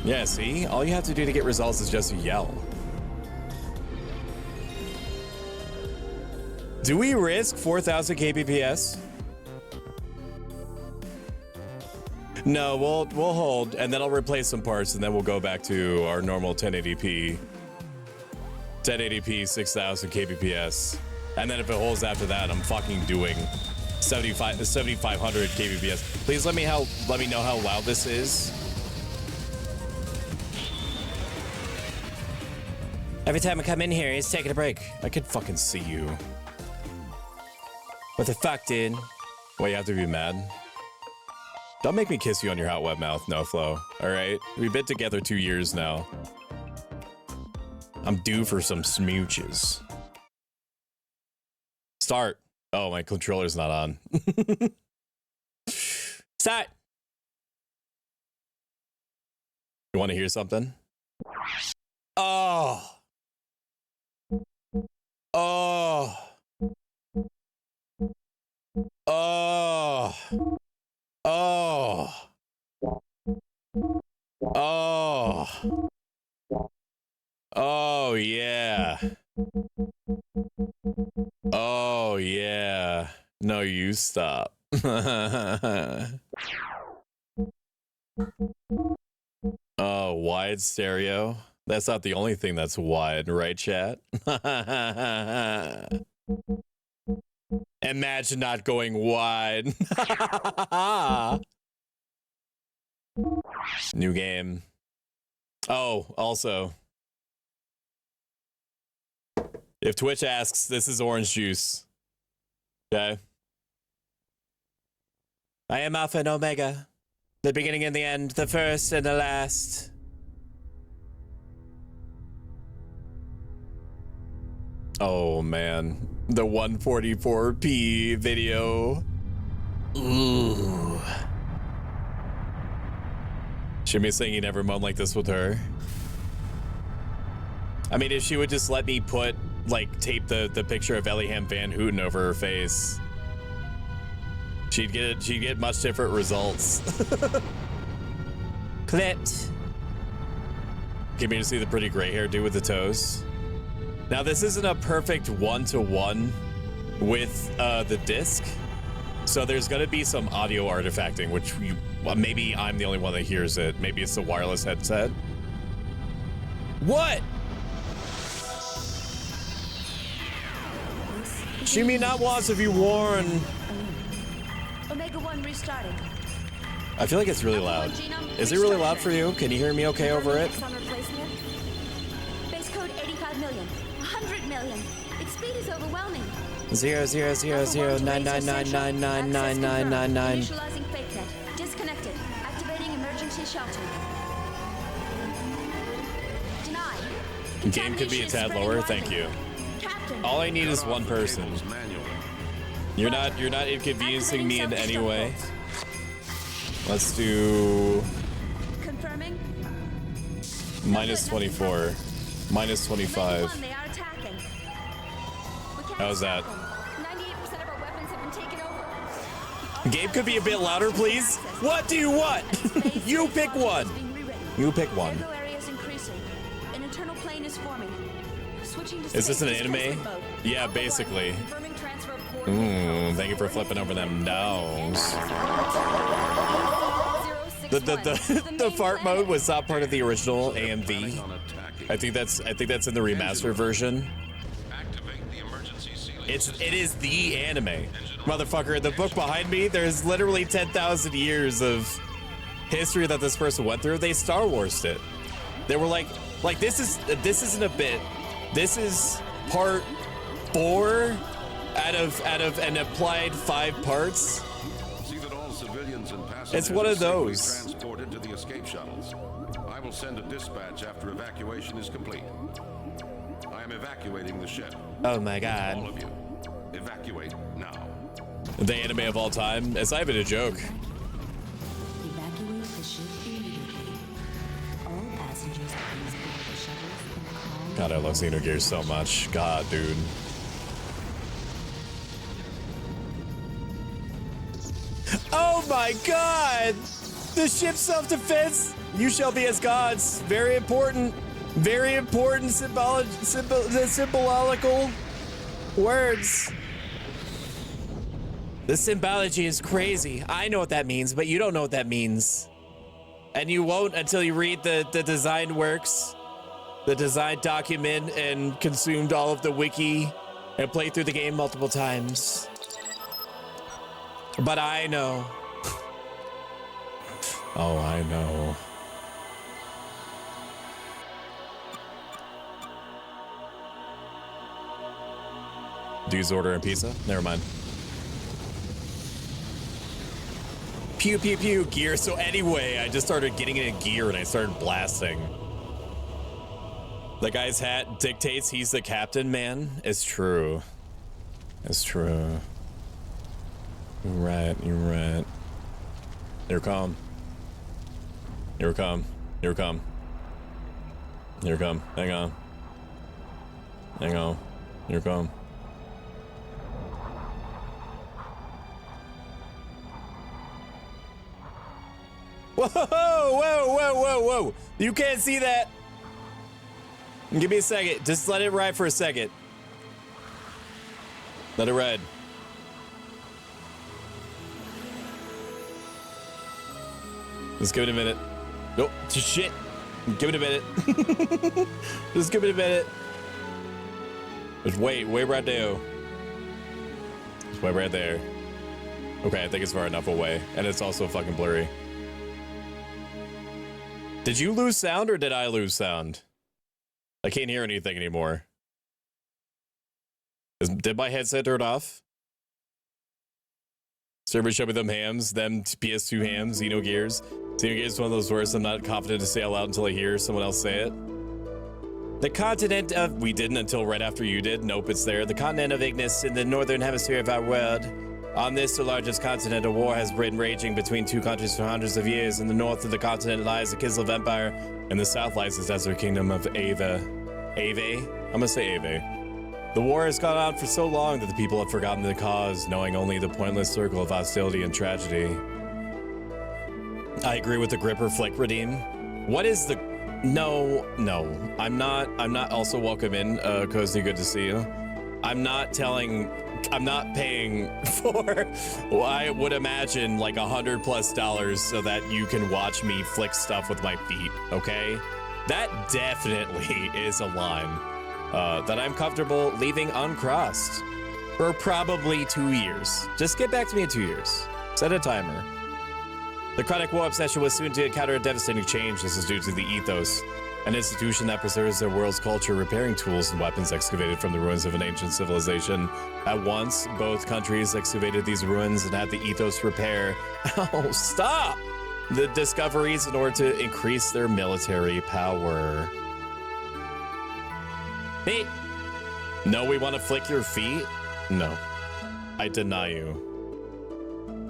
Yeah, see? All you have to do to get results is just yell. Do we risk 4,000 kbps? No, we'll hold, and then I'll replace some parts, and then we'll go back to our normal 1080p. 1080p, 6,000 kbps. And then if it holds after that, I'm fucking doing 7,500 kbps. Please let me know how loud this is. Every time I come in here, he's taking a break. I could fucking see you. What the fuck, dude? Why you have to be mad? Don't make me kiss you on your hot wet mouth, no flow. All right, we've been together 2 years now. I'm due for some smooches. Start. Oh, my controller's not on. Start. You want to hear something? Oh. Oh. Oh. Oh. Oh. Oh, yeah. Oh, yeah. No, you stop. Oh, wide stereo. That's not the only thing that's wide, right, chat? Imagine not going wide. New game. Oh, also, if Twitch asks, this is orange juice. Okay. I am Alpha and Omega. The beginning and the end, the first and the last. Oh man, the 144p video. Ooh. Should be saying you never moan like this with her. I mean, if she would just let me put, like, tape the picture of Ellingham Van Houten over her face, she'd get much different results. Clipped. Give me to see the pretty gray hair dude with the toes. Now, this isn't a perfect one-to-one with the disc, so there's going to be some audio artifacting, which well, maybe I'm the only one that hears it. Maybe it's the wireless headset. What? She may not want to be worn. Omega 1 restarting. I feel like it's really loud. Is it really loud for you? Can you hear me okay over it? Base code 85 million. 100 million. Its speed is overwhelming. 0000999999999. Initializing fake net. Disconnected. Activating emergency shelter. Denied. Game could be a tad lower, thank you. All I need is one person. You're not inconveniencing me in any way. Let's do confirming minus 24, minus 25. How's that? 98% of our weapons have been taken over. Game could be a bit louder, please. What do you want? You pick one. You pick one. An internal plane is forming. Switching to Is this an anime? Yeah, basically. Thank you for flipping over them dogs. The fart mode was not part of the original AMV. I think that's in the remaster version. It is the anime, motherfucker. In the book behind me, there's literally 10,000 years of history that this person went through. They Star Wars'd it. They were like this isn't a bit. This is part 4 out of an applied 5 parts. It's one of those. Transported to the escape shuttles. I will send a dispatch after evacuation is complete. I am evacuating the ship. Oh my god. All of you, evacuate now. The anime of all time. It's not even a joke. Evacuate the ship immediately. All passengers please board the shuttles in calm. God, I love Xenogears so much. God, dude. Oh my god! The ship's self-defense. You shall be as gods. Very important. Very important symbolical words. The symbology is crazy. I know what that means, but you don't know what that means. And you won't until you read the design works, the design document, and consumed all of the wiki and played through the game multiple times. But I know. Oh, I know. Dude's ordering pizza? Never mind. Pew, pew, pew, gear. So anyway, I just started getting in gear and I started blasting. The guy's hat dictates he's the captain, man. It's true. It's true. You're right, you're right. Here come. Here come. Here come. Here come. Hang on. Hang on. Here come. Whoa, whoa, whoa, whoa, whoa. You can't see that. Give me a second. Just let it ride for a second. Let it ride. Just give it a minute. Nope, shit. Give it a minute. Just give it a minute. Just wait right there. Just wait right there. Okay, I think it's far enough away. And it's also fucking blurry. Did you lose sound or did I lose sound? I can't hear anything anymore. Did my headset turn off? Server showed me them hams, them PS2 hams, Xenogears. Xenogears is one of those words I'm not confident to say out loud until I hear someone else say it. The continent of... We didn't until right after you did. Nope, it's there. The continent of Ignis in the northern hemisphere of our world. On this, the largest continent, a war has been raging between two countries for hundreds of years. In the north of the continent lies the Kislev Empire. In the south lies the desert kingdom of Ava. Ave? I'm gonna say Ave. The war has gone on for so long that the people have forgotten the cause, knowing only the pointless circle of hostility and tragedy. I agree with the Gripper Flick Redeem. What is the... No. I'm not also welcome in, Cozy, good to see you. I'm not paying for, well, I would imagine like $100+ so that you can watch me flick stuff with my feet, okay? That definitely is a line that I'm comfortable leaving uncrossed for probably 2 years. Just get back to me in 2 years. Set a timer. The chronic war obsession was soon to encounter a devastating change. This is due to the ethos, an institution that preserves their world's culture, repairing tools and weapons excavated from the ruins of an ancient civilization. At once, both countries excavated these ruins and had the ethos repair. Oh, stop! The discoveries in order to increase their military power. Hey! No, we want to flick your feet? No. I deny you.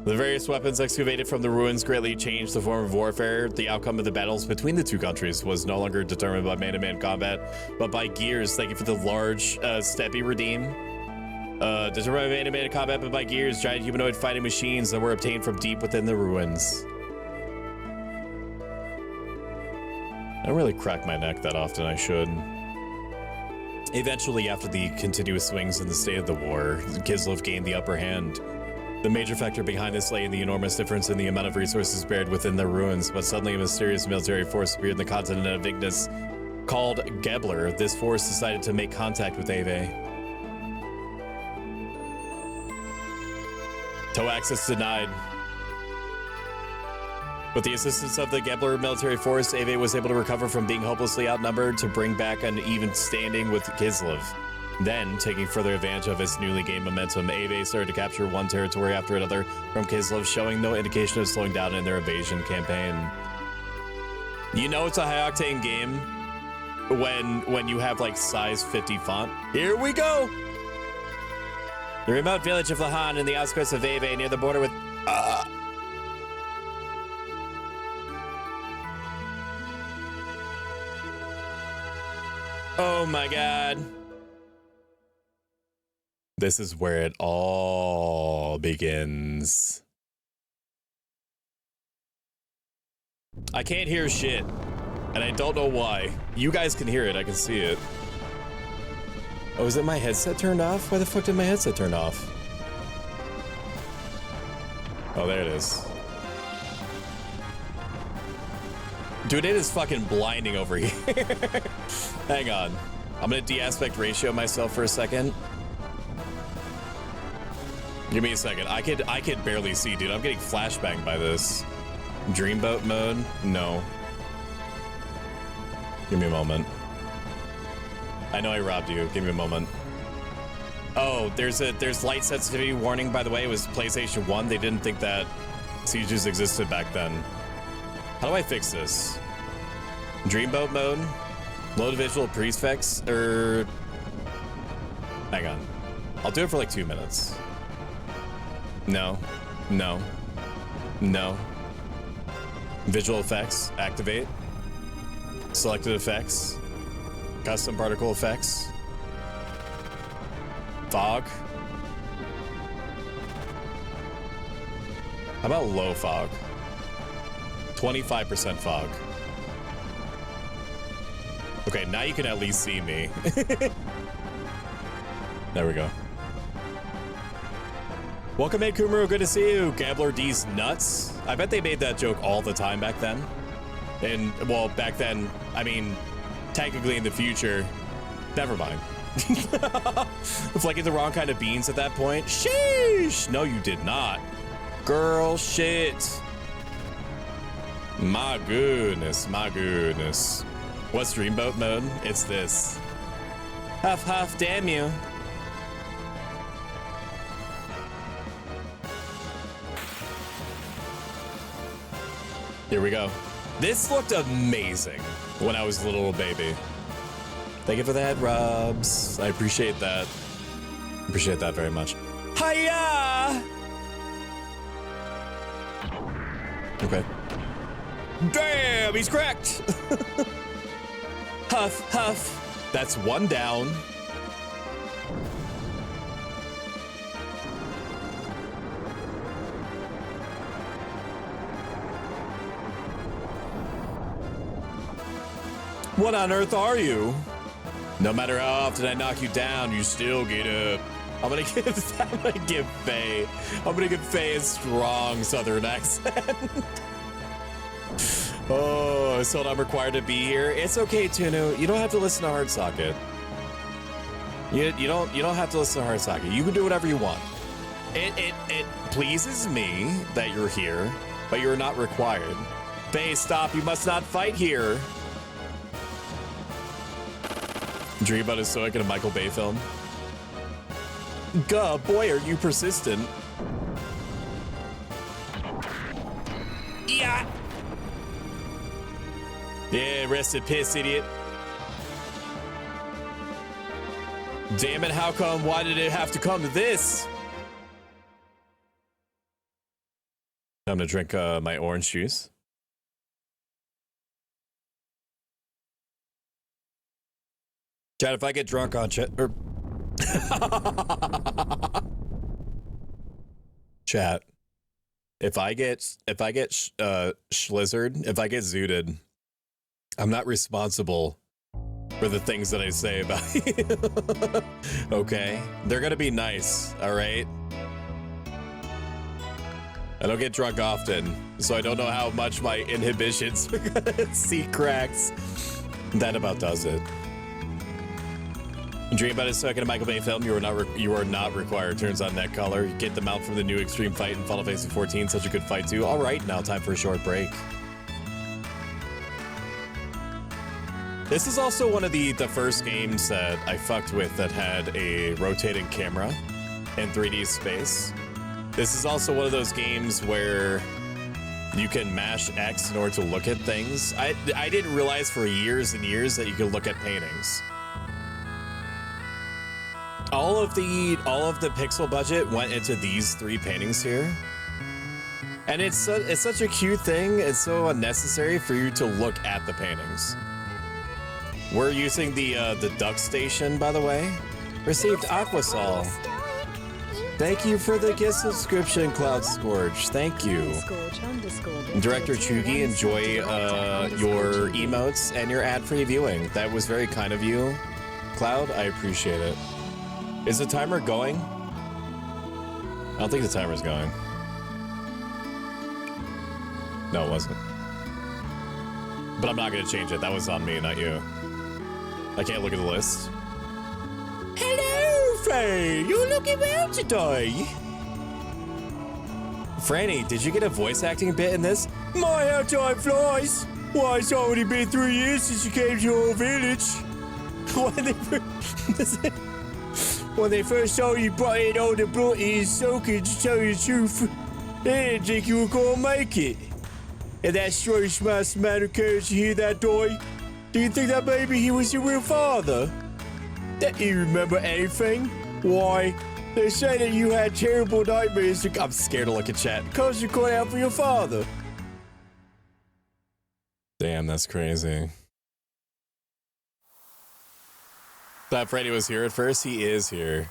The various weapons excavated from the ruins greatly changed the form of warfare. The outcome of the battles between the two countries was no longer determined by man-to-man combat, but by gears. Thank you for the large Steppy redeem. Determined by man-to-man combat, but by gears, giant humanoid fighting machines that were obtained from deep within the ruins. I don't really crack my neck that often. I should. Eventually, after the continuous swings in the state of the war, Kislev gained the upper hand. The major factor behind this lay in the enormous difference in the amount of resources buried within their ruins, but suddenly a mysterious military force appeared in the continent of Ignis called Gebler. This force decided to make contact with Ave. Toe access denied. With the assistance of the Gebler military force, Ave was able to recover from being hopelessly outnumbered to bring back an even standing with Kislev. Then, taking further advantage of its newly gained momentum, Ave started to capture one territory after another from Kislev, showing no indication of slowing down in their invasion campaign. You know it's a high-octane game when you have like size 50 font. Here we go! The remote village of Lahan in the outskirts of Ave near the border with... Oh my god. This is where it all begins. I can't hear shit. And I don't know why. You guys can hear it. I can see it. Oh, is it my headset turned off? Why the fuck did my headset turn off? Oh, there it is. Dude, it is fucking blinding over here. Hang on. I'm gonna de-aspect ratio myself for a second. Give me a second. I could barely see, dude. I'm getting flashbanged by this. Dreamboat mode? No. Give me a moment. I know I robbed you. Give me a moment. Oh, there's light sensitivity warning, by the way. It was PlayStation 1. They didn't think that sieges existed back then. How do I fix this? Dreamboat mode? Load visual prefix? Hang on. I'll do it for like 2 minutes. No. No. No. Visual effects. Activate. Selected effects. Custom particle effects. Fog. How about low fog? 25% fog. Okay, now you can at least see me. There we go. Welcome in, Kumaro. Good to see you. Gambler D's nuts. I bet they made that joke all the time back then. And, well, back then, I mean, technically in the future, never mind. Flicking the wrong kind of beans at that point. Sheesh! No, you did not. Girl, shit. My goodness, my goodness. What's Dreamboat mode? It's this. Huff, huff, damn you. Here we go. This looked amazing when I was a little baby. Thank you for the head rubs. I appreciate that. Appreciate that very much. Hiya! Okay. Damn, he's cracked. Huff, huff. That's one down. What on earth are you? No matter how often I knock you down, you still get up. I'm gonna give Faye a strong Southern accent. Oh, so I'm required to be here. It's okay, Tunu. You don't have to listen to Hard Socket. You don't have to listen to Hard Socket. You can do whatever you want. It pleases me that you're here, but you're not required. Faye, stop! You must not fight here. Dream about a Stoic in a Michael Bay film. Gah, boy, are you persistent. Yeah. Yeah, rest in piss, idiot. Damn it, how come? Why did it have to come to this? I'm gonna drink my orange juice. Chat, if I get drunk on chat, chat, if I get schlizzard, if I get zooted, I'm not responsible for the things that I say about you. Okay? They're gonna be nice, all right? I don't get drunk often, so I don't know how much my inhibitions are gonna see cracks. That about does it. Dream about a second Michael Bay film. You are not required. Turns on neck color. You get the mount from the new Extreme Fight in Final Fantasy 14. Such a good fight too. All right, now time for a short break. This is also one of the first games that I fucked with that had a rotating camera in 3D space. This is also one of those games where you can mash X in order to look at things. I didn't realize for years and years that you could look at paintings. All of the pixel budget went into these 3 paintings here. And it's such a cute thing. It's so unnecessary for you to look at the paintings. We're using the duck station, by the way. Received Aquasol. Thank you for the gift subscription, Cloud Scourge. Thank you. Director Chugi, enjoy your emotes and your ad-free viewing. That was very kind of you, Cloud. I appreciate it. Is the timer going? I don't think the timer's going. No, it wasn't. But I'm not going to change it. That was on me, not you. I can't look at the list. Hello, Faye. You're looking well today. Franny, did you get a voice acting bit in this? My, how time flies. Why, it's already been 3 years since you came to our village. When they first saw you brought in all the bloody and soaking, to tell you the truth, they didn't think you were gonna make it. And that strange masked man who carries you here that day, do you think that maybe he was your real father? Don't you remember anything? Why, they say that you had terrible nightmares. I'm scared to look at chat because you called out for your father. Damn, that's crazy. Thought Freddy was here at first. He is here.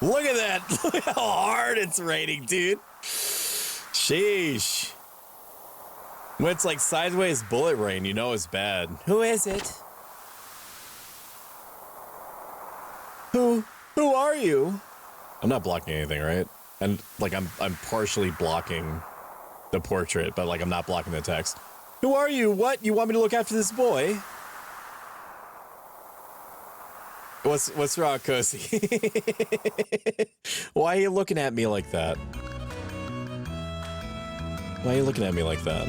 Look at that. Look how hard it's raining, dude. Sheesh. When it's like sideways bullet rain, you know it's bad. Who is it? Who are you? I'm not blocking anything, right? And like I'm partially blocking the portrait, but like I'm not blocking the text. Who are you? What? You want me to look after this boy? What's wrong, Cozy? Why are you looking at me like that? Why are you looking at me like that?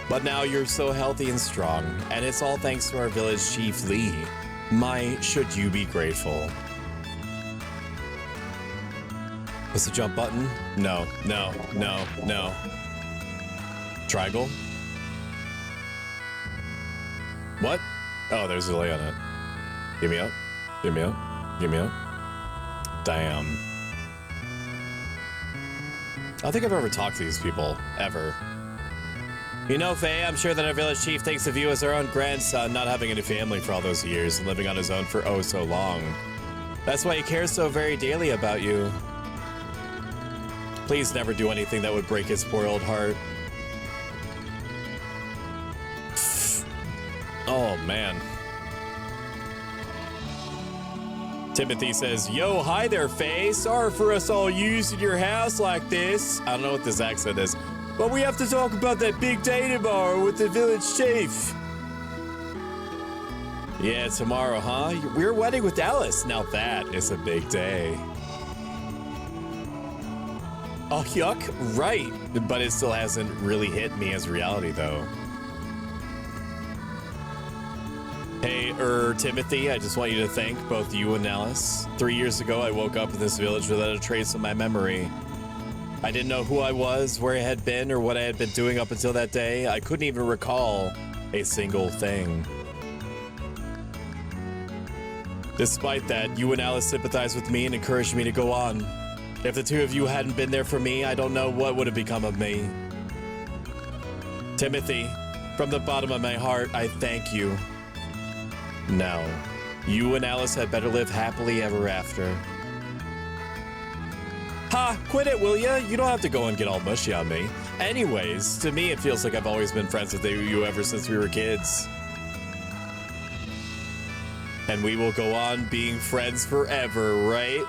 But now you're so healthy and strong, and it's all thanks to our village chief Lee. My, should you be grateful. What's the jump button? No. Triangle? What? Oh, there's a delay on it. Give me up. Damn. I don't think I've ever talked to these people, ever. You know, Faye, I'm sure that our village chief thinks of you as our own grandson, not having any family for all those years and living on his own for oh so long. That's why he cares so very dearly about you. Please never do anything that would break his poor old heart. Oh, man. Timothy says, yo, hi there, Faye. Sorry for us all using your house like this. I don't know what this accent is. But we have to talk about that big day tomorrow with the village chief. Yeah, tomorrow, huh? We're wedding with Alice. Now that is a big day. Oh, yuck. Right. But it still hasn't really hit me as reality, though. Hey, Timothy, I just want you to thank both you and Alice. 3 years ago, I woke up in this village without a trace of my memory. I didn't know who I was, where I had been, or what I had been doing up until that day. I couldn't even recall a single thing. Despite that, you and Alice sympathized with me and encouraged me to go on. If the two of you hadn't been there for me, I don't know what would have become of me. Timothy, from the bottom of my heart, I thank you. Now, you and Alice had better live happily ever after. Ha! Quit it, will ya? You don't have to go and get all mushy on me. Anyways, to me it feels like I've always been friends with you ever since we were kids. And we will go on being friends forever, right?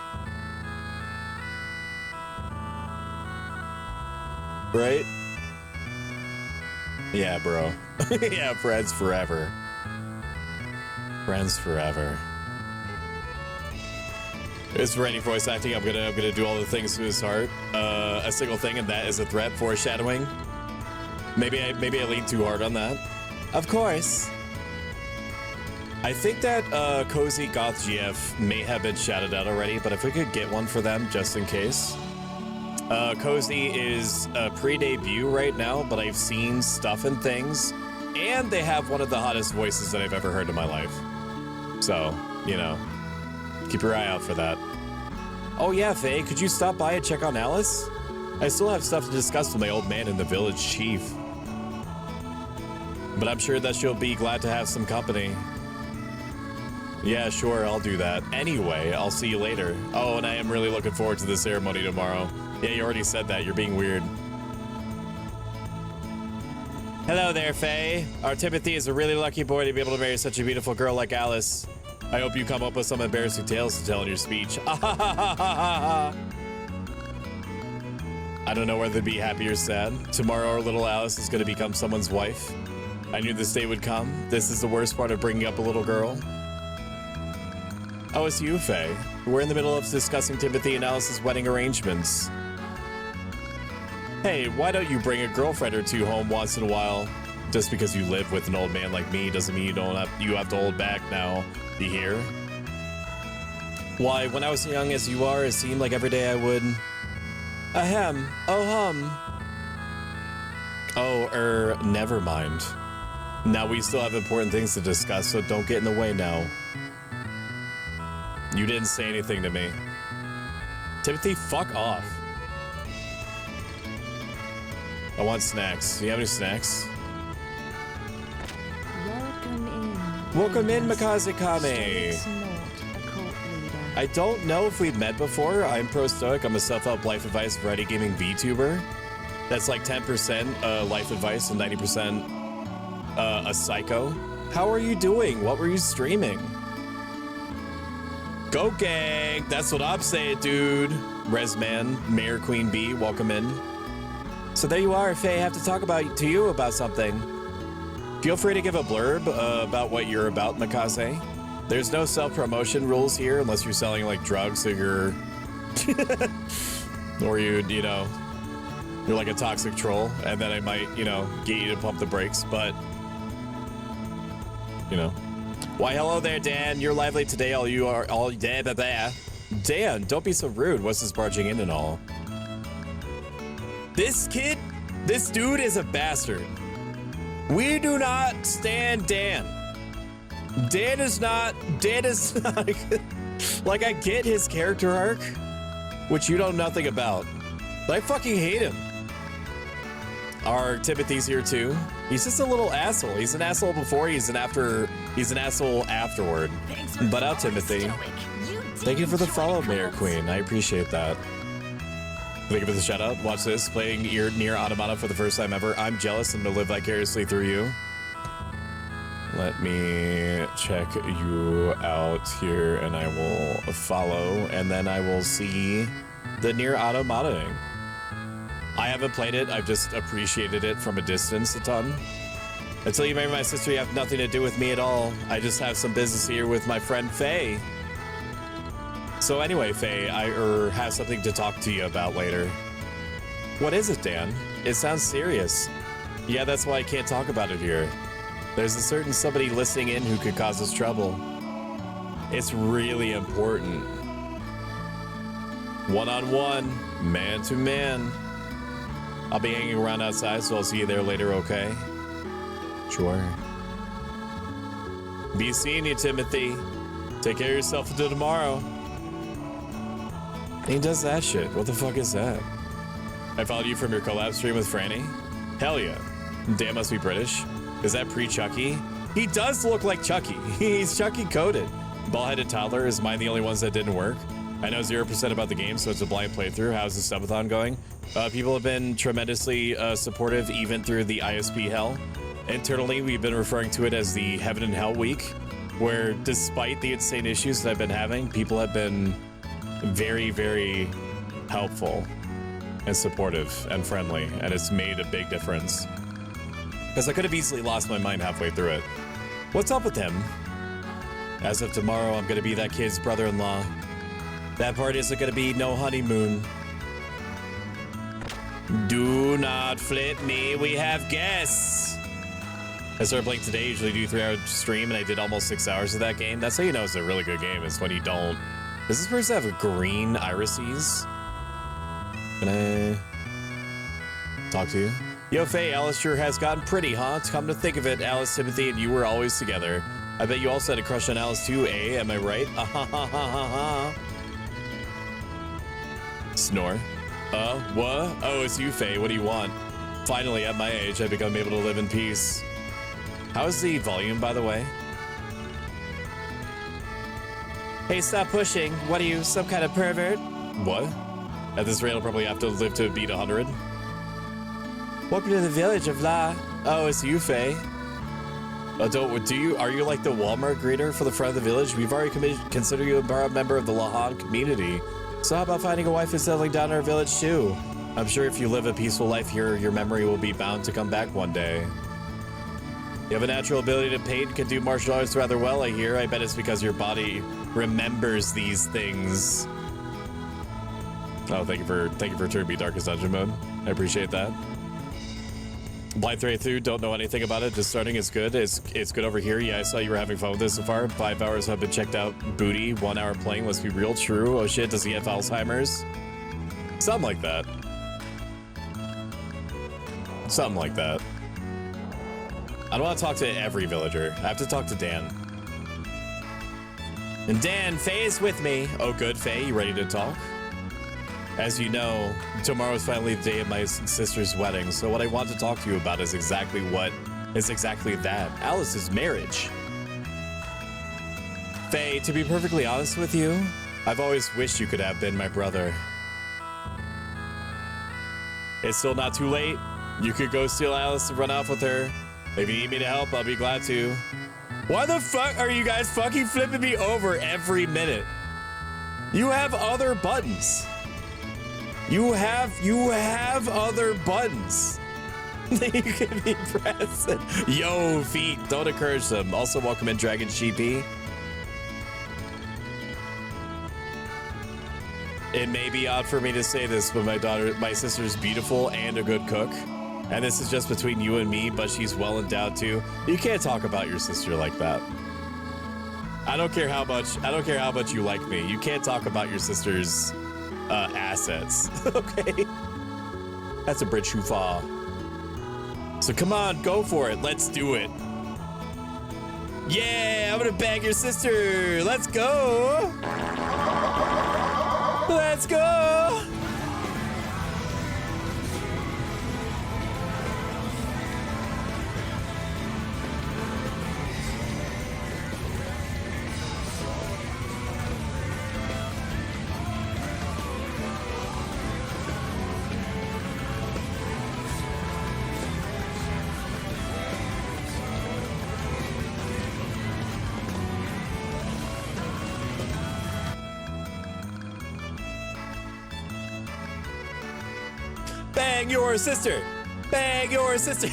Right? Yeah, bro. Yeah, friends forever. Friends forever. It's Randy voice acting. I'm gonna do all the things to his heart. A single thing, and that is a threat. Foreshadowing. Maybe I leaned too hard on that. Of course. I think that Cozy Goth GF may have been shouted out already, but if we could get one for them just in case. Cozy is a pre-debut right now, but I've seen stuff and things, and they have one of the hottest voices that I've ever heard in my life. So, you know, keep your eye out for that. Oh yeah, Faye, could you stop by and check on Alice? I still have stuff to discuss with my old man and the village chief. But I'm sure that she'll be glad to have some company. Yeah, sure, I'll do that. Anyway, I'll see you later. Oh, and I am really looking forward to the ceremony tomorrow. Yeah, you already said that. You're being weird. Hello there, Faye. Our Timothy is a really lucky boy to be able to marry such a beautiful girl like Alice. I hope you come up with some embarrassing tales to tell in your speech. I don't know whether to be happy or sad. Tomorrow, our little Alice is going to become someone's wife. I knew this day would come. This is the worst part of bringing up a little girl. Oh, it's you, Faye. We're in the middle of discussing Timothy and Alice's wedding arrangements. Hey, why don't you bring a girlfriend or two home once in a while? Just because you live with an old man like me doesn't mean you have to hold back now. You hear? Why, when I was young as you are, it seemed like every day I would... Ahem. Oh, hum. Oh, never mind. Now we still have important things to discuss, so don't get in the way now. You didn't say anything to me. Timothy, fuck off. I want snacks. Do you have any snacks? Welcome in. Welcome in, Mikaze Kame. Stoic's not a cult leader. I don't know if we've met before. I'm pro Stoic. I'm a self-help life advice variety gaming VTuber. That's like 10% life advice and 90% a psycho. How are you doing? What were you streaming? Go gang! That's what I'm saying, dude. Resman, Mayor Queen Bee, welcome in. So there you are, Faye. I have to talk to you about something. Feel free to give a blurb about what you're about, Mikaze. There's no self-promotion rules here unless you're selling like drugs or you're or you know, you're like a toxic troll, and then I might, you know, get you to pump the brakes, but you know. Why, hello there, Dan. You're lively today. All dead there. Dan, don't be so rude. What's this barging in and all? This dude is a bastard. We do not stand Dan. Dan is not like I get his character arc, which you know nothing about, but I fucking hate him. Our Timothy's here too. He's just a little asshole. He's an asshole before, he's an asshole afterward. But out, Timothy. Thank you for the follow, Mayor Queen. I appreciate that. Thank you for the shout out. Watch this. Playing Nier Automata for the first time ever. I'm jealous and to live vicariously through you. Let me check you out here and I will follow and then I will see the Nier Automata. I haven't played it. I've just appreciated it from a distance a ton. Until you marry my sister, you have nothing to do with me at all. I just have some business here with my friend Faye. So anyway, Faye, I have something to talk to you about later. What is it, Dan? It sounds serious. Yeah, that's why I can't talk about it here. There's a certain somebody listening in who could cause us trouble. It's really important. One-on-one, man-to-man. I'll be hanging around outside, so I'll see you there later, okay? Sure. Be seeing you, Timothy. Take care of yourself until tomorrow. He does that shit. What the fuck is that? I followed you from your collab stream with Franny. Hell yeah. Dan must be British. Is that pre-Chucky? He does look like Chucky. He's Chucky coded. Ball-headed toddler. Is mine the only ones that didn't work? I know 0% about the game, so it's a blind playthrough. How's the subathon going? People have been tremendously supportive even through the ISP hell. Internally, we've been referring to it as the Heaven and Hell Week, where despite the insane issues that I've been having, people have been very, very helpful and supportive and friendly, and it's made a big difference. Because I could have easily lost my mind halfway through it. What's up with him? As of tomorrow, I'm going to be that kid's brother-in-law. That part isn't going to be no honeymoon. Do not flip me, we have guests. I started playing today, usually do 3-hour stream, and I did almost 6 hours of that game. That's how you know it's a really good game, is when you don't. Does this person have green irises? Can I talk to you? Yo, Faye, Alice sure has gotten pretty, huh? Come to think of it, Alice, Timothy, and you were always together. I bet you also had a crush on Alice too, eh? Am I right? Snore. What? Oh, it's you, Faye. What do you want? Finally, at my age, I've become able to live in peace. How's the volume, by the way? Hey, stop pushing. What are you, some kind of pervert? What? At this rate, I'll probably have to live to beat 100. Welcome to the village of La. Oh, it's you, Faye. Are you like the Walmart greeter for the front of the village? We've already considered you a member of the Lahan community. So how about finding a wife and settling down in our village too? I'm sure if you live a peaceful life here, your memory will be bound to come back one day. You have a natural ability to paint and can do martial arts rather well, I hear. I bet it's because your body remembers these things. Oh, thank you for turning me Darkest Dungeon mode. I appreciate that. Blind Thread through, don't know anything about it. Just starting is good. It's good over here. Yeah, I saw you were having fun with this so far. 5 hours have been checked out. Booty, 1 hour playing. Must be real true. Oh shit, does he have Alzheimer's? Something like that. Something like that. I don't want to talk to every villager. I have to talk to Dan. And Dan, Faye is with me. Oh good, Faye, you ready to talk? As you know, tomorrow is finally the day of my sister's wedding, so what I want to talk to you about is exactly that. Alice's marriage. Faye, to be perfectly honest with you, I've always wished you could have been my brother. It's still not too late. You could go steal Alice and run off with her. If you need me to help, I'll be glad to. Why the fuck are you guys fucking flipping me over every minute? You have other buttons. You have other buttons that you can be pressing. Yo, feet, don't encourage them. Also, welcome in Dragon Sheepy. It may be odd for me to say this, but my sister's beautiful and a good cook. And this is just between you and me, but she's well endowed too. You can't talk about your sister like that. I don't care how much you like me. You can't talk about your sister's assets. Okay, that's a bridge too far. So come on, go for it. Let's do it. Yeah, I'm gonna bag your sister. Let's go. Let's go. Bang your sister! Bang your sister!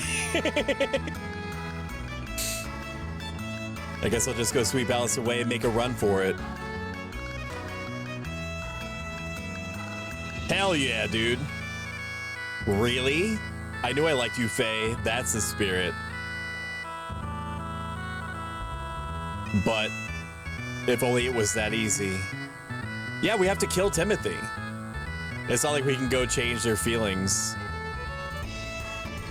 I guess I'll just go sweep Alice away and make a run for it. Hell yeah, dude. Really? I knew I liked you, Faye. That's the spirit. But if only it was that easy. Yeah, we have to kill Timothy. It's not like we can go change their feelings.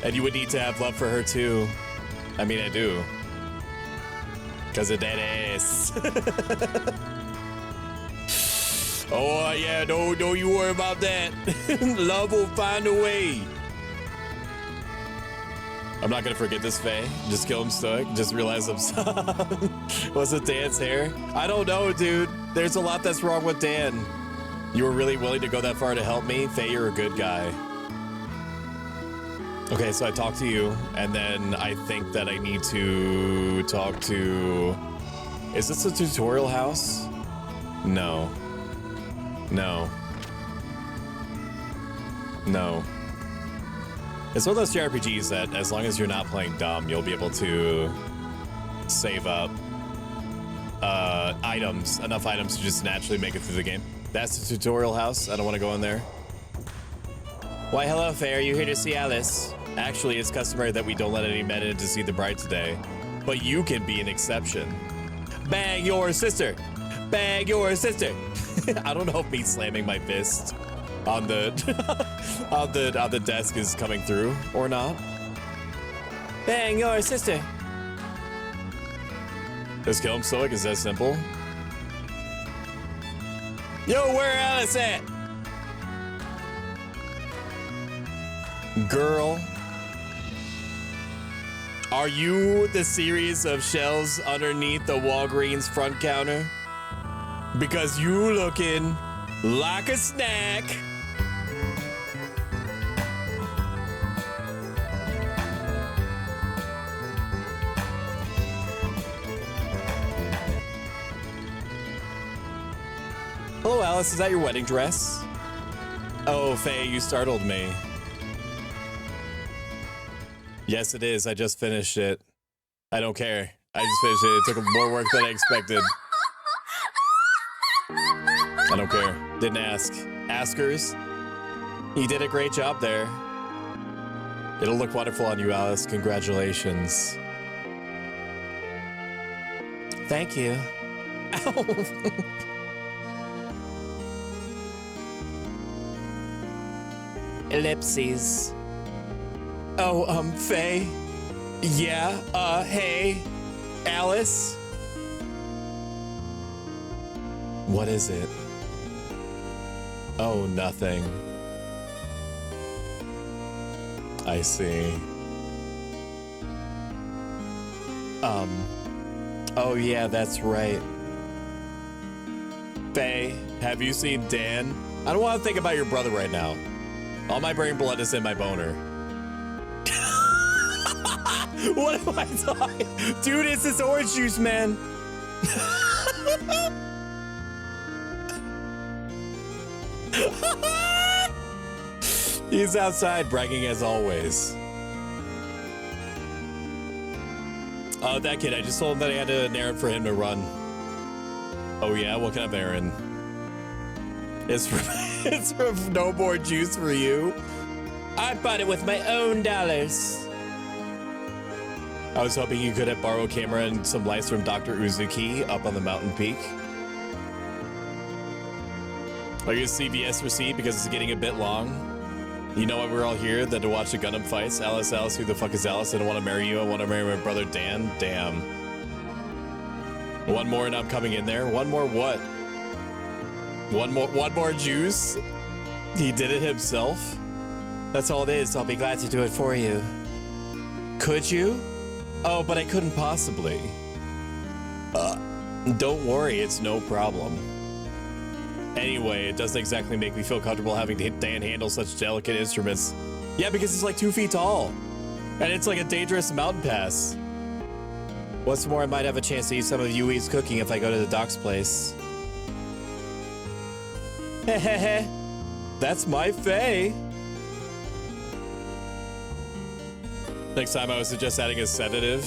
And you would need to have love for her too. I mean, I do. Because of that ass. Oh, yeah, don't you worry about that. Love will find a way. I'm not going to forget this, Faye. Just kill him, Stoic. Just realize I'm Was it Dan's hair? I don't know, dude. There's a lot that's wrong with Dan. You were really willing to go that far to help me? Faye, you're a good guy. Okay, so I talked to you, and then I think that I need to talk to... Is this a tutorial house? No. No. No. It's one of those JRPGs that, as long as you're not playing dumb, you'll be able to save up items, enough items to just naturally make it through the game. That's the tutorial house. I don't want to go in there. Why, hello, Faye. Are you here to see Alice? Actually, it's customary that we don't let any men in to see the bride today. But you can be an exception. Bang your sister! Bang your sister! I don't know if me slamming my fist on the on the desk is coming through or not. Bang your sister! Just kill him, Stoic. Is that simple? Yo, where Alice at? Girl. Are you the series of shells underneath the Walgreens front counter? Because you looking like a snack. Hello, Alice. Is that your wedding dress? Oh, Faye, you startled me. Yes, it is. I just finished it. I don't care. I just finished it. It took more work than I expected. I don't care. Didn't ask. Askers, you did a great job there. It'll look wonderful on you, Alice. Congratulations. Thank you. Ow. Ellipses. Oh, Faye? Yeah, hey, Alice? What is it? Oh, nothing. I see. Oh yeah, that's right. Faye, have you seen Dan? I don't want to think about your brother right now. All my brain blood is in my boner. What am I talking? Dude, it's this orange juice, man. He's outside bragging as always. Oh, that kid, I just told him that I had an errand for him to run. Oh yeah, what kind of errand? It's for no more juice for you. I bought it with my own dollars. I was hoping you could have borrowed a camera and some lights from Dr. Uzuki up on the mountain peak. Are you a CVS receipt because it's getting a bit long? You know why we're all here? That to watch the Gundam fights? Alice, who the fuck is Alice? I don't want to marry you. I want to marry my brother Dan. Damn. One more and I'm coming in there. One more what? One more juice? He did it himself? That's all it is. I'll be glad to do it for you. Could you? Oh, but I couldn't possibly. Don't worry, it's no problem. Anyway, it doesn't exactly make me feel comfortable having Dan handle such delicate instruments. Yeah, because it's like 2 feet tall. And it's like a dangerous mountain pass. What's more, I might have a chance to eat some of Yui's cooking if I go to the doc's place. Hehehe. That's my Faye. Next time I would suggest adding a sedative.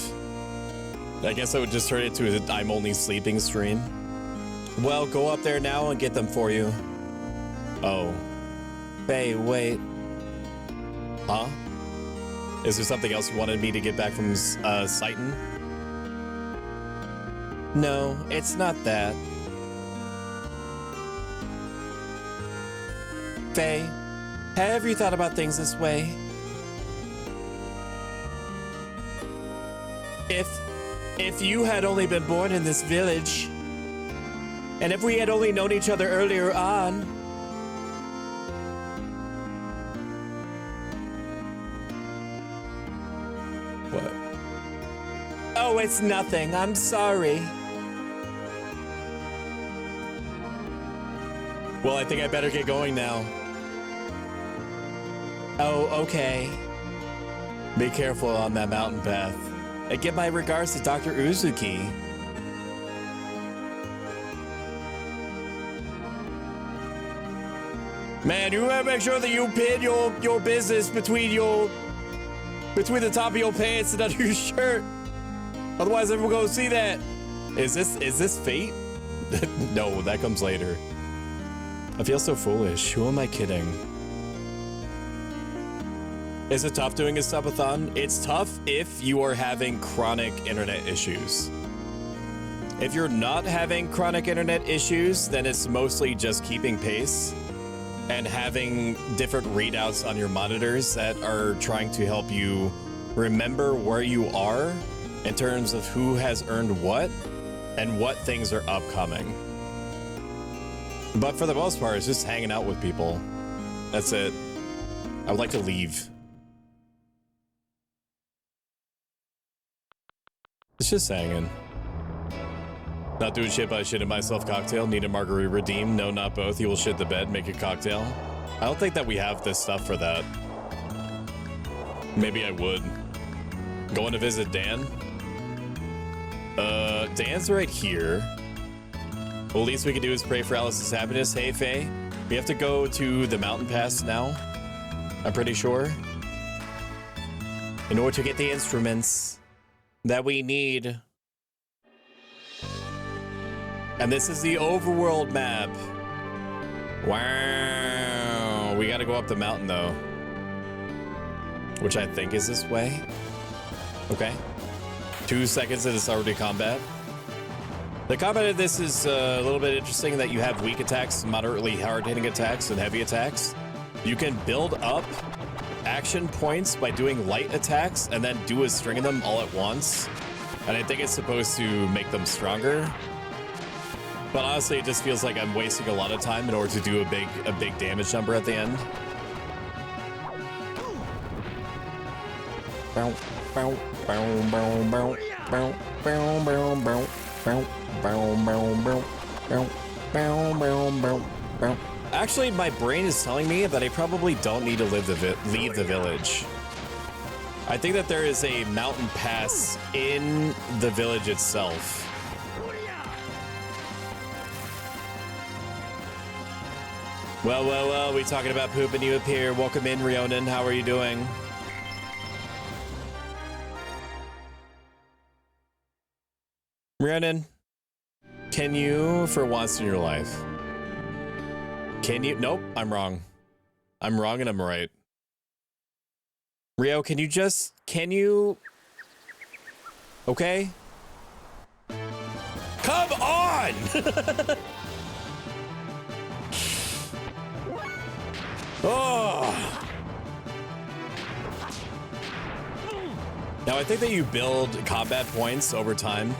I guess I would just turn it to an I'm only sleeping stream. Well, go up there now and get them for you. Oh. Faye, wait. Huh? Is there something else you wanted me to get back from Seitan? No, it's not that. Faye, have you thought about things this way? If you had only been born in this village, and if we had only known each other earlier on, what? Oh, it's nothing. I'm sorry. Well, I think I better get going now. Oh, okay. Be careful on that mountain path. And give my regards to Dr. Uzuki. Man, you better make sure that you pin your business between the top of your pants and under your shirt. Otherwise, everyone gonna see that. Is this fate? No, that comes later. I feel so foolish. Who am I kidding? Is it tough doing a subathon? It's tough if you are having chronic internet issues. If you're not having chronic internet issues, then it's mostly just keeping pace and having different readouts on your monitors that are trying to help you remember where you are in terms of who has earned what and what things are upcoming. But for the most part, it's just hanging out with people. That's it. I would like to leave. It's just hanging. Not doing shit, but I shitted myself cocktail. Need a margarita redeem. No, not both. You will shit the bed, make a cocktail. I don't think that we have this stuff for that. Maybe I would. Going to visit Dan? Dan's right here. Well, least we can do is pray for Alice's happiness. Hey, Faye. We have to go to the mountain pass now. I'm pretty sure. In order to get the instruments that we need. And this is the overworld map. Wow. We gotta go up the mountain though. Which I think is this way. Okay. 2 seconds and it's already combat. The combat of this is a little bit interesting in that you have weak attacks, moderately hard-hitting attacks, and heavy attacks. You can build up action points by doing light attacks and then do a string of them all at once. And I think it's supposed to make them stronger. But honestly, it just feels like I'm wasting a lot of time in order to do a big damage number at the end. Actually, my brain is telling me that I probably don't need to leave the village. I think that there is a mountain pass in the village itself. Well, we talking about poop and you appear. Welcome in, Rionan. How are you doing? Rionan, can you, for once in your life, can you? Nope, I'm wrong. I'm wrong and I'm right. Rio, can you? Okay. Come on! Oh! Now, I think that you build combat points over time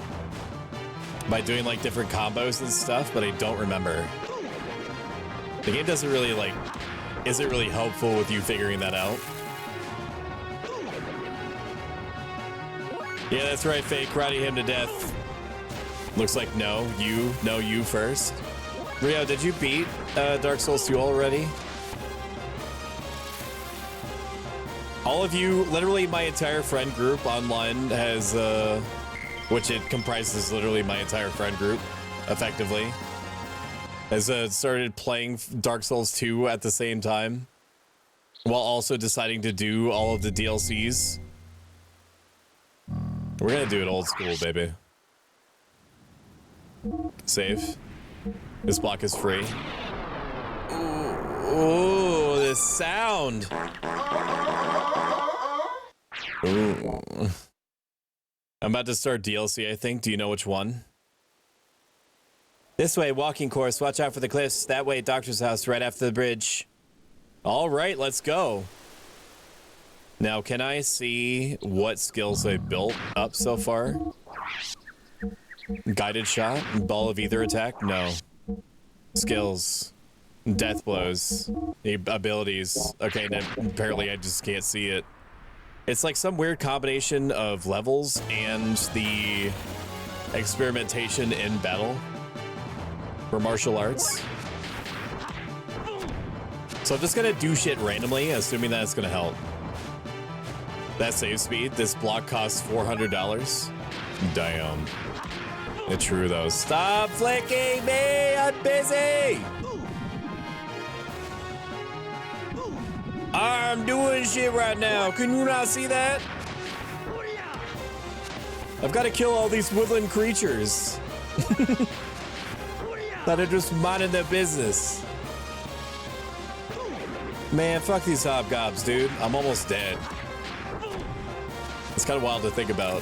by doing like different combos and stuff, but I don't remember. The game doesn't really isn't really helpful with you figuring that out. Yeah, that's right, Fake. Karate him to death. Looks like no, you first. Rio, did you beat Dark Souls 2 already? All of you, literally my entire friend group online has, which it comprises literally my entire friend group, effectively, has started playing Dark Souls 2 at the same time, while also deciding to do all of the DLCs. We're gonna do it old school, baby. Save. This block is free. Ooh, this sound. Ooh. I'm about to start DLC, I think. Do you know which one? This way, walking course. Watch out for the cliffs. That way, doctor's house, right after the bridge. All right, let's go. Now, can I see what skills I built up so far? Guided shot? Ball of ether attack? No. Skills. Death blows. Abilities. Okay, then apparently I just can't see it. It's like some weird combination of levels and the experimentation in battle for martial arts. So I'm just gonna do shit randomly, assuming that it's gonna help. That save speed. This block costs $400. Damn. It's true though. Stop flicking me! I'm busy! I'm doing shit right now. Can you not see that? I've got to kill all these woodland creatures that are just minding their business. Man, fuck these hobgobs, dude. I'm almost dead. It's kind of wild to think about.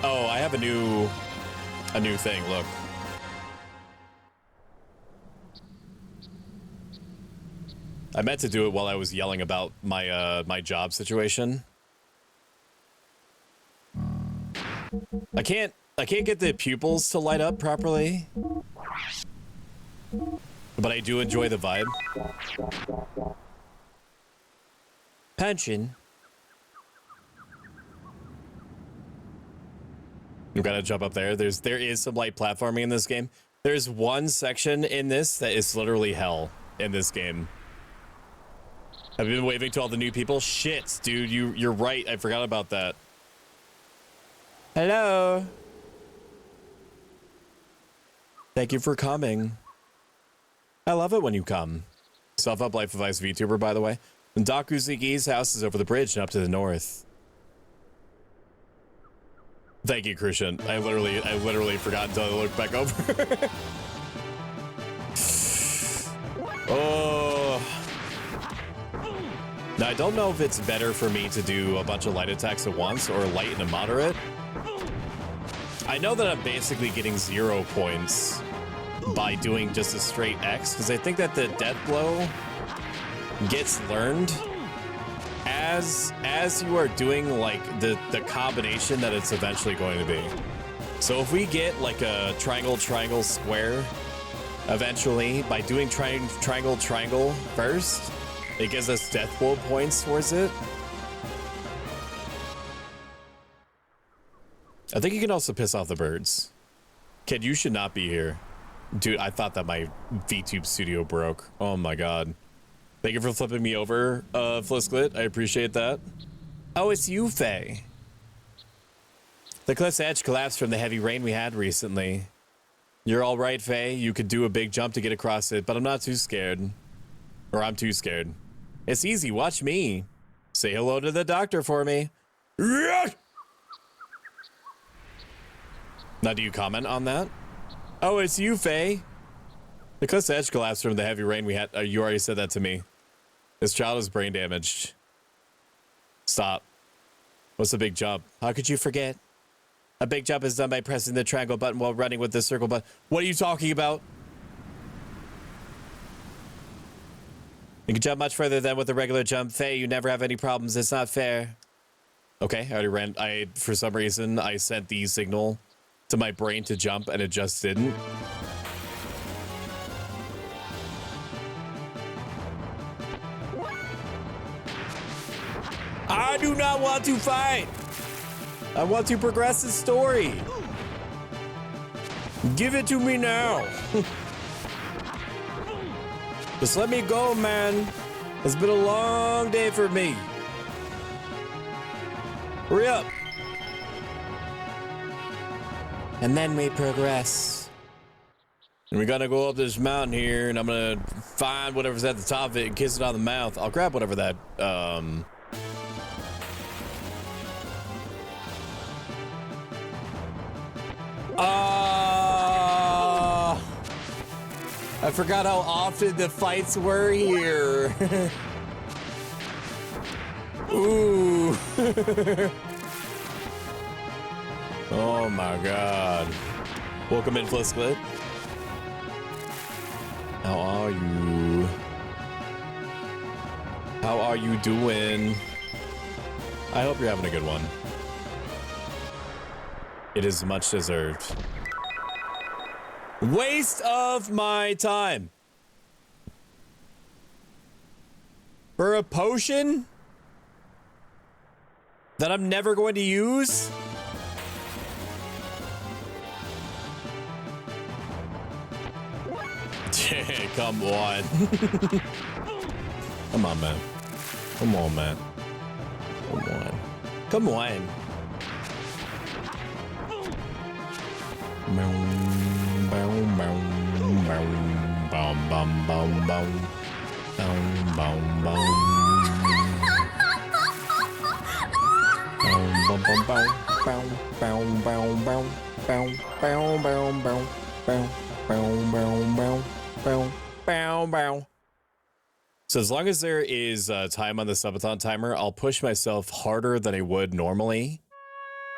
Oh, I have a new thing. Look. I meant to do it while I was yelling about my my job situation. I can't get the pupils to light up properly, but I do enjoy the vibe. Pension. You gotta jump up there. There is some light platforming in this game. There's one section in this that is literally hell in this game. I've been waving to all the new people. Shit, dude, you're right. I forgot about that. Hello. Thank you for coming. I love it when you come. Self-up Life Advice VTuber, by the way. And Dakuzuki's house is over the bridge and up to the north. Thank you, Christian. I literally forgot until I looked back over. Oh. Now, I don't know if it's better for me to do a bunch of light attacks at once or light and a moderate. I know that I'm basically getting 0 points by doing just a straight X, because I think that the death blow gets learned as you are doing like the combination that it's eventually going to be. So if we get like a triangle square eventually by doing triangle first, it gives us death blow points towards it. I think you can also piss off the birds. Kid, you should not be here. Dude, I thought that my VTube studio broke. Oh my god. Thank you for flipping me over, Flisklit. I appreciate that. Oh, it's you, Faye. The cliff's edge collapsed from the heavy rain we had recently. You're all right, Faye. You could do a big jump to get across it, but I'm not too scared. Or I'm too scared. It's easy. Watch me. Say hello to the doctor for me. Now, do you comment on that? Oh, it's you, Faye. The cliff's edge collapsed from the heavy rain we had. You already said that to me. This child is brain damaged. Stop. What's the big jump? How could you forget? A big jump is done by pressing the triangle button while running with the circle button. What are you talking about? You can jump much further than with a regular jump. Faye, you never have any problems. It's not fair. Okay, I already ran. For some reason, I sent the signal to my brain to jump, and it just didn't. I do not want to fight. I want to progress the story. Give it to me now. Just let me go, man. It's been a long day for me. Hurry up. And then we progress. And we're gonna go up this mountain here, and I'm gonna find whatever's at the top of it and kiss it on the mouth. I'll grab whatever that, I forgot how often the fights were here. Ooh. Oh my god. Welcome in, Flisklit. How are you? How are you doing? I hope you're having a good one. It is much deserved. Waste of my time. For a potion that I'm never going to use? Come on. Come on, man. Come on, man. Come on. Come on. So as long as there is time on the subathon timer, I'll push myself harder than I would normally.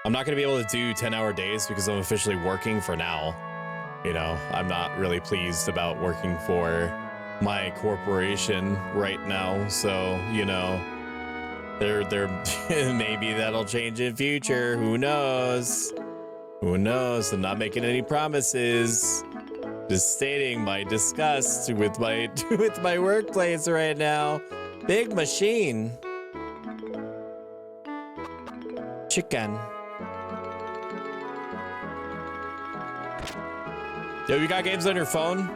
I'm not going to be able to do 10-hour days because I'm officially working for now. You know, I'm not really pleased about working for my corporation right now. So, you know, maybe that'll change in future. Who knows? Who knows? I'm not making any promises. Just stating my disgust with my workplace right now. Big machine. Chicken. Yo, you got games on your phone?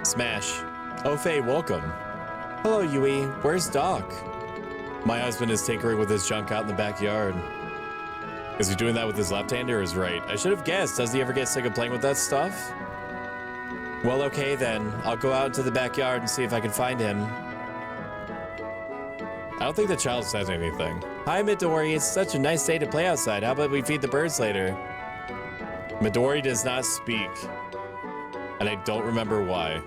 Smash. Oh, Faye, welcome. Hello, Yui. Where's Doc? My husband is tinkering with his junk out in the backyard. Is he doing that with his left hand or his right? I should have guessed. Does he ever get sick of playing with that stuff? Well, okay then. I'll go out into the backyard and see if I can find him. I don't think the child says anything. Hi, Midori. It's such a nice day to play outside. How about we feed the birds later? Midori does not speak. And I don't remember why.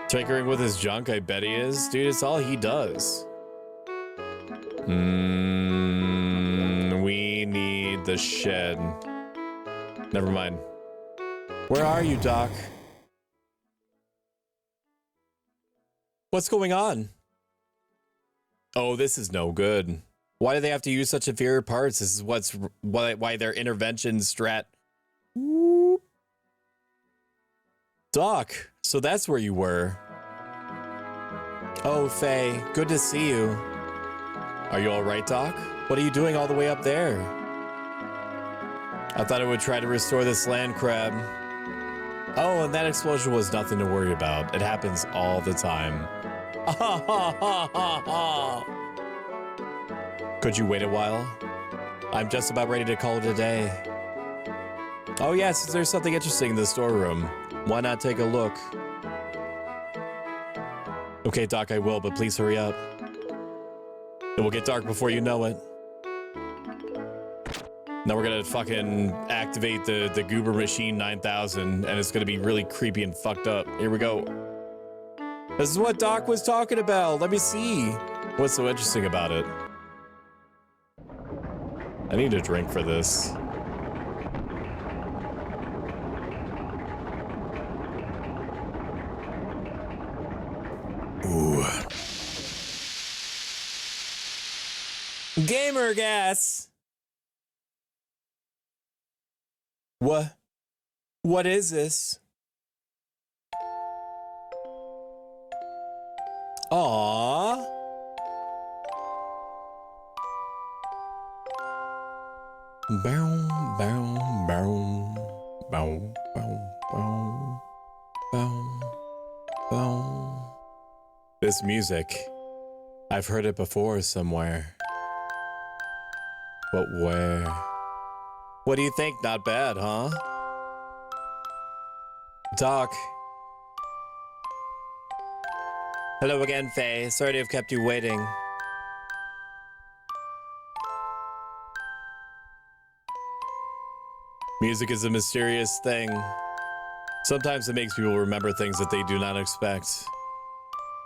Tinkering with his junk, I bet he is. Dude, it's all he does. We need the shed. Never mind. Where are you, Doc? What's going on? Oh, this is no good. Why do they have to use such inferior parts? This is why their intervention strat. Whoop. Doc, so that's where you were. Oh, Faye, good to see you. Are you all right, Doc? What are you doing all the way up there? I thought I would try to restore this land crab. Oh, and that explosion was nothing to worry about. It happens all the time. Could you wait a while? I'm just about ready to call it a day. Oh yes, there's something interesting in the storeroom. Why not take a look? Okay, Doc, I will, but please hurry up. It will get dark before you know it. Now we're gonna fucking activate the Goober Machine 9000, and it's gonna be really creepy and fucked up. Here we go. This is what Doc was talking about. Let me see. What's so interesting about it? I need a drink for this. Ooh. Gamer gas. What is this? Aww. Bow, bow, bow, bow, bow, bow, bow, bow. This music, I've heard it before somewhere. But where? What do you think? Not bad, huh? Doc. Hello again, Faye. Sorry to have kept you waiting. Music is a mysterious thing. Sometimes it makes people remember things that they do not expect.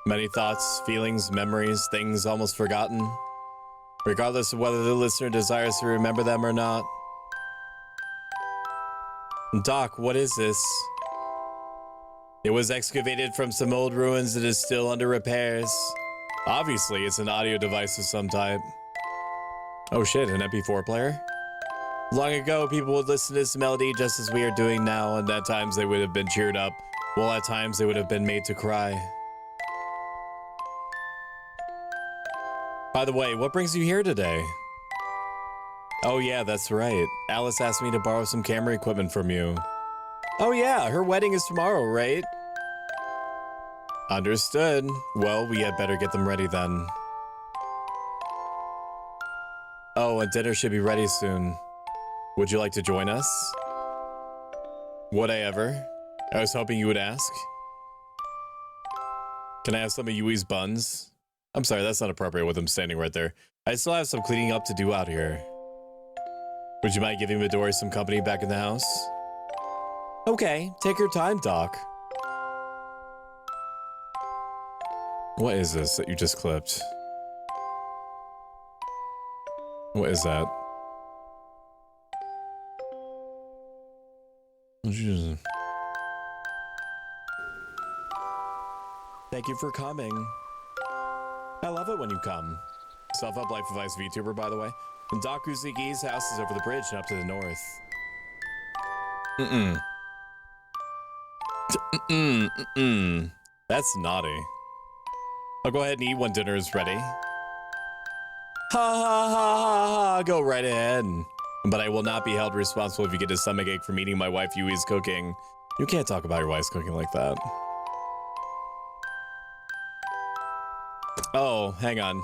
Many thoughts, feelings, memories, things almost forgotten, regardless of whether the listener desires to remember them or not. Doc, what is this? It was excavated from some old ruins that is still under repairs. Obviously, it's an audio device of some type. Oh shit, an MP4 player? Long ago, people would listen to this melody just as we are doing now, and at times they would have been cheered up, while at times they would have been made to cry. By the way, what brings you here today? Oh yeah, that's right. Alice asked me to borrow some camera equipment from you. Oh yeah, her wedding is tomorrow, right? Understood. Well, we had better get them ready then. Oh, and dinner should be ready soon. Would you like to join us? Would I ever? I was hoping you would ask. Can I have some of Yui's buns? I'm sorry, that's not appropriate with him standing right there. I still have some cleaning up to do out here. Would you mind giving Midori some company back in the house? Okay, take your time, Doc. What is this that you just clipped? What is that? Thank you for coming. I love it when you come. Self-up Life Advice VTuber, by the way. And Doc Uzuki's house is over the bridge and up to the north. That's naughty. I'll go ahead and eat when dinner is ready. Ha ha ha ha ha. Go right ahead. But I will not be held responsible if you get a stomachache from eating my wife Yui's cooking. You can't talk about your wife's cooking like that. Oh, hang on.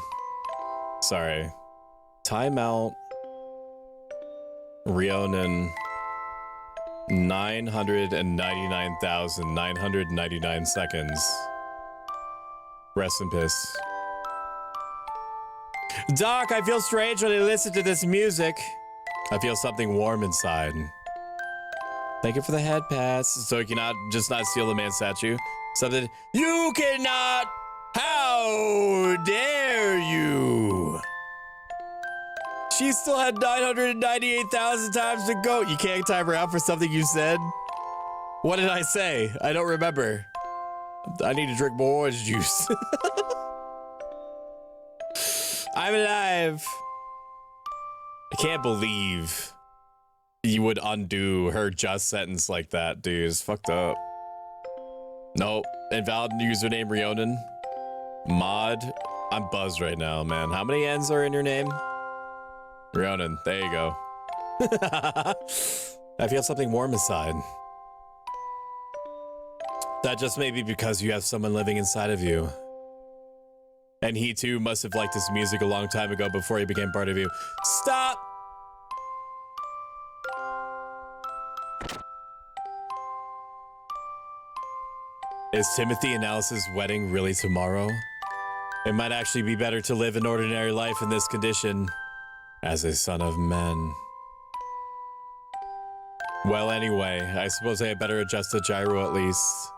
Sorry. Timeout. Rionan. 999,999 seconds. Rest in peace. Doc, I feel strange when I listen to this music. I feel something warm inside. Thank you for the head pass. So you cannot just not steal the man statue. Something you cannot. How dare you? She still had 998,000 times to go. You can't time her out for something you said. What did I say? I don't remember. I need to drink more orange juice. I'm alive. I can't believe you would undo her just sentence like that, dude. It's fucked up. Nope. Invalid username Rionan. Mod. I'm buzzed right now, man. How many N's are in your name? Rionan. There you go. I feel something warm inside. That just may be because you have someone living inside of you. And he too must have liked this music a long time ago before he became part of you. Stop! Is Timothy and Alice's wedding really tomorrow? It might actually be better to live an ordinary life in this condition as a son of men. Well, anyway, I suppose I had better adjust the gyro at least.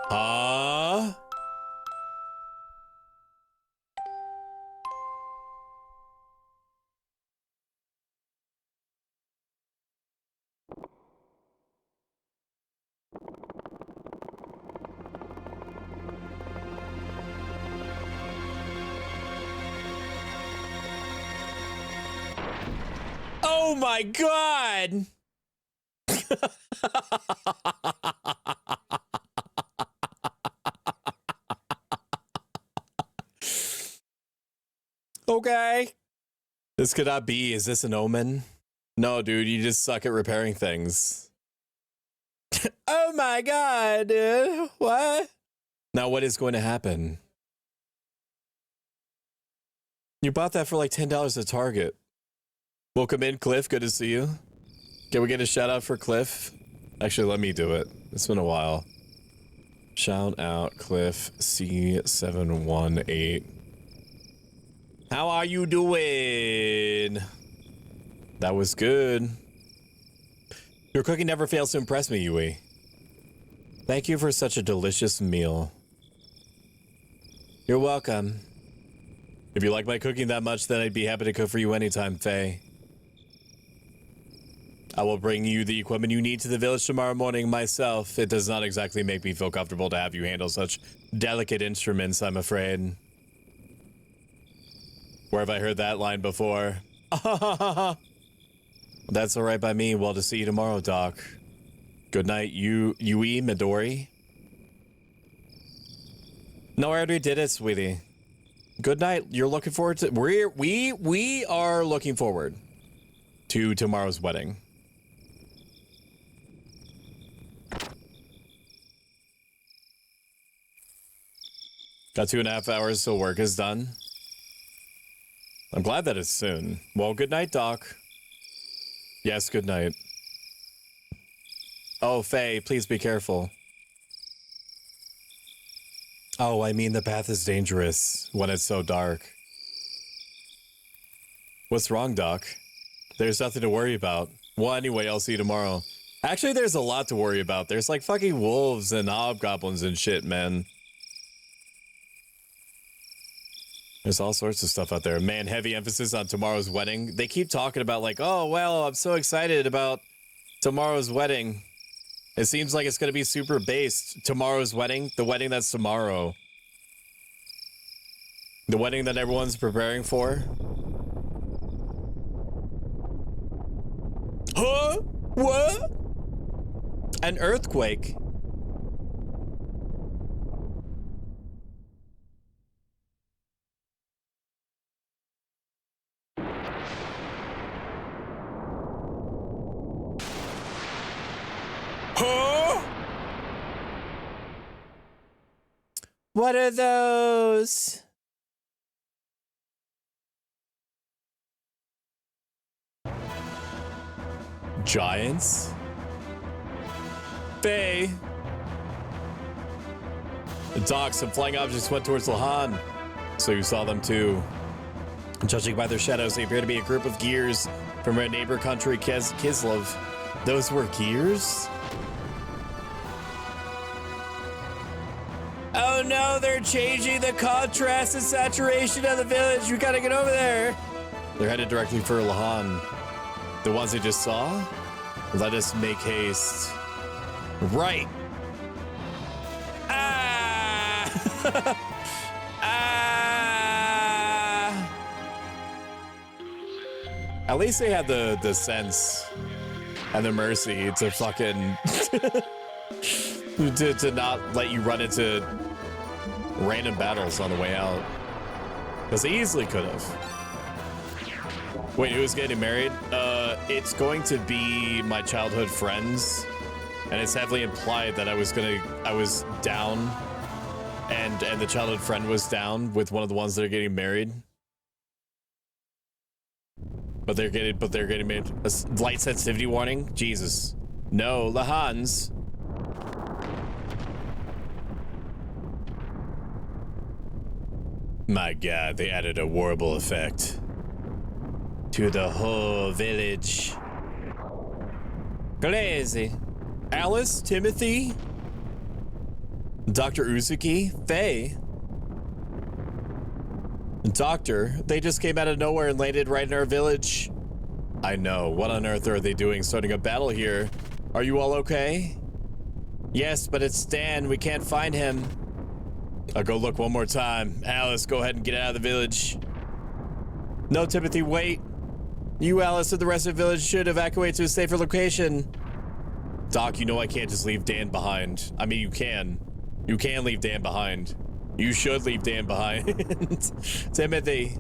Huh? Oh my God! Okay. This could not be. Is this an omen? No, dude, you just suck at repairing things. Oh my God, dude. What? Now what is going to happen? You bought that for like $10 at Target. Welcome in, Cliff. Good to see you. Can we get a shout out for Cliff? Actually, let me do it. It's been a while. Shout out Cliff C718. How are you doing? That was good. Your cooking never fails to impress me, Yui. Thank you for such a delicious meal. You're welcome. If you like my cooking that much, then I'd be happy to cook for you anytime, Faye. I will bring you the equipment you need to the village tomorrow morning myself. It does not exactly make me feel comfortable to have you handle such delicate instruments, I'm afraid. Where have I heard that line before? That's all right by me. Well, to see you tomorrow, Doc. Good night, Yui Midori. No, I already did it, sweetie. Good night. You're looking forward to... We are looking forward to tomorrow's wedding. Got 2.5 hours till work is done. I'm glad that it's soon. Well, good night, Doc. Yes, good night. Oh, Faye, please be careful. Oh, I mean the path is dangerous when it's so dark. What's wrong, Doc? There's nothing to worry about. Well, anyway, I'll see you tomorrow. Actually, there's a lot to worry about. There's like fucking wolves and hobgoblins and shit, man. There's all sorts of stuff out there. Man, heavy emphasis on tomorrow's wedding. They keep talking about like, oh, well, I'm so excited about tomorrow's wedding. It seems like it's going to be super based. Tomorrow's wedding, the wedding that's tomorrow. The wedding that everyone's preparing for. Huh? What? An earthquake. Huh? What are those? Giants? Faye. Doc, some flying objects went towards Lahan. So you saw them too. Judging by their shadows, they appear to be a group of gears from our neighbor country, Kislev. Those were gears? Oh no, they're changing the contrast and saturation of the village. We gotta get over there. They're headed directly for Lahan. The ones they just saw? Let us make haste. Right. Ah! Ah! At least they had the sense and the mercy to fucking to not let you run into random battles on the way out. Because they easily could have. Wait, who's getting married? It's going to be my childhood friends. And it's heavily implied that I was down and the childhood friend was down with one of the ones that are getting married. But they're getting made a light sensitivity warning. Jesus. No, Lahans. My God, they added a horrible effect to the whole village. Crazy. Alice, Timothy, Dr. Uzuki, Faye. Doctor, they just came out of nowhere and landed right in our village. I know. What on earth are they doing starting a battle here? Are you all okay? Yes, but it's Stan. We can't find him. I'll go look one more time. Alice, go ahead and get out of the village. No, Timothy, wait. You, Alice, and the rest of the village should evacuate to a safer location. Doc, you know I can't just leave Dan behind. I mean, you can. You can leave Dan behind. You should leave Dan behind. Timothy.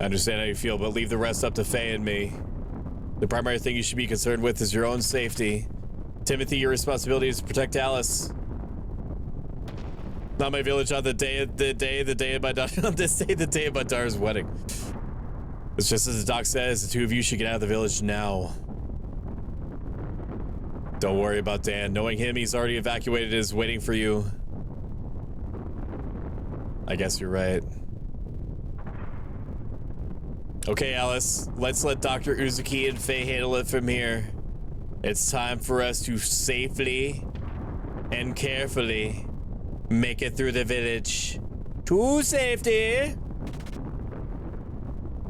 I understand how you feel, but leave the rest up to Faye and me. The primary thing you should be concerned with is your own safety. Timothy, your responsibility is to protect Alice. Not my village on the day of my on this day, the day of my daughter's wedding. It's just as the doc says, the two of you should get out of the village now. Don't worry about Dan. Knowing him, he's already evacuated, is waiting for you. I guess you're right. Okay, Alice, let's let Dr. Uzuki and Faye handle it from here. It's time for us to safely and carefully make it through the village to safety.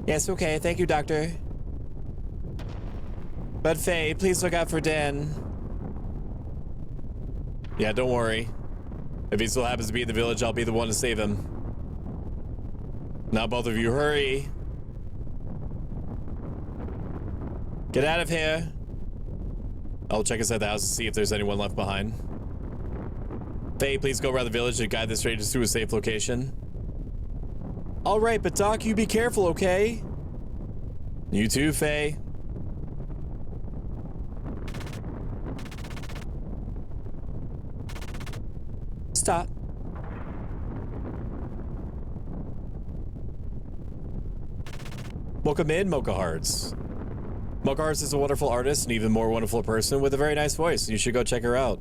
Yes, okay. Thank you, Doctor. But Faye, please look out for Dan. Yeah, don't worry. If he still happens to be in the village, I'll be the one to save him. Now both of you, hurry. Get out of here. I'll check inside the house to see if there's anyone left behind. Faye, please go around the village and guide the strangers to a safe location. All right, but Doc, you be careful, okay? You too, Faye. Stop. Welcome in, Mocha Hearts. Mocha Hearts is a wonderful artist, an even more wonderful person with a very nice voice. You should go check her out.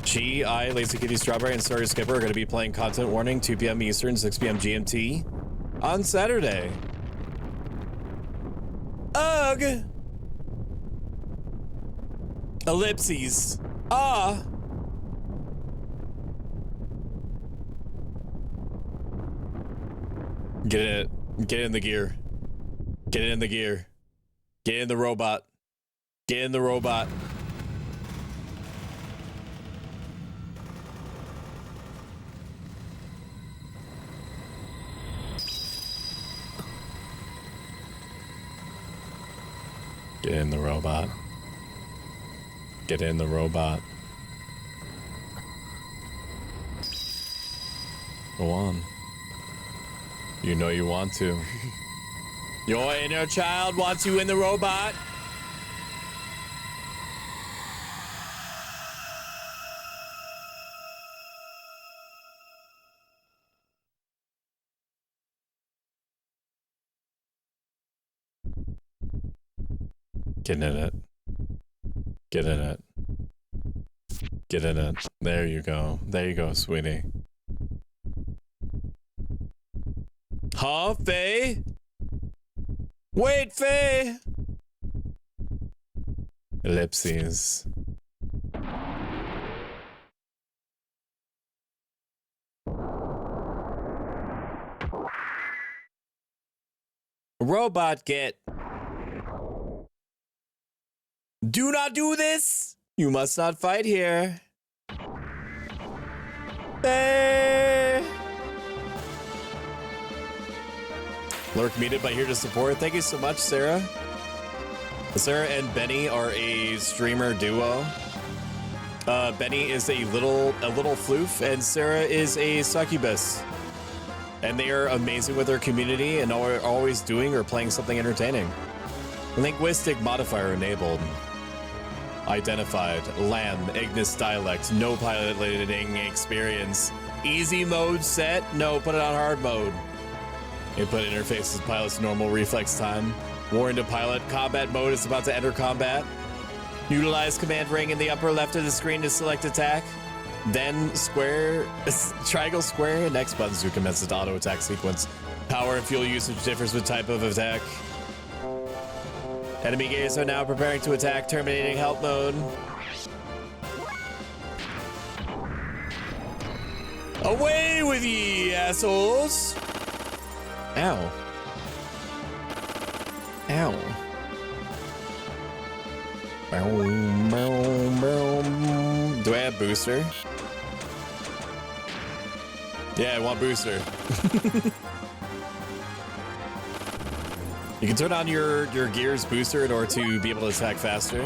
She, I, Lazy Kitty Strawberry, and Sorry Skipper are going to be playing Content Warning 2 p.m. Eastern, 6 p.m. GMT on Saturday. Ugh! Ellipses. Ah! Get in it. Get in the gear. Get in the gear. Get in the robot. Get in the robot. Get in the robot. Get in the robot. Go on. You know you want to. Your inner child wants you in the robot. Get in it. Get in it. Get in it. There you go. There you go, sweetie. Huh, Faye? Wait, Faye! Ellipses. Robot get. Do not do this! You must not fight here. Hey! Lurk muted, but here to support. Thank you so much, Sarah. Sarah and Benny are a streamer duo. Benny is a little floof, and Sarah is a succubus. And they are amazing with their community and are always doing or playing something entertaining. Linguistic modifier enabled. Identified. Lamb. Ignis dialect. No piloting experience. Easy mode set. No, put it on hard mode. Input interface is pilot's normal reflex time. Warning to pilot. Combat mode is about to enter combat. Utilize command ring in the upper left of the screen to select attack. Then square, triangle, square, and X buttons to commence the auto attack sequence. Power and fuel usage differs with type of attack. Enemy gears are now preparing to attack, terminating help mode. Away with ye, assholes! Ow. Ow. Do I have booster? Yeah, I want booster. You can turn on your gears booster in order to be able to attack faster.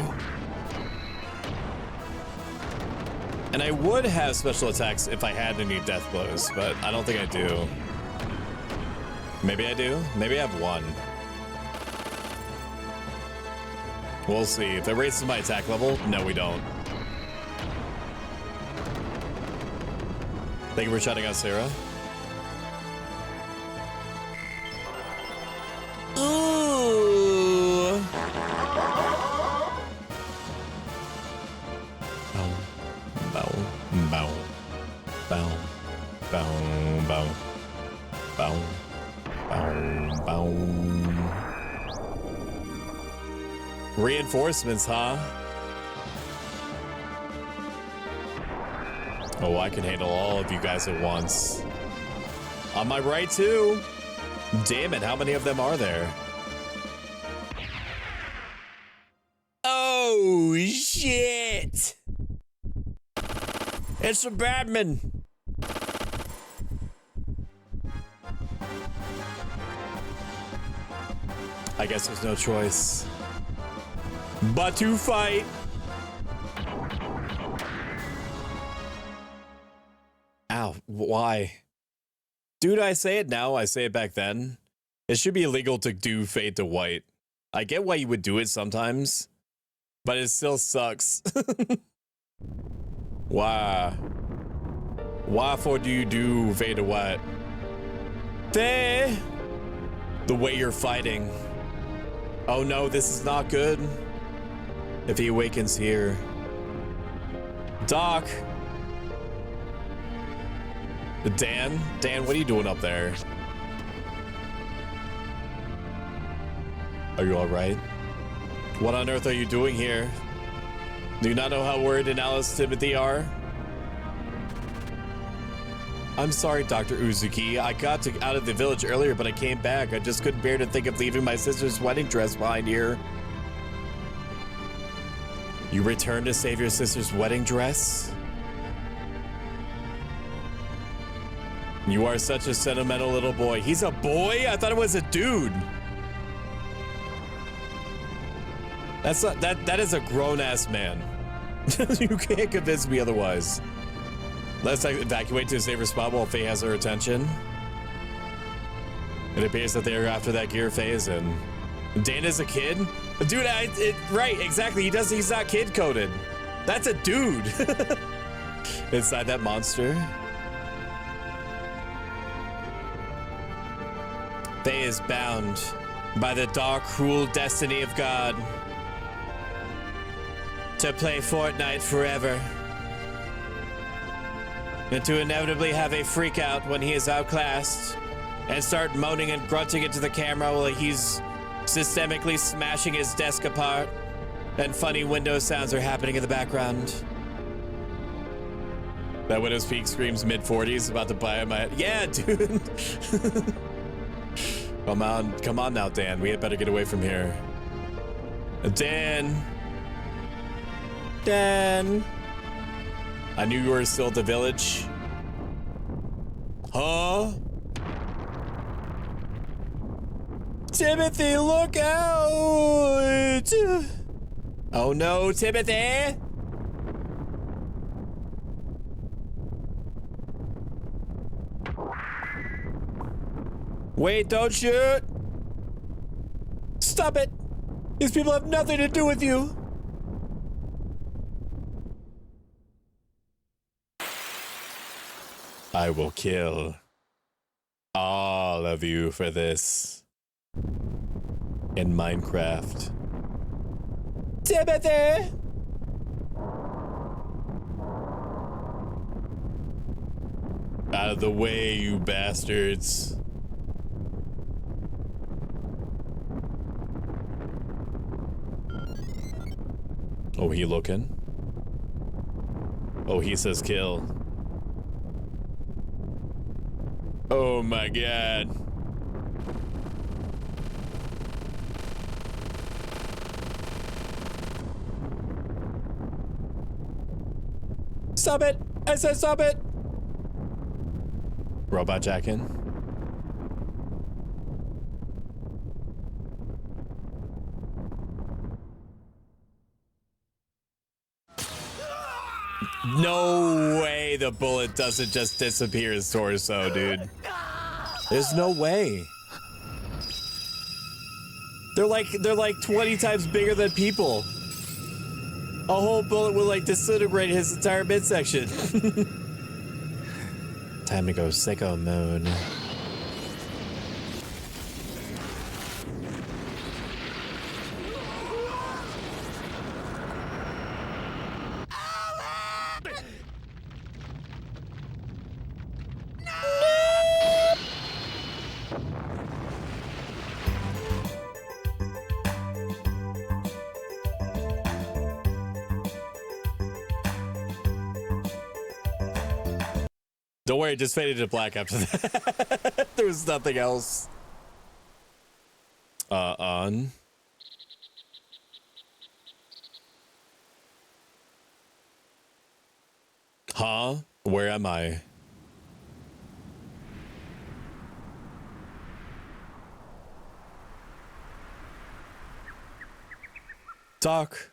And I would have special attacks if I had any death blows, but I don't think I do. Maybe I do. Maybe I have one. We'll see. If it raises my attack level, no, we don't. Thank you for shouting out, Sarah. Ooh. Bow, bow, bow, bow, bow, bow, bow, bow. Reinforcements, huh? Oh, I can handle all of you guys at once. On my right, too. Damn it, how many of them are there? Oh, shit! It's a Batman! I guess there's no choice but to fight. Ow, why? Dude, I say it now, I say it back then. It should be illegal to do fade to white. I get why you would do it sometimes, but it still sucks. Why? Why for do you do fade to white? The way you're fighting. Oh no, this is not good. If he awakens here. Doc. Dan, what are you doing up there? Are you all right? What on earth are you doing here? Do you not know how worried and Alice Timothy are? I'm sorry, Dr. Uzuki. I got out of the village earlier, but I came back. I just couldn't bear to think of leaving my sister's wedding dress behind here. You returned to save your sister's wedding dress? You are such a sentimental little boy. He's a boy? I thought it was a dude. That's not, that is a grown-ass man. You can't convince me otherwise. Let's evacuate to a safer spot while Faye has her attention. It appears that they are after that gear phase, and Dana's a kid? Dude, right, exactly. He's not kid coded. That's a dude. Inside that monster. Faye is bound by the dark, cruel destiny of God. to play Fortnite forever. And to inevitably have a freak out when he is outclassed and start moaning and grunting into the camera while he's systemically smashing his desk apart and funny Windows sounds are happening in the background. That Windows Peak screams mid-40s about to buy my... Yeah, dude. Come on now, Dan. We had better get away from here. Dan. I knew you were still at the village. Huh? Timothy, look out! Oh no, Timothy! Wait, don't shoot! Stop it! These people have nothing to do with you! I will kill all of you for this in Minecraft. Timothy! Out of the way, you bastards. Oh, he looking? Oh, he says kill. Oh my god. Stop it! I said stop it! Robot jacking. No way the bullet doesn't just disappear his torso, dude. There's no way. They're like 20 times bigger than people. A whole bullet will like disintegrate his entire midsection. Time to go sicko mode. Don't worry, it just faded to black after that. There was nothing else. On. Huh? Where am I? Doc.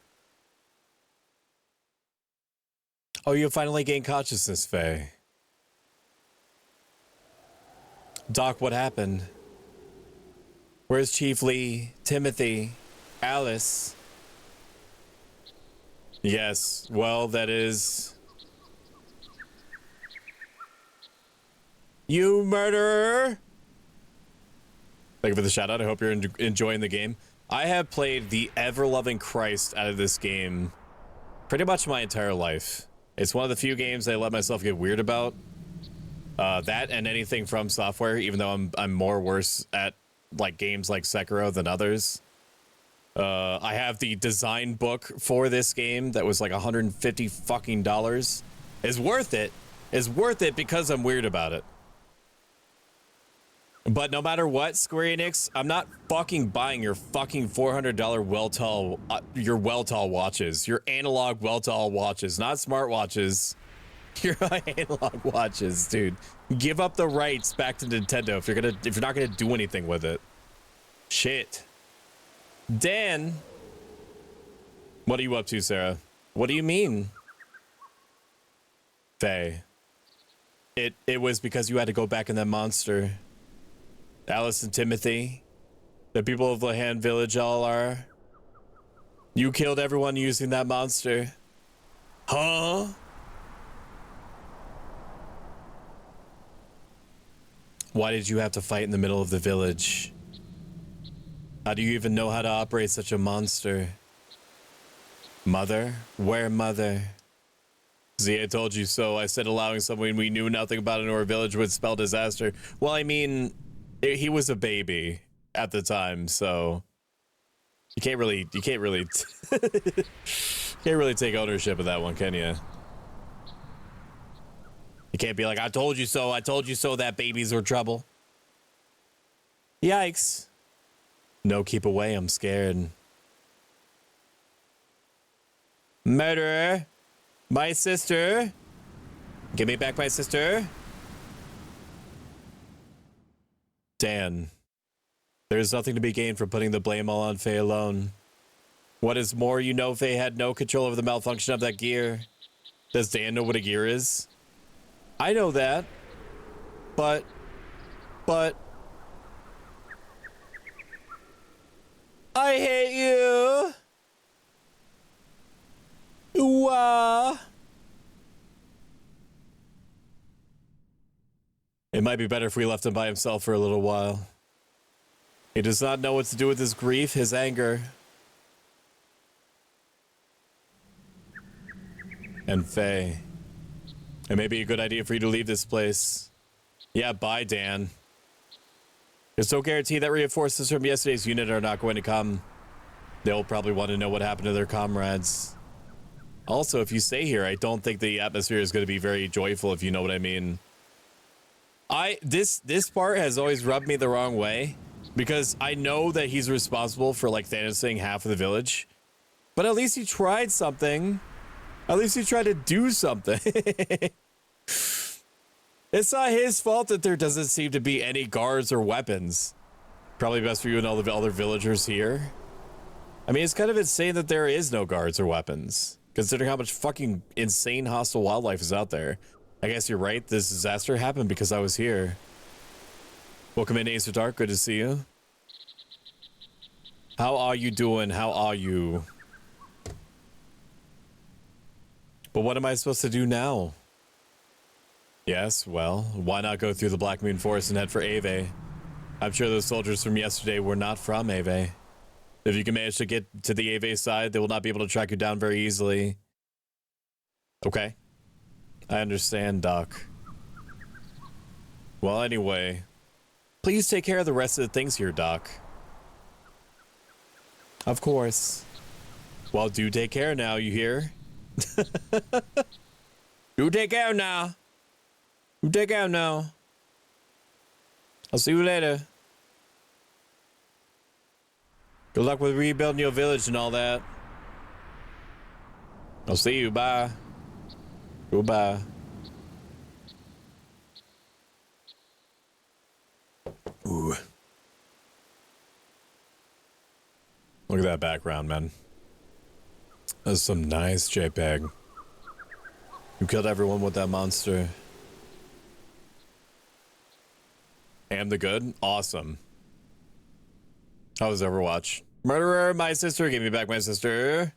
Oh, you finally gained consciousness, Faye. Doc, what happened? Where's Chief Lee, Timothy, Alice? Yes, well, that is... You murderer! Thank you for the shout out. I hope you're enjoying the game. I have played the ever-loving Christ out of this game pretty much my entire life. It's one of the few games I let myself get weird about. That and anything from Software, even though I'm more worse at like games like Sekiro than others. I have the design book for this game that was like $150 fucking dollars. It's worth it. It's worth it because I'm weird about it. But no matter what, Square Enix, I'm not fucking buying your fucking $400 Weltall, your Weltall watches, your analog Weltall watches, not smartwatches. Your analog watches, dude. Give up the rights back to Nintendo if you're not gonna do anything with it. Shit. Dan, what are you up to, Sarah? What do you mean? Faye. It was because you had to go back in that monster. Alice and Timothy, the people of Lahan Village all are. You killed everyone using that monster. Huh? Why did you have to fight in the middle of the village? How do you even know how to operate such a monster? Mother? Where mother? See, I told you so. I said allowing someone we knew nothing about in our village would spell disaster. Well, I mean, he was a baby at the time, so you can't really can't really take ownership of that one, can you? You can't be like, I told you so that babies were trouble. Yikes. No, keep away, I'm scared. Murderer. My sister. Give me back my sister. Dan. There's nothing to be gained from putting the blame all on Faye alone. What is more, you know Faye had no control over the malfunction of that gear. Does Dan know what a gear is? I know that. But... I hate you. Ooh-ah. It might be better if we left him by himself for a little while. He does not know what to do with his grief, his anger. And Faye. It may be a good idea for you to leave this place. Yeah, bye, Dan. There's no guarantee that reinforcements from yesterday's unit are not going to come. They'll probably want to know what happened to their comrades. Also, if you stay here, I don't think the atmosphere is going to be very joyful, if you know what I mean. This part has always rubbed me the wrong way, because I know that he's responsible for, like, Thanosing half of the village. But at least he tried something. At least he tried to do something. It's not his fault that there doesn't seem to be any guards or weapons. Probably best for you and all the other villagers here. I mean, it's kind of insane that there is no guards or weapons, considering how much fucking insane hostile wildlife is out there. I guess you're right. This disaster happened because I was here. Welcome in, Ace of Dark. Good to see you. How are you doing? How are you? But what am I supposed to do now? Yes, well, why not go through the Black Moon Forest and head for Ave? I'm sure those soldiers from yesterday were not from Ave. If you can manage to get to the Ave side, they will not be able to track you down very easily. Okay. I understand, Doc. Well, anyway, please take care of the rest of the things here, Doc. Of course. Well, do take care now, you hear? Do take care now. Do take care now. I'll see you later. Good luck with rebuilding your village and all that. I'll see you. Bye. Goodbye. Ooh. Look at that background, man. That's some nice JPEG. You killed everyone with that monster. Am the good? Awesome. How was Overwatch? Murderer, my sister. Give me back my sister.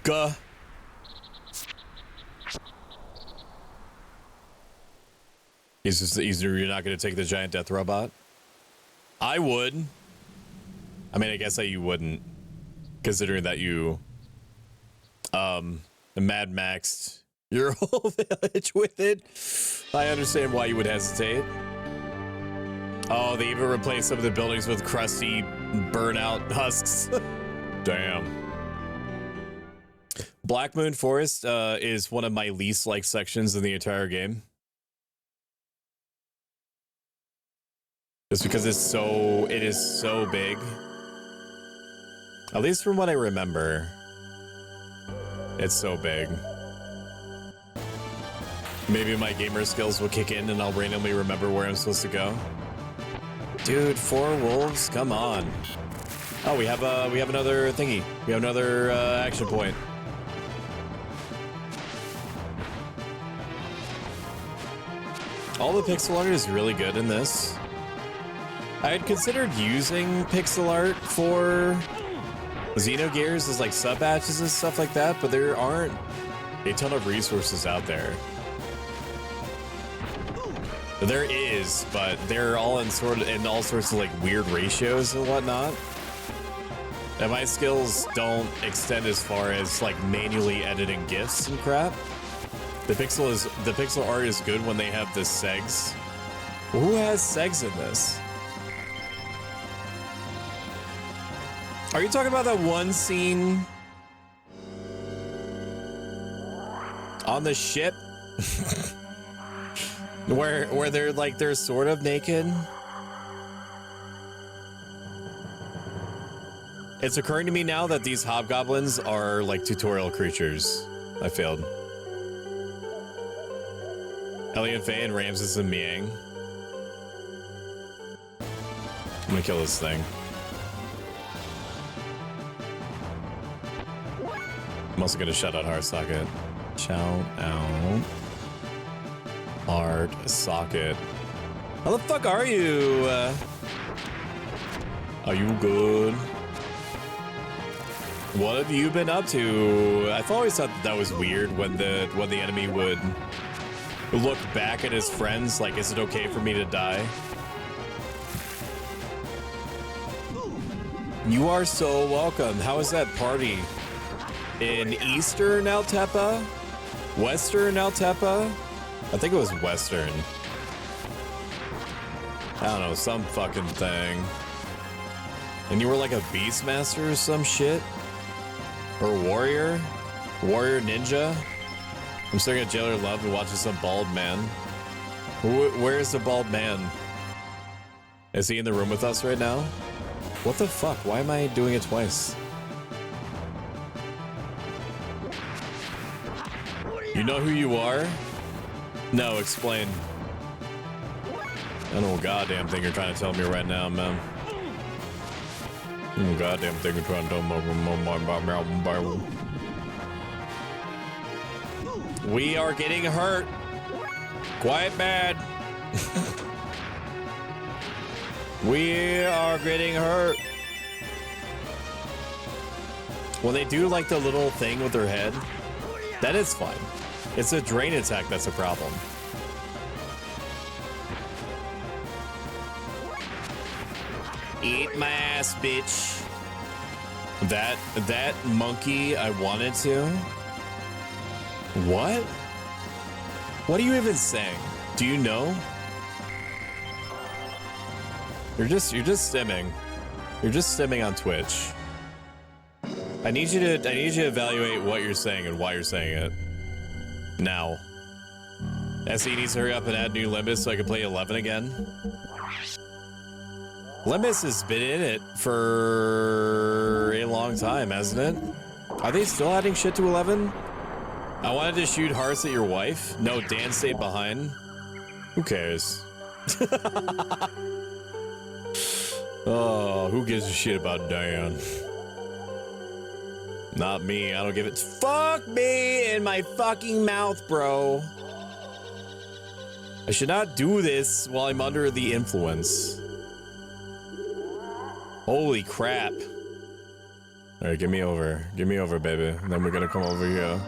Gah. You're not going to take the giant death robot? I would. I mean, I guess that you wouldn't, considering that you Mad Maxed your whole village with it. I understand why you would hesitate. Oh, they even replaced some of the buildings with crusty, burnout husks. Damn. Black Moon Forest is one of my least liked sections in the entire game. Just because it is so big. At least from what I remember. It's so big. Maybe my gamer skills will kick in and I'll randomly remember where I'm supposed to go. Dude, 4 wolves? Come on. Oh, we have another thingy. We have another action point. All the pixel art is really good in this. I had considered using pixel art for Xenogears as like sub-batches and stuff like that, but there aren't a ton of resources out there. There is, but they're all in all sorts of like weird ratios and whatnot. And my skills don't extend as far as like manually editing GIFs and crap. The pixel art is good when they have the segs. Who has segs in this? Are you talking about that one scene on the ship where they're sort of naked? It's occurring to me now that these hobgoblins are like tutorial creatures. I failed. Elliot Faye and Ramses and Miang. I'm gonna kill this thing. I'm also gonna shout out Heart Socket. Shout out Heart Socket. How the fuck are you? Are you good? What have you been up to? I've always thought that was weird when the enemy would look back at his friends like, is it okay for me to die? You are so welcome. How was that party? In Eastern Altepa? Western Altepa? I think it was Western. I don't know, some fucking thing. And you were like a Beastmaster or some shit? Or warrior? Warrior ninja? I'm staring at Jailer Love and watching some bald man. Where's the bald man? Is he in the room with us right now? What the fuck? Why am I doing it twice? You know who you are? No, explain. I don't know what goddamn thing you're trying to tell me right now, man. Goddamn thing you're trying to tell me. We are getting hurt. Quite bad. We are getting hurt. When they do like the little thing with their head, that is fine. It's a drain attack that's a problem. Eat my ass, bitch. That monkey I wanted to. What? What are you even saying? Do you know? You're just stimming. You're just stimming on Twitch. I need you to evaluate what you're saying and why you're saying it. Now. SE needs to hurry up and add new Limbus so I can play 11 again. Limbus has been in it for a long time, hasn't it? Are they still adding shit to 11? I wanted to shoot hearts at your wife. No, Dan stayed behind. Who cares? Oh, who gives a shit about Dan? Not me. I don't give it. Fuck me in my fucking mouth, bro. I should not do this while I'm under the influence. Holy crap. All right, give me over. Give me over, baby. And then we're gonna come over here.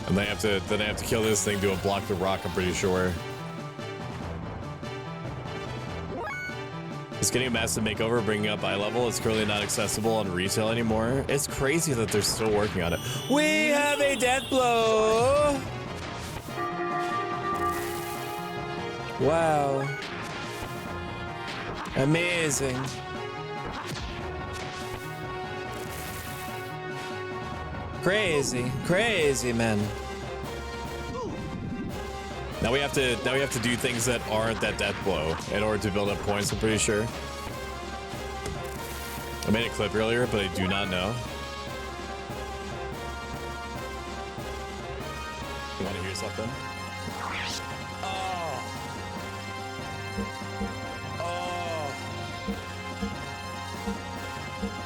And then I have to kill this thing to block the rock, I'm pretty sure. It's getting a massive makeover, bringing up eye level. It's currently not accessible on retail anymore. It's crazy that they're still working on it. We have a death blow! Wow. Amazing. Crazy, crazy, man. Now we have to do things that aren't that death blow in order to build up points, I'm pretty sure. I made a clip earlier, but I do not know. You want to hear something? Oh. Oh.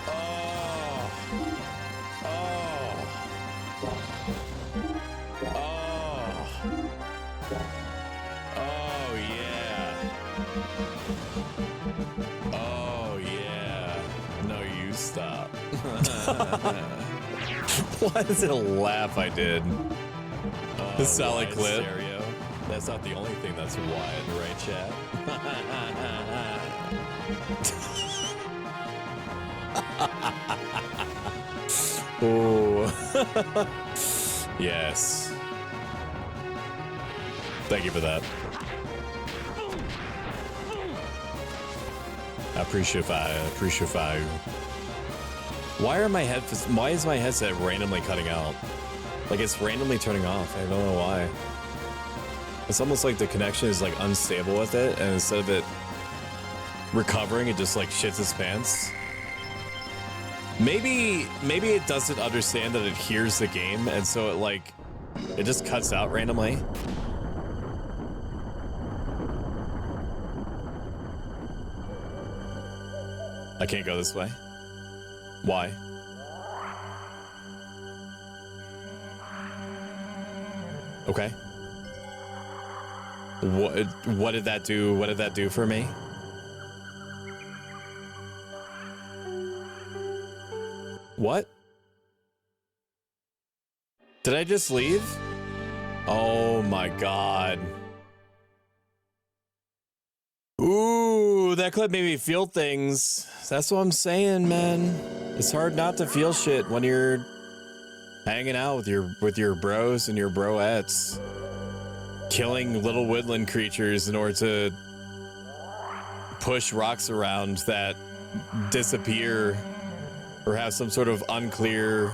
Oh. Oh. Oh. Oh, yeah. Oh, yeah. No, you stop. What is it a laugh I did? The solid clip. Stereo. That's not the only thing that's wide, right, chat? Oh. Yes. Thank you for that. I appreciate you. Why is my headset randomly cutting out? Like it's randomly turning off. I don't know why. It's almost like the connection is like unstable with it, and instead of it recovering, it just like shits its pants. Maybe it doesn't understand that it hears the game, and so it just cuts out randomly. I can't go this way. Why? Okay. What did that do? What did that do for me? What? Did I just leave? Oh my god. Ooh, that clip made me feel things. That's what I'm saying, man. It's hard not to feel shit when you're hanging out with your bros and your broettes, killing little woodland creatures in order to push rocks around that disappear or have some sort of unclear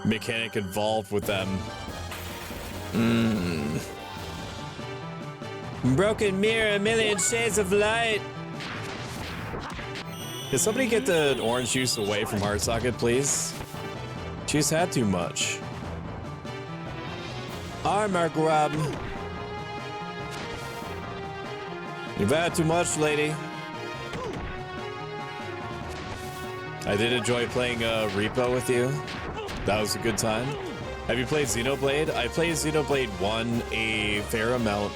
mechanic involved with them. Broken mirror, a million shades of light. Can somebody get the orange juice away from Heartsocket, please? She's had too much. Armor grub. You've had too much, lady. I did enjoy playing Repo with you. That was a good time. Have you played Xenoblade? I played Xenoblade 1 a fair amount.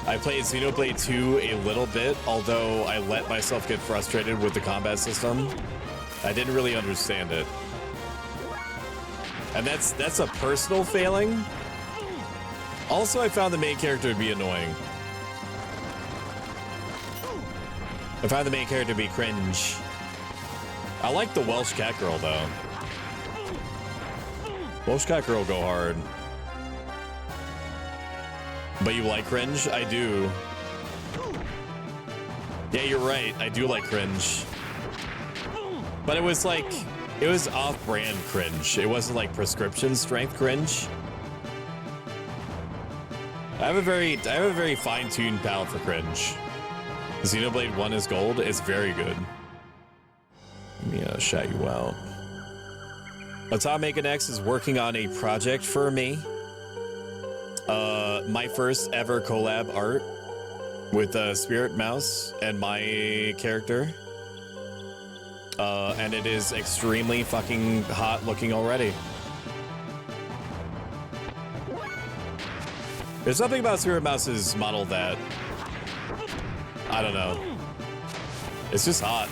I played Xenoblade 2 a little bit, although I let myself get frustrated with the combat system. I didn't really understand it. And that's a personal failing. Also, I found the main character to be annoying. I found the main character to be cringe. I like the Welsh cat girl, though. Welsh cat girl go hard. But you like cringe? I do. Yeah, you're right. I do like cringe. But it was off-brand cringe. It wasn't like prescription strength cringe. I have a very fine-tuned palate for cringe. Xenoblade 1 is gold. It's very good. Let me shout you out. Atomic X is working on a project for me. My first ever collab art with Spirit Mouse and my character. And it is extremely fucking hot looking already. There's something about Spirit Mouse's model that, I don't know. It's just hot.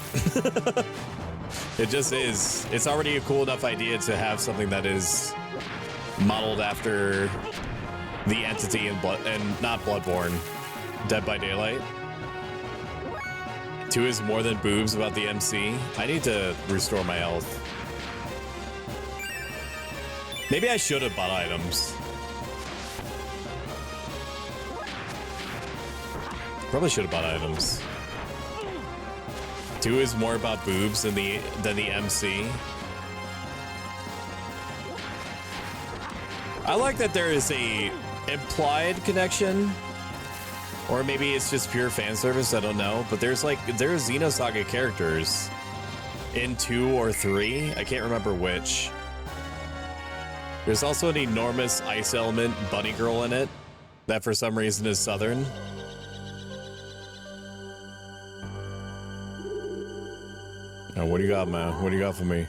It just is. It's already a cool enough idea to have something that is modeled after the entity in not Bloodborne, Dead by Daylight. 2 is more than boobs about the MC. I need to restore my health. Maybe I should have bought items. Probably should have bought items. 2 is more about boobs than the MC. I like that there is a implied connection, or maybe it's just pure fan service. I don't know, but there's Xenosaga characters in 2 or 3. I can't remember which. There's also an enormous ice element bunny girl in it that for some reason is southern. Now, what do you got, man? What do you got for me?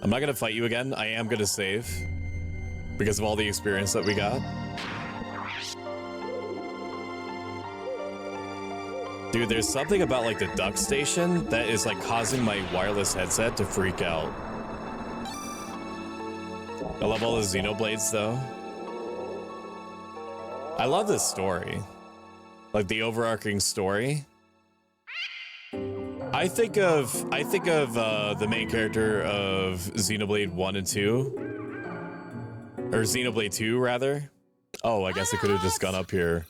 I'm not gonna fight you again. I am gonna save because of all the experience that we got. Dude, there's something about like the duck station that is like causing my wireless headset to freak out. I love all the Xenoblades though. I love this story. Like the overarching story. I think of the main character of Xenoblade 1 and 2. Or Xenoblade 2, rather. Oh, I guess I could have just gone up here.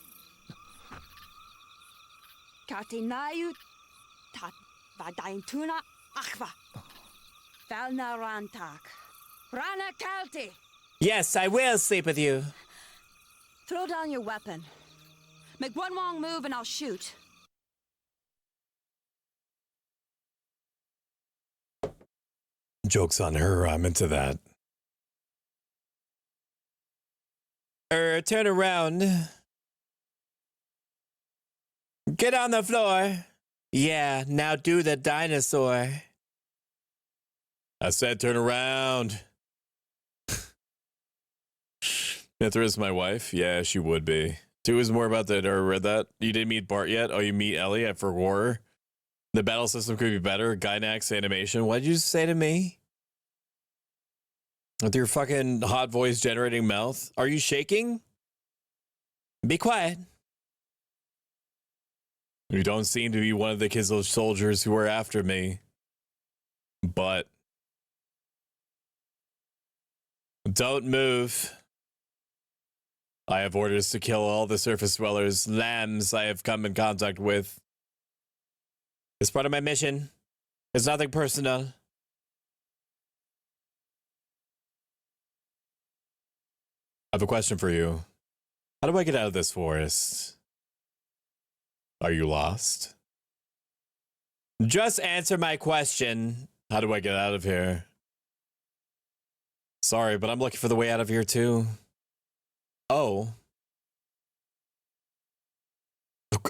Katinayu tat vadaintuna akva. Valna rantak. Rana kalti. Yes, I will sleep with you. Throw down your weapon. Make one wrong move and I'll shoot. Joke's on her, I'm into that. Turn around. Get on the floor. Yeah, now do the dinosaur. I said turn around. Mithra is my wife? Yeah, she would be. 2 is more about that. I read that. You didn't meet Bart yet? Oh, you meet Ellie at For War? The battle system could be better. Gynax animation. What did you say to me? With your fucking hot voice generating mouth? Are you shaking? Be quiet. You don't seem to be one of the Kizil soldiers who are after me. But don't move. I have orders to kill all the surface dwellers, lambs I have come in contact with. It's part of my mission. It's nothing personal. I have a question for you. How do I get out of this forest? Are you lost? Just answer my question. How do I get out of here? Sorry, but I'm looking for the way out of here too. Oh.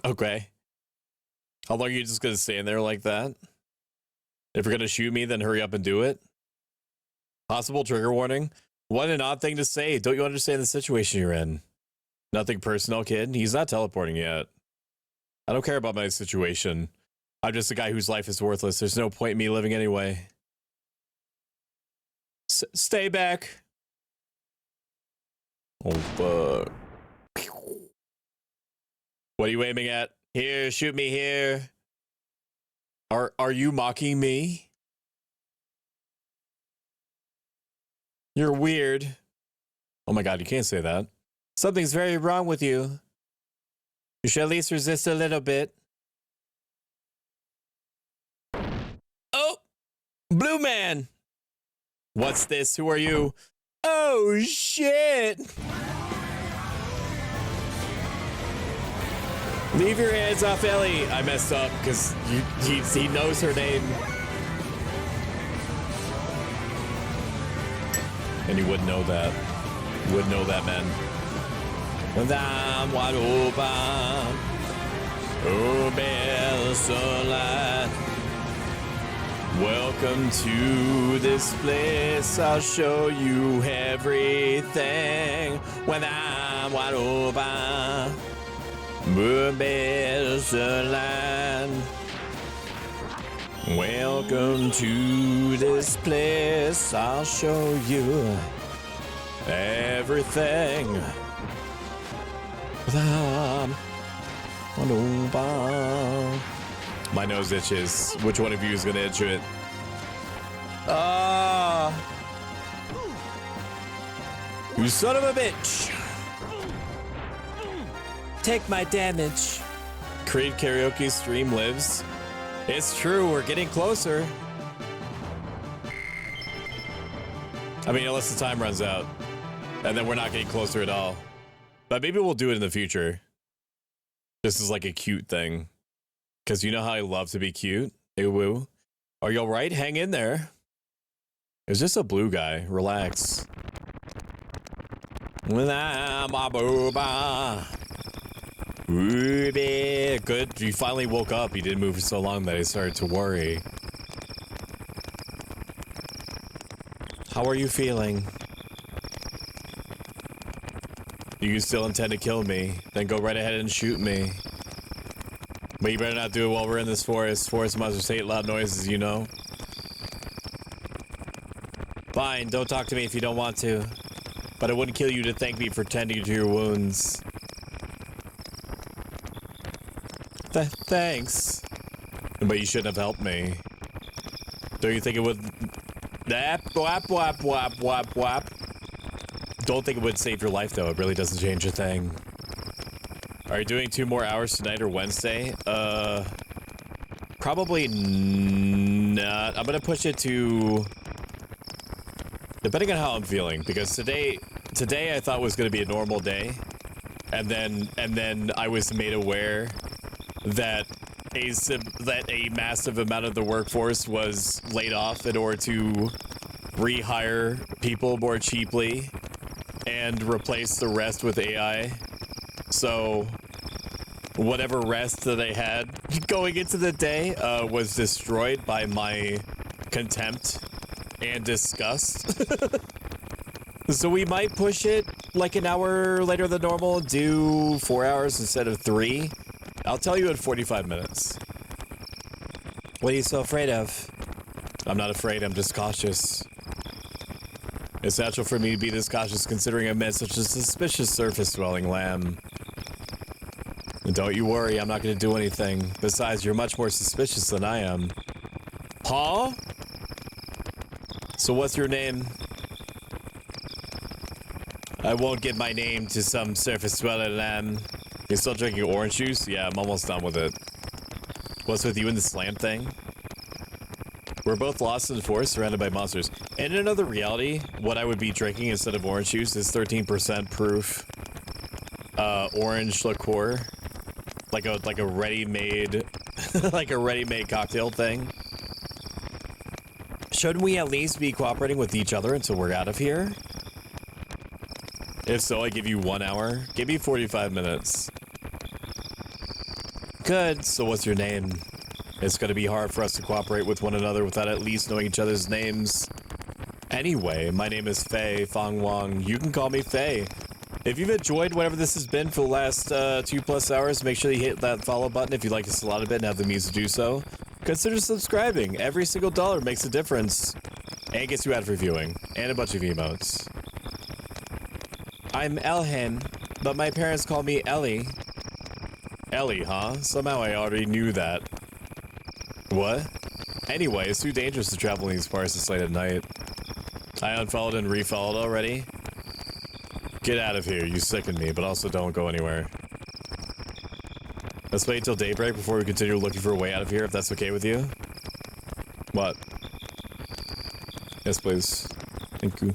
Okay. How long are you just going to stand there like that? If you're going to shoot me, then hurry up and do it. Possible trigger warning. What an odd thing to say. Don't you understand the situation you're in? Nothing personal, kid. He's not teleporting yet. I don't care about my situation. I'm just a guy whose life is worthless. There's no point in me living anyway. Stay back. Oh, fuck. What are you aiming at? Here, shoot me here. Are you mocking me? You're weird. Oh my god, you can't say that. Something's very wrong with you. You should at least resist a little bit. Oh! Blue man! What's this? Who are you? Oh, shit! Leave your hands off Ellie. I messed up because he knows her name. And you wouldn't know that. You wouldn't know that, man. Welcome to this place. I'll show you everything when I'm wide open. Welcome to this place. I'll show you everything. My nose itches. Which one of you is gonna itch it? You son of a bitch! Take my damage. Creed karaoke stream lives. It's true, we're getting closer. I mean, unless the time runs out. And then we're not getting closer at all. But maybe we'll do it in the future. This is like a cute thing. Because you know how I love to be cute? Hey, woo. Are you alright? Hang in there. It's just a blue guy. Relax. Good. You finally woke up. You didn't move for so long that I started to worry. How are you feeling? Do you still intend to kill me? Then go right ahead and shoot me. But you better not do it while we're in this forest. Forest monsters hate loud noises, you know? Fine, don't talk to me if you don't want to. But it wouldn't kill you to thank me for tending to your wounds. Thanks. But you shouldn't have helped me. Don't you think it would... Wap, wap, wap, wap, wap. Don't think it would save your life, though. It really doesn't change a thing. Are you doing 2 more hours tonight or Wednesday? Probably not. I'm gonna push it to... Depending on how I'm feeling, because today I thought was gonna be a normal day. And then I was made aware that a massive amount of the workforce was laid off in order to rehire people more cheaply and replace the rest with AI. So whatever rest that I had going into the day was destroyed by my contempt and disgust. So we might push it like an hour later than normal, do 4 hours instead of 3. I'll tell you in 45 minutes. What are you so afraid of? I'm not afraid, I'm just cautious. It's natural for me to be this cautious considering I met such a suspicious surface-dwelling lamb. And don't you worry, I'm not going to do anything. Besides, you're much more suspicious than I am. Huh? So what's your name? I won't give my name to some surface-dwelling lamb. You're still drinking orange juice? Yeah, I'm almost done with it. What's with you and the slam thing? We're both lost in the forest, surrounded by monsters. And in another reality, what I would be drinking instead of orange juice is 13% proof orange liqueur. Like a ready-made like a ready-made cocktail thing. Shouldn't we at least be cooperating with each other until we're out of here? If so, I give you 1 hour. Give me 45 minutes. Good. So what's your name? It's gonna be hard for us to cooperate with one another without at least knowing each other's names. Anyway, my name is Faye Fong Wong. You can call me Faye. If you've enjoyed whatever this has been for the last 2+ hours, make sure you hit that follow button if you'd like us a lot of it and have the means to do so. Consider subscribing. Every single dollar makes a difference. And gets you ad-free viewing. And a bunch of emotes. I'm Elhen, but my parents call me Ellie. Ellie, huh? Somehow I already knew that. What? Anyway, it's too dangerous to travel in these parts this late at night. I unfollowed and refollowed already. Get out of here, you sicken me, but also don't go anywhere. Let's wait until daybreak before we continue looking for a way out of here, if that's okay with you. What? Yes, please. Thank you.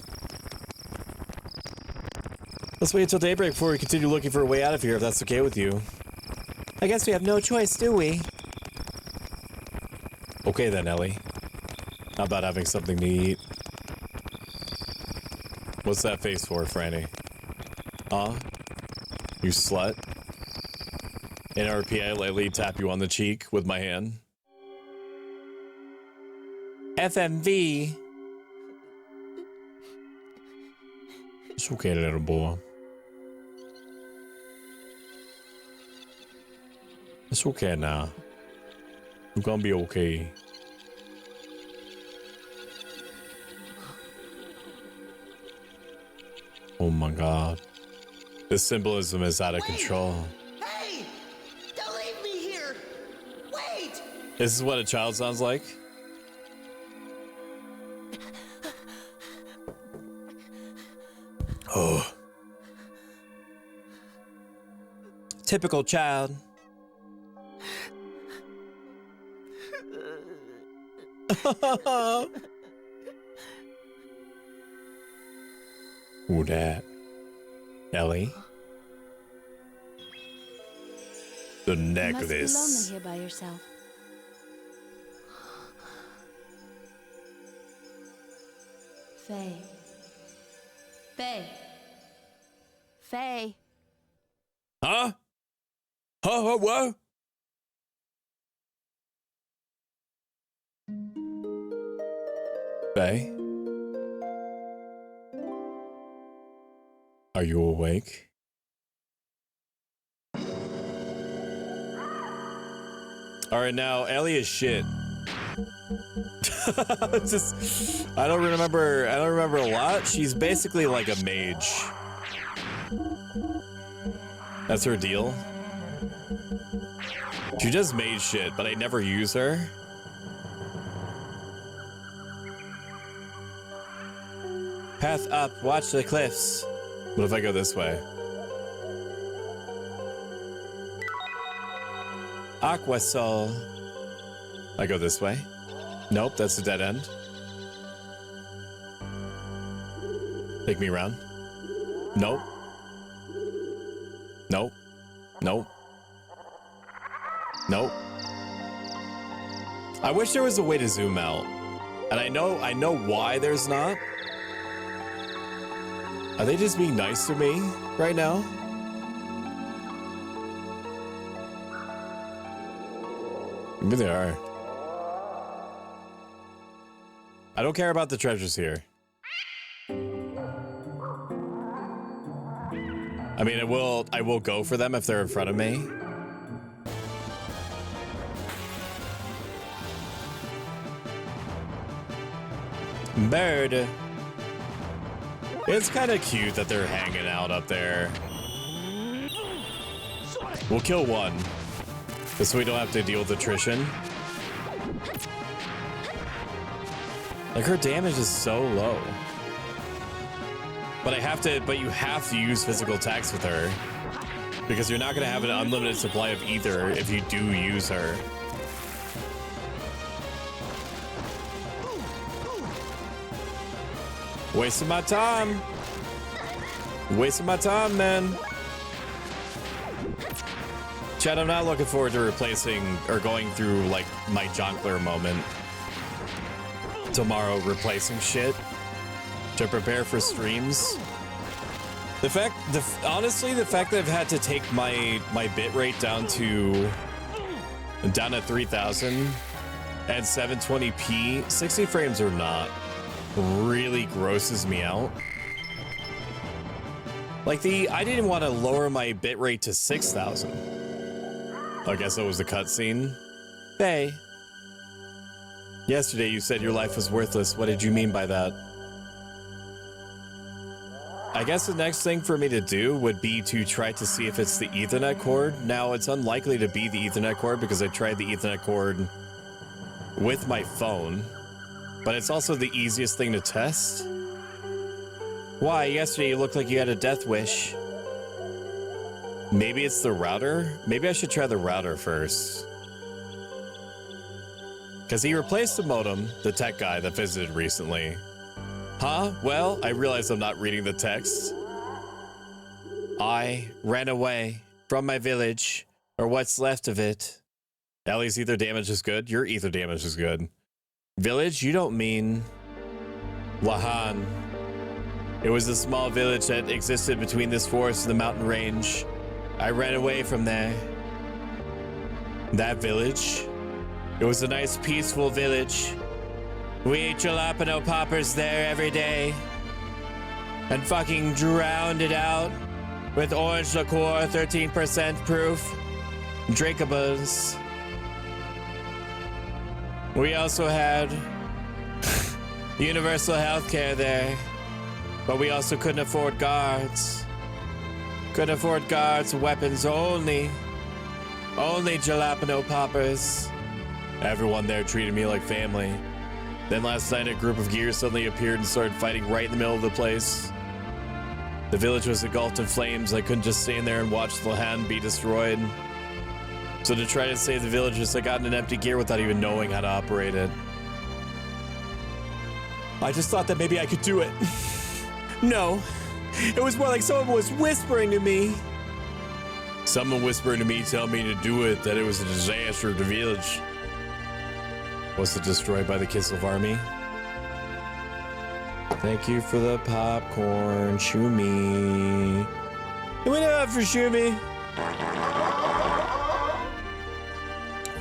Let's wait until daybreak before we continue looking for a way out of here, if that's okay with you. I guess we have no choice, do we? Okay then, Ellie. How about having something to eat? What's that face for, Franny? Huh? You slut? In RP, I lightly tap you on the cheek with my hand. FMV. It's okay, little boy. It's okay now. You're gonna be okay. Oh my god. This symbolism is out of control. Hey! Don't leave me here! Wait! This is what a child sounds like? Oh. Typical child. Who that? Ellie? The necklace. You must be lonely here by yourself. Faye. Faye. Faye. Huh? Huh? What? Faye? Are you awake? Alright, now, Ellie is shit. I don't remember a lot. She's basically like a mage. That's her deal. She does mage shit, but I never use her. Path up, watch the cliffs. What if I go this way? Aqua Soul. I go this way. Nope, that's a dead end. Take me around. Nope. Nope. Nope. Nope. I wish there was a way to zoom out. And I know why there's not. Are they just being nice to me right now? Maybe they are. I don't care about the treasures here. I mean, I will go for them if they're in front of me. Bird. It's kind of cute that they're hanging out up there. We'll kill one, just so we don't have to deal with attrition. Like, her damage is so low. But you have to use physical attacks with her, because you're not gonna have an unlimited supply of either if you do use her. Wasting my time. Wasting my time, man. Chad, I'm not looking forward to replacing or going through like my Jonkler moment tomorrow, replacing shit to prepare for streams. Honestly, the fact that I've had to take my bitrate down to 3,000 and 720p, 60 frames or not, really grosses me out. Like I didn't want to lower my bitrate to 6,000. I guess that was the cutscene. Hey. Yesterday you said your life was worthless. What did you mean by that? I guess the next thing for me to do would be to try to see if it's the Ethernet cord. Now, it's unlikely to be the Ethernet cord because I tried the Ethernet cord with my phone. But it's also the easiest thing to test. Why? Yesterday you looked like you had a death wish. Maybe it's the router? Maybe I should try the router first. Because he replaced the modem, the tech guy that visited recently. Huh? Well, I realize I'm not reading the text. I ran away from my village, or what's left of it. Ellie's ether damage is good. Your ether damage is good. Village? You don't mean Lahan. It was a small village that existed between this forest and the mountain range. I ran away from there. That village? It was a nice, peaceful village. We ate jalapeno poppers there every day. And fucking drowned it out with orange liqueur, 13% proof. Drinkables. We also had universal health care there. But we also couldn't afford guards. Couldn't afford guards, weapons only. Only jalapeno poppers. Everyone there treated me like family. Then last night, a group of gears suddenly appeared and started fighting right in the middle of the place. The village was engulfed in flames. I couldn't just stand there and watch the land be destroyed. So to try to save the villagers, I got in an empty gear without even knowing how to operate it. I just thought that maybe I could do it. No, it was more like someone was whispering to me. Someone whispered to me, telling me to do it, that it was a disaster to the village. Was it destroyed by the Kislev army? Thank you for the popcorn, Shumi. Give it up for Shumi.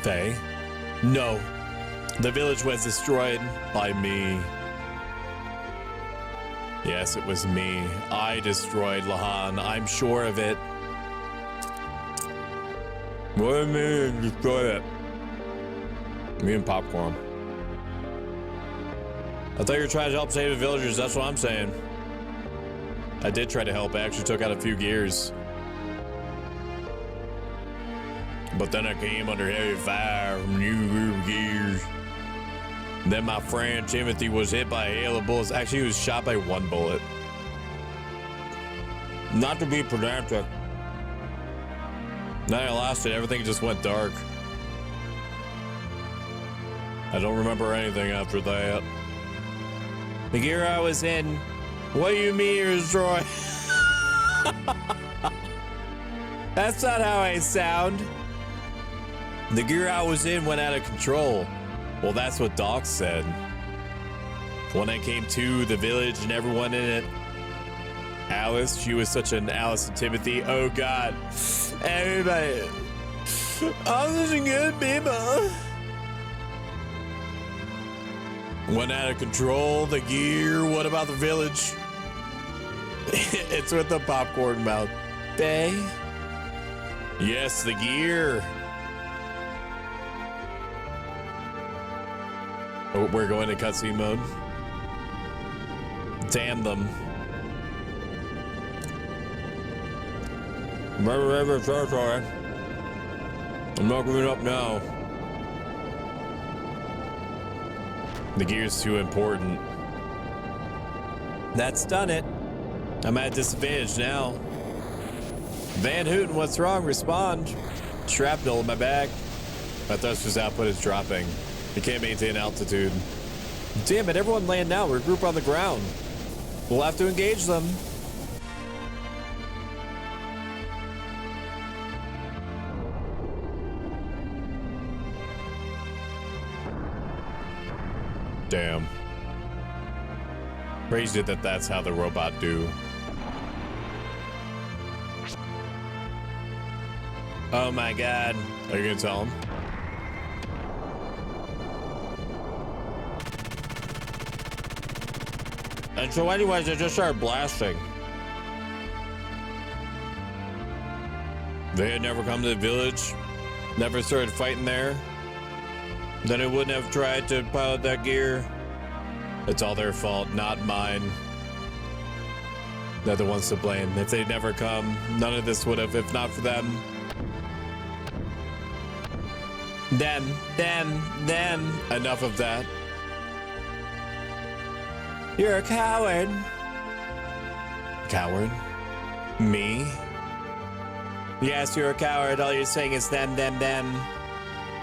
Faye? No. The village was destroyed by me. Yes, it was me. I destroyed Lahan. I'm sure of it. What do you mean, destroy it? Me and popcorn. I thought you were trying to help save the villagers. That's what I'm saying. I did try to help. I actually took out a few gears. But then I came under heavy fire from Xenogears. Then my friend Timothy was hit by a hail of bullets. Actually, he was shot by one bullet. Not to be pedantic. Then I lost it. Everything just went dark. I don't remember anything after that. The gear I was in. What do you mean you're destroyed? That's not how I sound. The gear I was in went out of control. Well, that's what Doc said. When I came to the village and everyone in it. Alice, she was such an Alice and Timothy. Oh God. Everybody. I'm such a good people. Went out of control. The gear. What about the village? It's with the popcorn mouth. Bay? Yes, the gear. Oh, we're going to cutscene mode. Damn them. Remember territory. I'm not giving up now. The gear's too important. That's done it. I'm at a disadvantage now. Van Hooten, what's wrong? Respond. Shrapnel in my back. My thruster's output is dropping. I can't maintain altitude. Damn it, everyone land now. We're grouped on the ground. We'll have to engage them. Damn. Crazy that that's how the robot do. Oh my God. Are you gonna tell him? And so anyways, I just started blasting. They had never come to the village, never started fighting there. Then I wouldn't have tried to pilot that gear. It's all their fault, not mine. They're the ones to blame. If they'd never come, none of this would have, if not for them. Them. Enough of that. You're a coward. Coward? Me? Yes, you're a coward. All you're saying is them.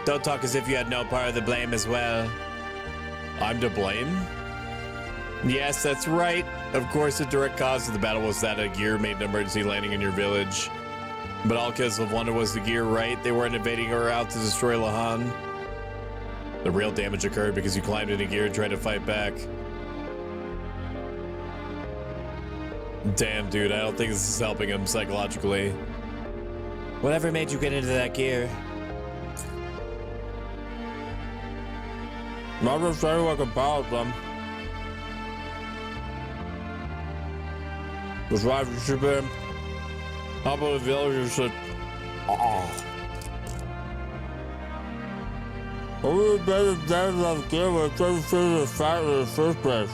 Don't talk as if you had no part of the blame as well. I'm to blame? Yes, that's right. Of course, the direct cause of the battle was that a gear made an emergency landing in your village. But all kids have wondered, was the gear right? They weren't invading her out to destroy Lahan. The real damage occurred because you climbed into gear and tried to fight back. Damn, dude, I don't think this is helping him psychologically. Whatever made you get into that gear? Not just saying like a pilot them. Was right, you should be. How about the villagers said, I would have better than that gear with 30 feet of the fight in the first place.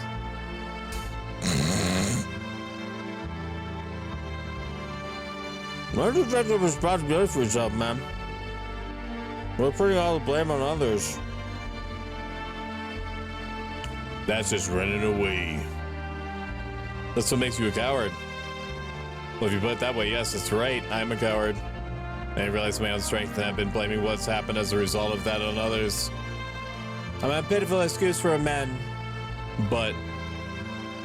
Why don't you take the responsibility for yourself, man? We're putting all the blame on others. That's just running away. That's what makes you a coward. Well, if you put it that way, yes, that's right. I'm a coward. I realize my own strength, and I've been blaming what's happened as a result of that on others. I'm a pitiful excuse for a man, but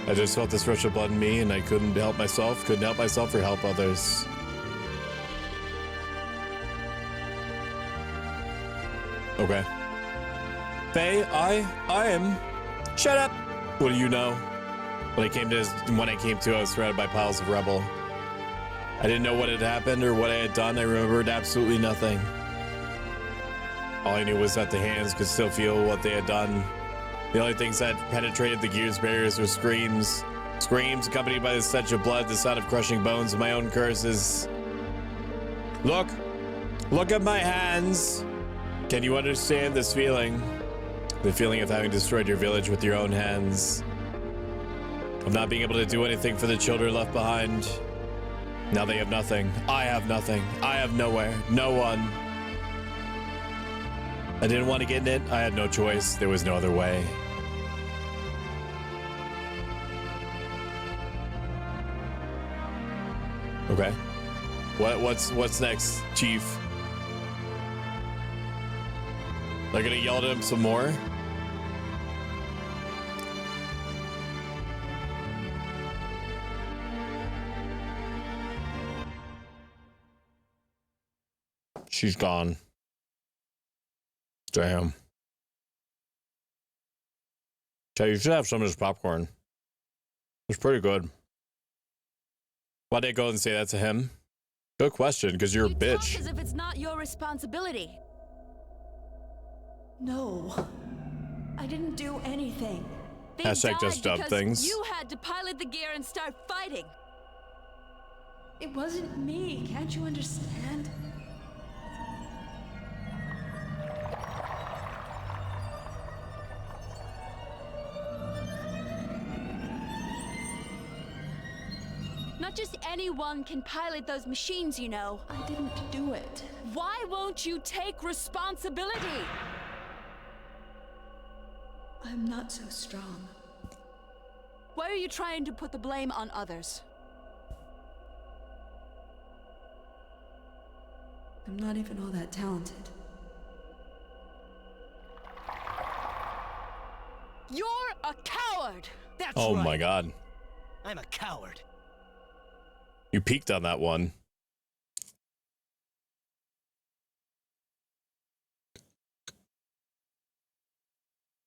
I just felt this rush of blood in me, and I couldn't help myself or help others. Okay. Faye, I am. Shut up. What do you know? When I came to, I was surrounded by piles of rubble. I didn't know what had happened or what I had done. I remembered absolutely nothing. All I knew was that the hands could still feel what they had done. The only things that penetrated the gear's barriers were screams. Screams accompanied by the stench of blood, the sound of crushing bones, and my own curses. Look at my hands. Can you understand this feeling? The feeling of having destroyed your village with your own hands. Of not being able to do anything for the children left behind. Now they have nothing. I have nothing. I have nowhere. No one. I didn't want to get in it. I had no choice. There was no other way. Okay. What's next, Chief? They're gonna yell at him some more? She's gone. Damn. Chad, you should have some of this popcorn. It's pretty good. Why'd they go and say that to him? Good question, because you're a bitch. Talk as if it's not your responsibility. No, I didn't do anything. They Hashtag died just dub because things. You had to pilot the gear and start fighting. It wasn't me, can't you understand? Not just anyone can pilot those machines, you know. I didn't do it. Why won't you take responsibility? I'm not so strong. Why are you trying to put the blame on others? I'm not even all that talented. You're a coward! That's Oh right. my god. I'm a coward. You peaked on that one.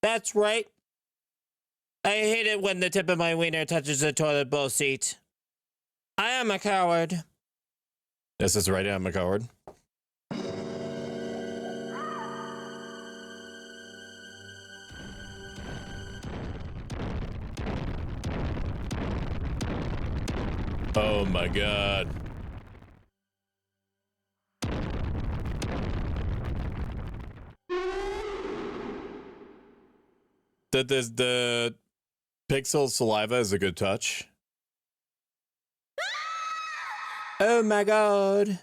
That's right. I hate it when the tip of my wiener touches the toilet bowl seat. I am a coward. Yes, that's right. I'm a coward. Oh my god. The pixel saliva is a good touch. Oh my god.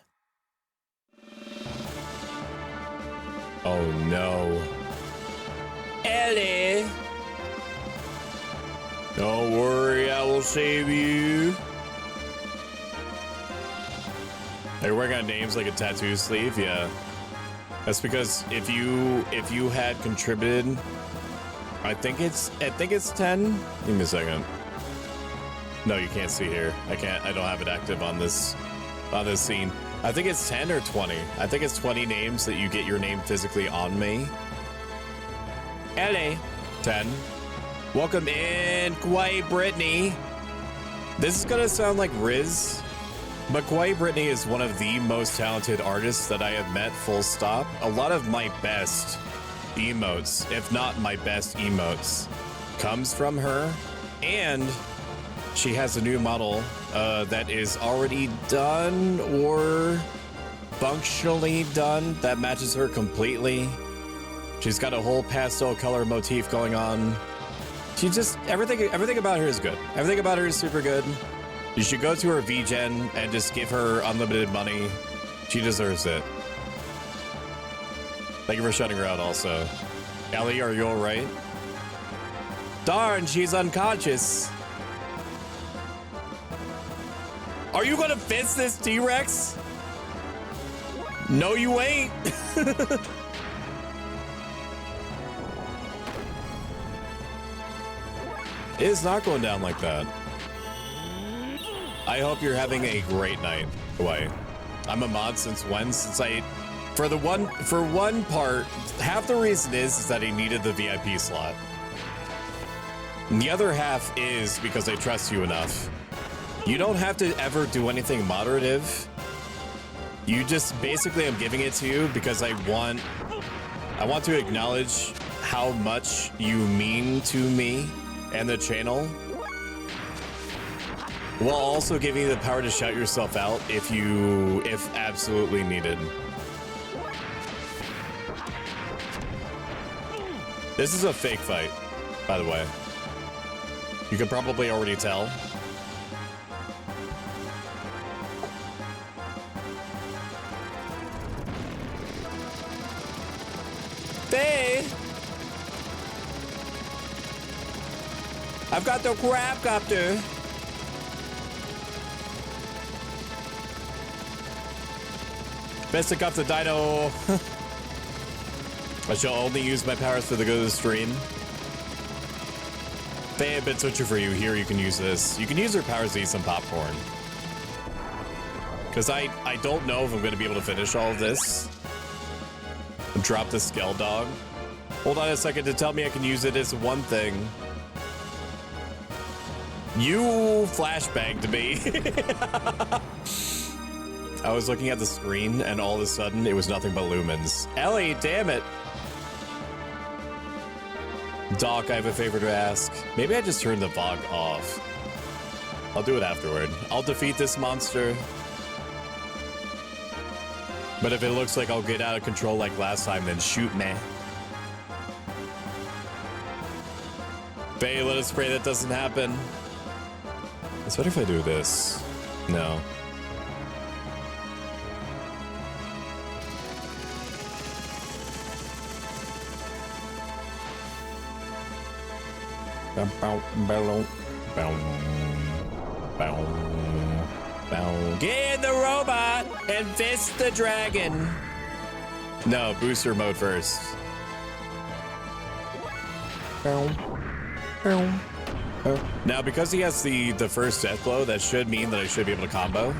Oh no. Ellie. Don't worry, I will save you. They're working on names like a tattoo sleeve, yeah. That's because if you had contributed, I think it's 10. Give me a second. No, you can't see here. I don't have it active on this scene. I think it's 10 or 20. I think it's 20 names that you get your name physically on me. LA. 10. Welcome in, Kawaii Brittany. This is gonna sound like Riz. But Kawaii Brittany is one of the most talented artists that I have met, full stop. A lot of my best emotes, if not my best emotes, comes from her. And she has a new model that is already done or functionally done that matches her completely. She's got a whole pastel color motif going on. She just, everything about her is good. Everything about her is super good. You should go to her VGen and just give her unlimited money. She deserves it. Thank you for shutting her out also. Ellie, are you all right? Darn, she's unconscious. Are you gonna fist this T-Rex? No, you ain't. It's not going down like that. I hope you're having a great night, Kawaii. I'm a mod since when? For one part, half the reason is that I needed the VIP slot. And the other half is because I trust you enough. You don't have to ever do anything moderative. You just basically, I'm giving it to you because I want to acknowledge how much you mean to me and the channel, while also giving you the power to shout yourself out if absolutely needed. This is a fake fight, by the way. You could probably already tell. I've got the crab copter. Fistic up the dino. I shall only use my powers for the good of the stream. They have been switcher for you. Here you can use this. You can use your powers to eat some popcorn. Because I don't know if I'm going to be able to finish all of this. Drop the Skell Dog. Hold on a second to tell me I can use it as one thing. You flashbanged me. I was looking at the screen and all of a sudden it was nothing but lumens. Ellie, damn it. Doc, I have a favor to ask. Maybe I just turned the VOD off. I'll do it afterward. I'll defeat this monster. But if it looks like I'll get out of control like last time, then shoot me. Faye, let us pray that doesn't happen. It's better if I do this. No. Get the robot and fist the dragon. No, booster mode first. Now, because he has the first death blow, that should mean that I should be able to combo.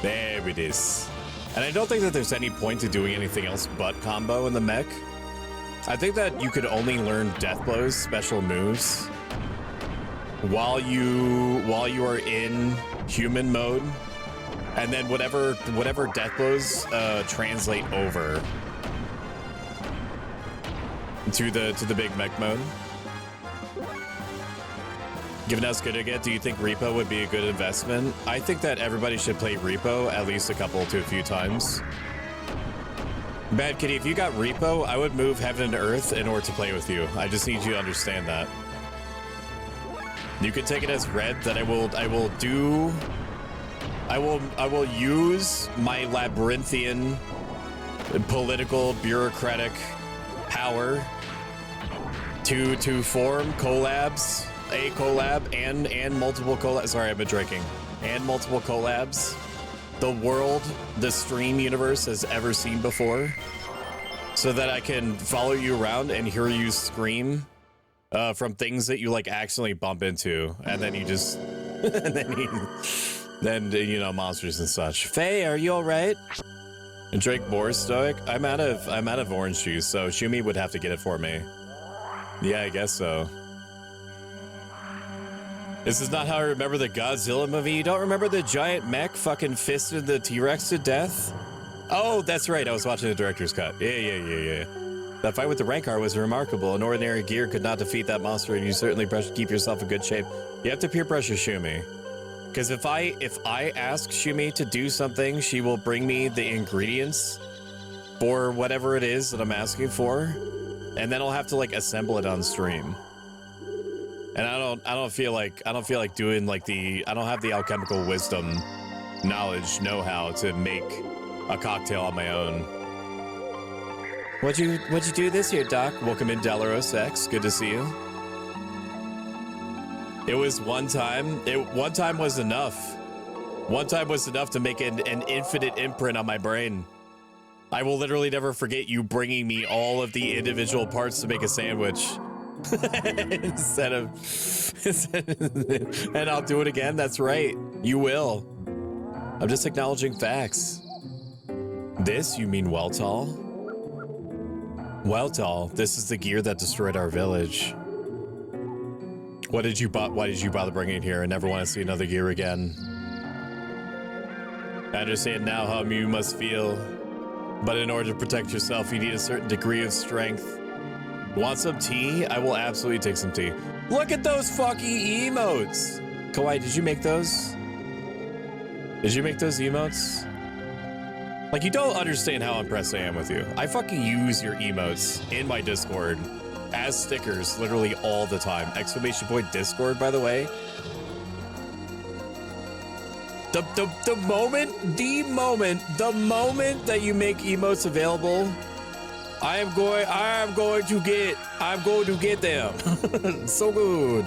There it is. And I don't think that there's any point to doing anything else but combo in the mech. I think that you could only learn death blows, special moves, while you are in human mode, and then whatever death blows translate over to the big mech mode. Given how good it gets, do you think Repo would be a good investment? I think that everybody should play Repo at least a few times. Bad Kitty, if you got Repo, I would move heaven and earth in order to play with you. I just need you to understand that. You can take it as read that I will use my labyrinthian political bureaucratic power to form collabs, a collab and multiple collabs. Sorry, I've been drinking. And multiple collabs the world, the stream universe has ever seen before, so that I can follow you around and hear you scream from things that you like accidentally bump into, and then you just then you know, monsters and such. Faye, are you all right? And Drake more Stoic. I'm out of orange juice, so Shumi would have to get it for me. Yeah, I guess so. This is not how I remember the Godzilla movie. You don't remember the giant mech fucking fisted the T-Rex to death? Oh, that's right. I was watching the director's cut. Yeah. That fight with the Rancor was remarkable. An ordinary gear could not defeat that monster, and you certainly keep yourself in good shape. You have to peer pressure Shumi. Because if I ask Shumi to do something, she will bring me the ingredients for whatever it is that I'm asking for, and then I'll have to like assemble it on stream. And I don't feel like doing like I don't have the alchemical wisdom, knowledge, know-how to make a cocktail on my own. What'd you do this year, Doc? Welcome in, Delaros X. Good to see you. It was one time. One time was enough. One time was enough to make an infinite imprint on my brain. I will literally never forget you bringing me all of the individual parts to make a sandwich. Instead of and I'll do it again. That's right, you will. I'm just acknowledging facts. This, you mean Weltall? Weltall, this is the gear that destroyed our village. Why did you bother bringing it here? I never want to see another gear again. I understand now how you must feel, but in order to protect yourself, you need a certain degree of strength. Want some tea? I will absolutely take some tea. Look at those fucking emotes! Kawaii, did you make those? Did you make those emotes? Like, you don't understand how impressed I am with you. I fucking use your emotes in my Discord as stickers literally all the time. Exclamation point Discord, by the way. The moment that you make emotes available I'm going to get them. So good.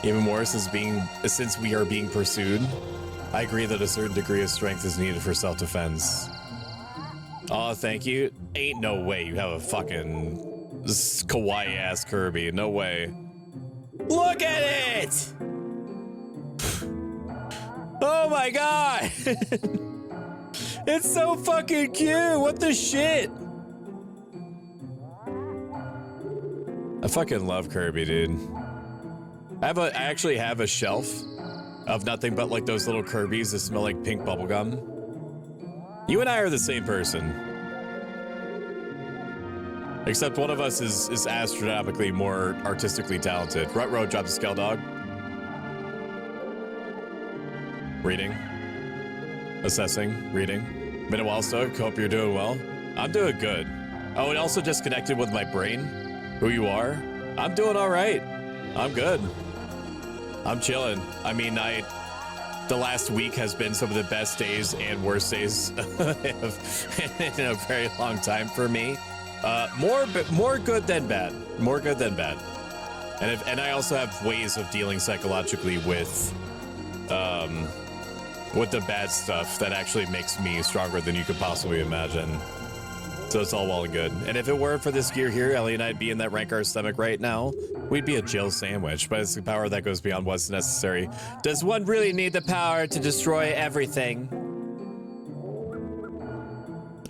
Even more since we are being pursued. I agree that a certain degree of strength is needed for self-defense. Oh, thank you. Ain't no way you have a fucking kawaii ass Kirby. No way. Look at it! Oh my god! It's so fucking cute! What the shit? I fucking love Kirby, dude. I actually have a shelf of nothing but like those little Kirby's that smell like pink bubblegum. You and I are the same person. Except one of us is astronomically more artistically talented. Rut Road, drop the scale dog. Reading. Assessing. Reading. Been a while, Stoic. Hope you're doing well. I'm doing good. Oh, it also just connected with my brain. Who you are. I'm doing all right. I'm good. I'm chilling. I mean, the last week has been some of the best days and worst days in a very long time for me. More good than bad. More good than bad. And I also have ways of dealing psychologically with the bad stuff that actually makes me stronger than you could possibly imagine. So it's all well and good. And if it weren't for this gear here, Ellie and I'd be in that rank our stomach right now. We'd be a Jill sandwich, but it's the power that goes beyond what's necessary. Does one really need the power to destroy everything?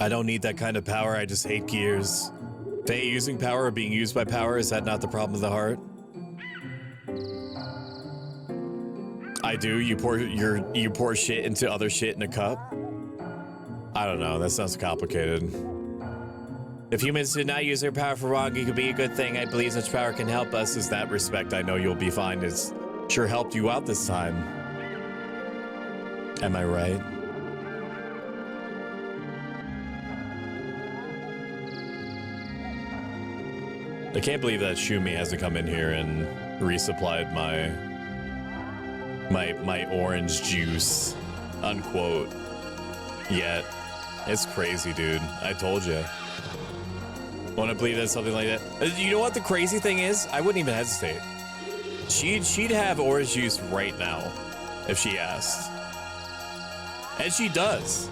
I don't need that kind of power. I just hate gears. They using power or being used by power, is that not the problem of the heart? I do. You pour shit into other shit in a cup. I don't know. That sounds complicated. If humans did not use their power for wrong, it could be a good thing. I believe such power can help us. In that respect, I know you'll be fine. It's sure helped you out this time. Am I right? I can't believe that Shumi hasn't come in here and resupplied my orange juice, unquote, yet. It's crazy, dude. I told you. Want to believe that something like that? You know what the crazy thing is? I wouldn't even hesitate. She'd have orange juice right now if she asked. And she does.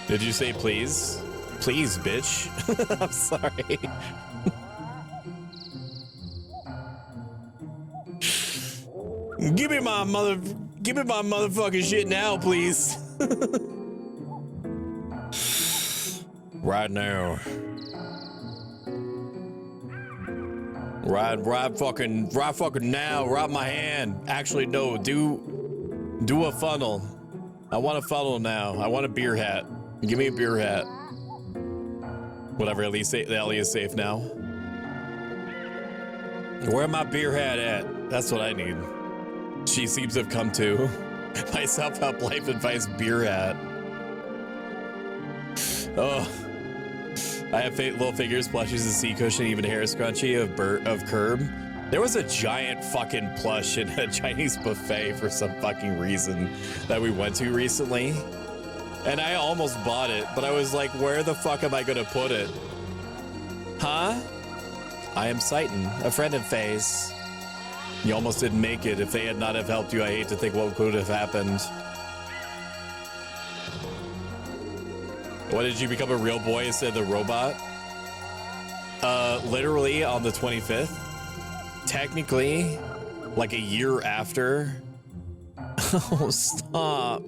Did you say please? Please, bitch. I'm sorry. Give me my motherfucking shit now, please. Right now. Right fucking now. Right my hand. Actually, no. Do a funnel. I want a funnel now. I want a beer hat. Give me a beer hat. Whatever. Ellie is safe now. Where my beer hat at? That's what I need. She seems to have come to. My self-help life advice beer hat. Oh. I have little figures, plushies, a sea cushion, even a hair scrunchie of Curb. There was a giant fucking plush in a Chinese buffet for some fucking reason that we went to recently. And I almost bought it, but I was like, where the fuck am I gonna put it? Huh? I am Satan, a friend of Faye's. You almost didn't make it. If they had not have helped you, I hate to think what could have happened. What, did you become a real boy instead of the robot? Literally on the 25th. Technically, like a year after. Oh, stop.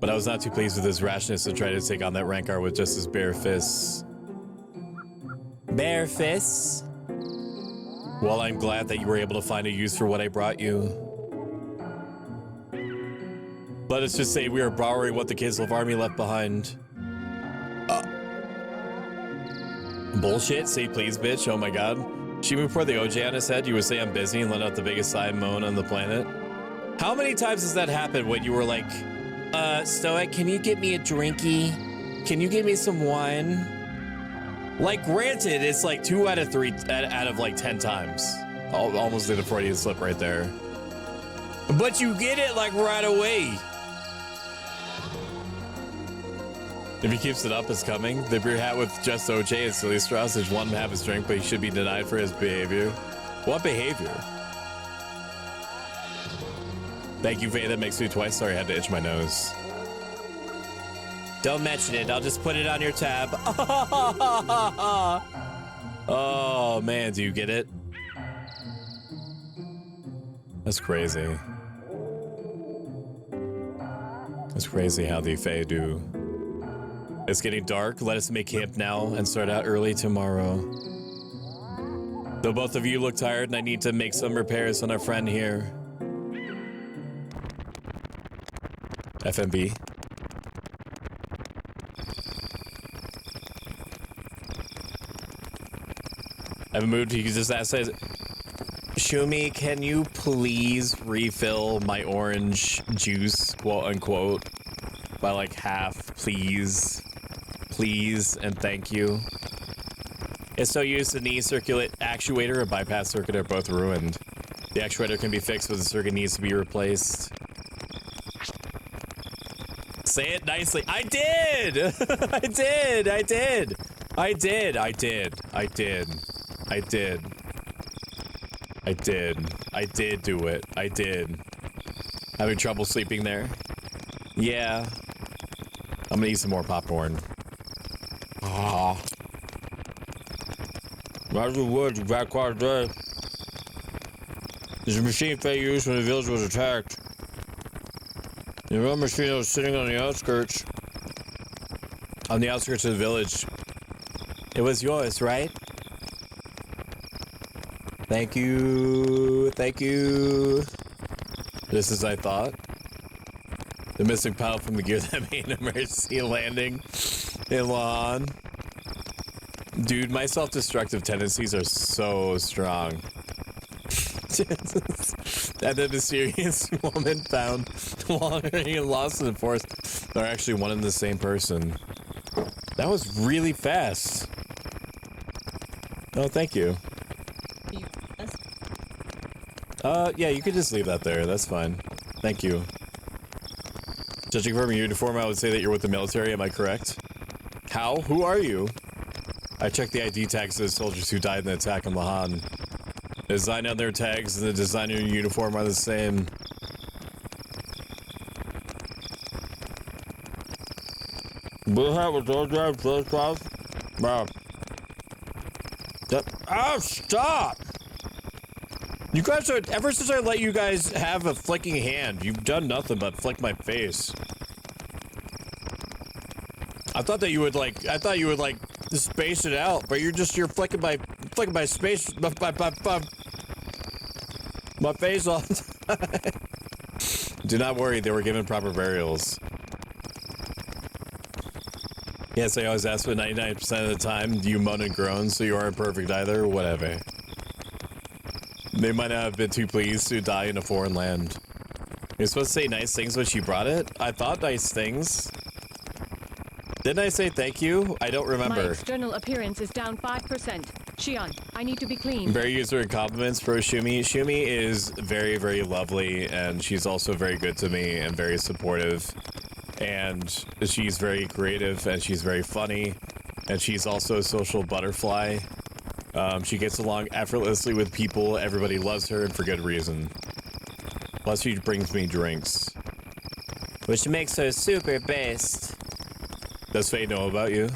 But I was not too pleased with his rashness to try to take on that Rancor with just his bare fists. Bare fists? Well, I'm glad that you were able to find a use for what I brought you. Let us just say we are borrowing what the Kislev army left behind. Bullshit, say please, bitch. Oh my god. Shimu pour the OJ on his head, you would say I'm busy and let out the biggest sigh and moan on the planet. How many times has that happened when you were like, Stoic, can you get me a drinky? Can you give me some wine? Like, granted, it's like 2 out of 3 out of like 10 times. Almost did a Freudian slip right there. But you get it like right away. If he keeps it up, it's coming. The beer hat with just OJ and silly straws is one to have his drink, but he should be denied for his behavior. What behavior? Thank you, Faye. That makes me twice. Sorry, I had to itch my nose. Don't mention it. I'll just put it on your tab. Oh, man. Do you get it? That's crazy. It's crazy how the Fae do. It's getting dark. Let us make camp now and start out early tomorrow. Though both of you look tired and I need to make some repairs on our friend here. FMB. I haven't moved. You can just ask. Shumi, can you please refill my orange juice, quote unquote, by like half, please? Please and thank you. It's so used the knee circulate actuator and bypass circuit are both ruined. The actuator can be fixed, but the circuit needs to be replaced. Say it nicely. I did! I did! I did! I did! I did! I did! I did. I did. I did do it. I did. Having trouble sleeping there? Yeah. I'm gonna eat some more popcorn. Ah. Roger Woods, back quite a day. There's a machine Faye used when the village was attacked. The real machine was sitting on the outskirts. On the outskirts of the village. It was yours, right? Thank you. Thank you. Just as I thought. The missing pile from the gear that made an emergency landing in Lahan. Dude, my self-destructive tendencies are so strong. And the mysterious woman found wandering and lost in the forest are actually one and the same person. That was really fast. Oh, thank you. Yeah, you could just leave that there. That's fine. Thank you. Judging from your uniform, I would say that you're with the military. Am I correct? How? Who are you? I checked the ID tags of the soldiers who died in the attack on Lahan. The design on their tags and the design on your uniform are the same. Blue hat with those guys, first class? Wow. Oh, stop! You guys are, ever since I let you guys have a flicking hand, you've done nothing but flick my face. I thought that you would like, space it out, but you're flicking my space, my face all the time. Do not worry, they were given proper burials. Yes, I always ask, but 99% of the time, you moan and groan, so you aren't perfect either, whatever. They might not have been too pleased to die in a foreign land. You're supposed to say nice things when she brought it? I thought nice things. Didn't I say thank you? I don't remember. My external appearance is down 5%. Shion, I need to be clean. Very user and compliments for Shumi. Shumi is very, very lovely, and she's also very good to me and very supportive. And she's very creative, and she's very funny, and she's also a social butterfly. She gets along effortlessly with people. Everybody loves her, and for good reason. Plus, she brings me drinks, which makes her super best. Does Faye know about you?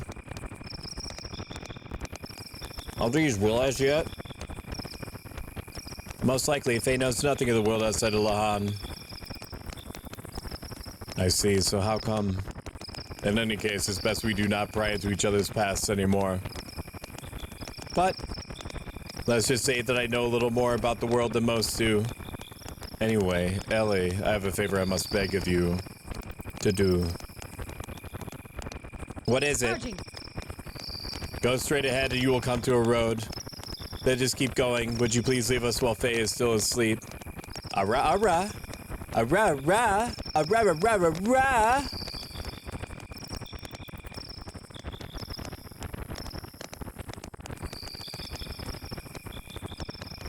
I don't think he's realized yet. Most likely, Faye knows nothing of the world outside of Lahan. I see, so how come? In any case, it's best we do not pry into each other's pasts anymore. But, let's just say that I know a little more about the world than most do. Anyway, Ellie, I have a favor I must beg of you to do. What is it? Charging. Go straight ahead and you will come to a road. Then just keep going. Would you please leave us while Faye is still asleep? Ara, ara. Ara, ara. Ara, ara, ara.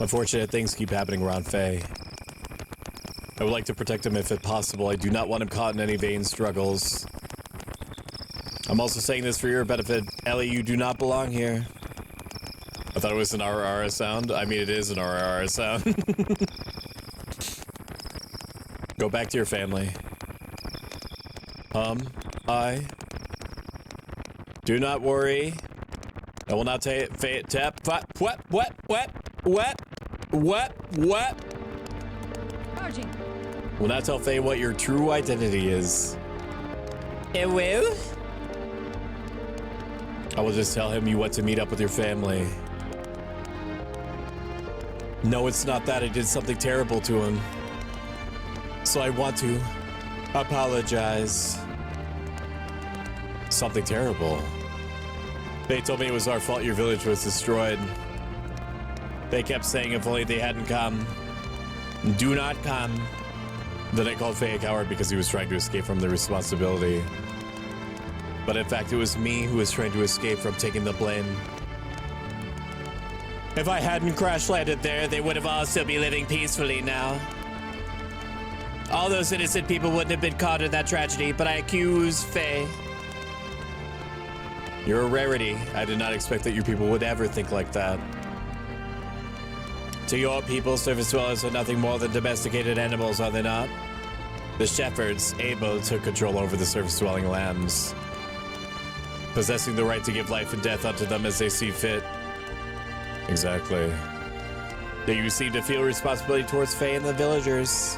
Unfortunate things keep happening around Faye. I would like to protect him if it's possible. I do not want him caught in any vain struggles. I'm also saying this for your benefit. Ellie, you do not belong here. I thought it was an RRR sound. I mean, it is an RRR sound. Go back to your family. I. Do not worry. I will not tap. What? Charging. Will not tell Faye what your true identity is. It will? I will just tell him you want to meet up with your family. No, it's not that. I did something terrible to him. So I want to apologize. Something terrible. They told me it was our fault your village was destroyed. They kept saying if only they hadn't come. Do not come. Then I called Faye a coward because he was trying to escape from the responsibility. But in fact, it was me who was trying to escape from taking the blame. If I hadn't crash landed there, they would have all still be living peacefully now. All those innocent people wouldn't have been caught in that tragedy, but I accuse Faye. You're a rarity. I did not expect that you people would ever think like that. To your people, surface dwellers are nothing more than domesticated animals, are they not? The shepherds, Abel, took control over the surface-dwelling lambs, possessing the right to give life and death unto them as they see fit. Exactly. Yet you seem to feel responsibility towards Faye and the villagers.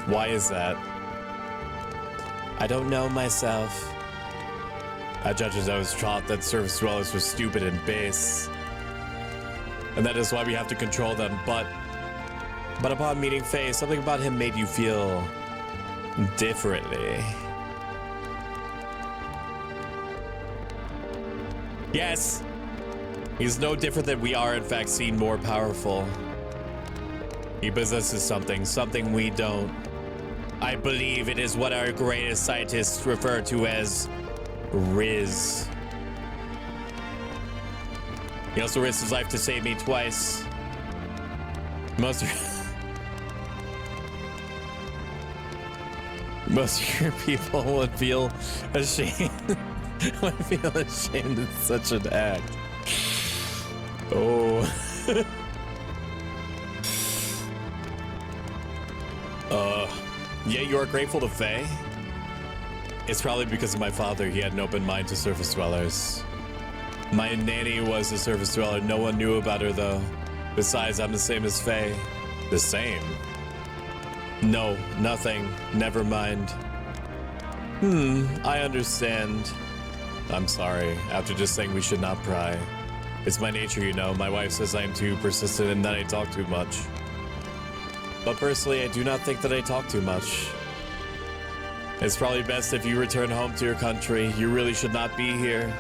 Why is that? I don't know myself. I judge as I was taught that surface dwellers were stupid and base. And that is why we have to control them, but upon meeting Faye, something about him made you feel differently. Yes! He's no different than we are, in fact, seen more powerful. He possesses something we don't. I believe it is what our greatest scientists refer to as Riz. He also risked his life to save me twice. Most of your people would feel ashamed. Would feel ashamed in such an act. Oh. Yeah, you are grateful to Faye? It's probably because of my father. He had an open mind to surface dwellers. My nanny was a surface dweller. No one knew about her, though. Besides, I'm the same as Faye. The same? No, nothing. Never mind. I understand. I'm sorry. After just saying we should not pry. It's my nature, you know. My wife says I am too persistent and that I talk too much. But personally, I do not think that I talk too much. It's probably best if you return home to your country. You really should not be here.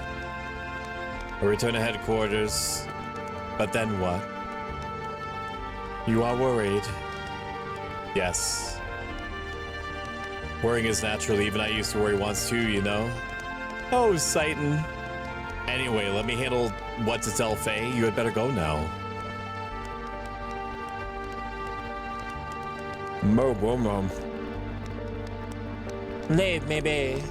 Or return to headquarters. But then what? You are worried. Yes. Worrying is natural. Even I used to worry once too, you know? Oh, Satan. Anyway, let me handle what to tell Faye. You had better go now. Mom. Leave me be.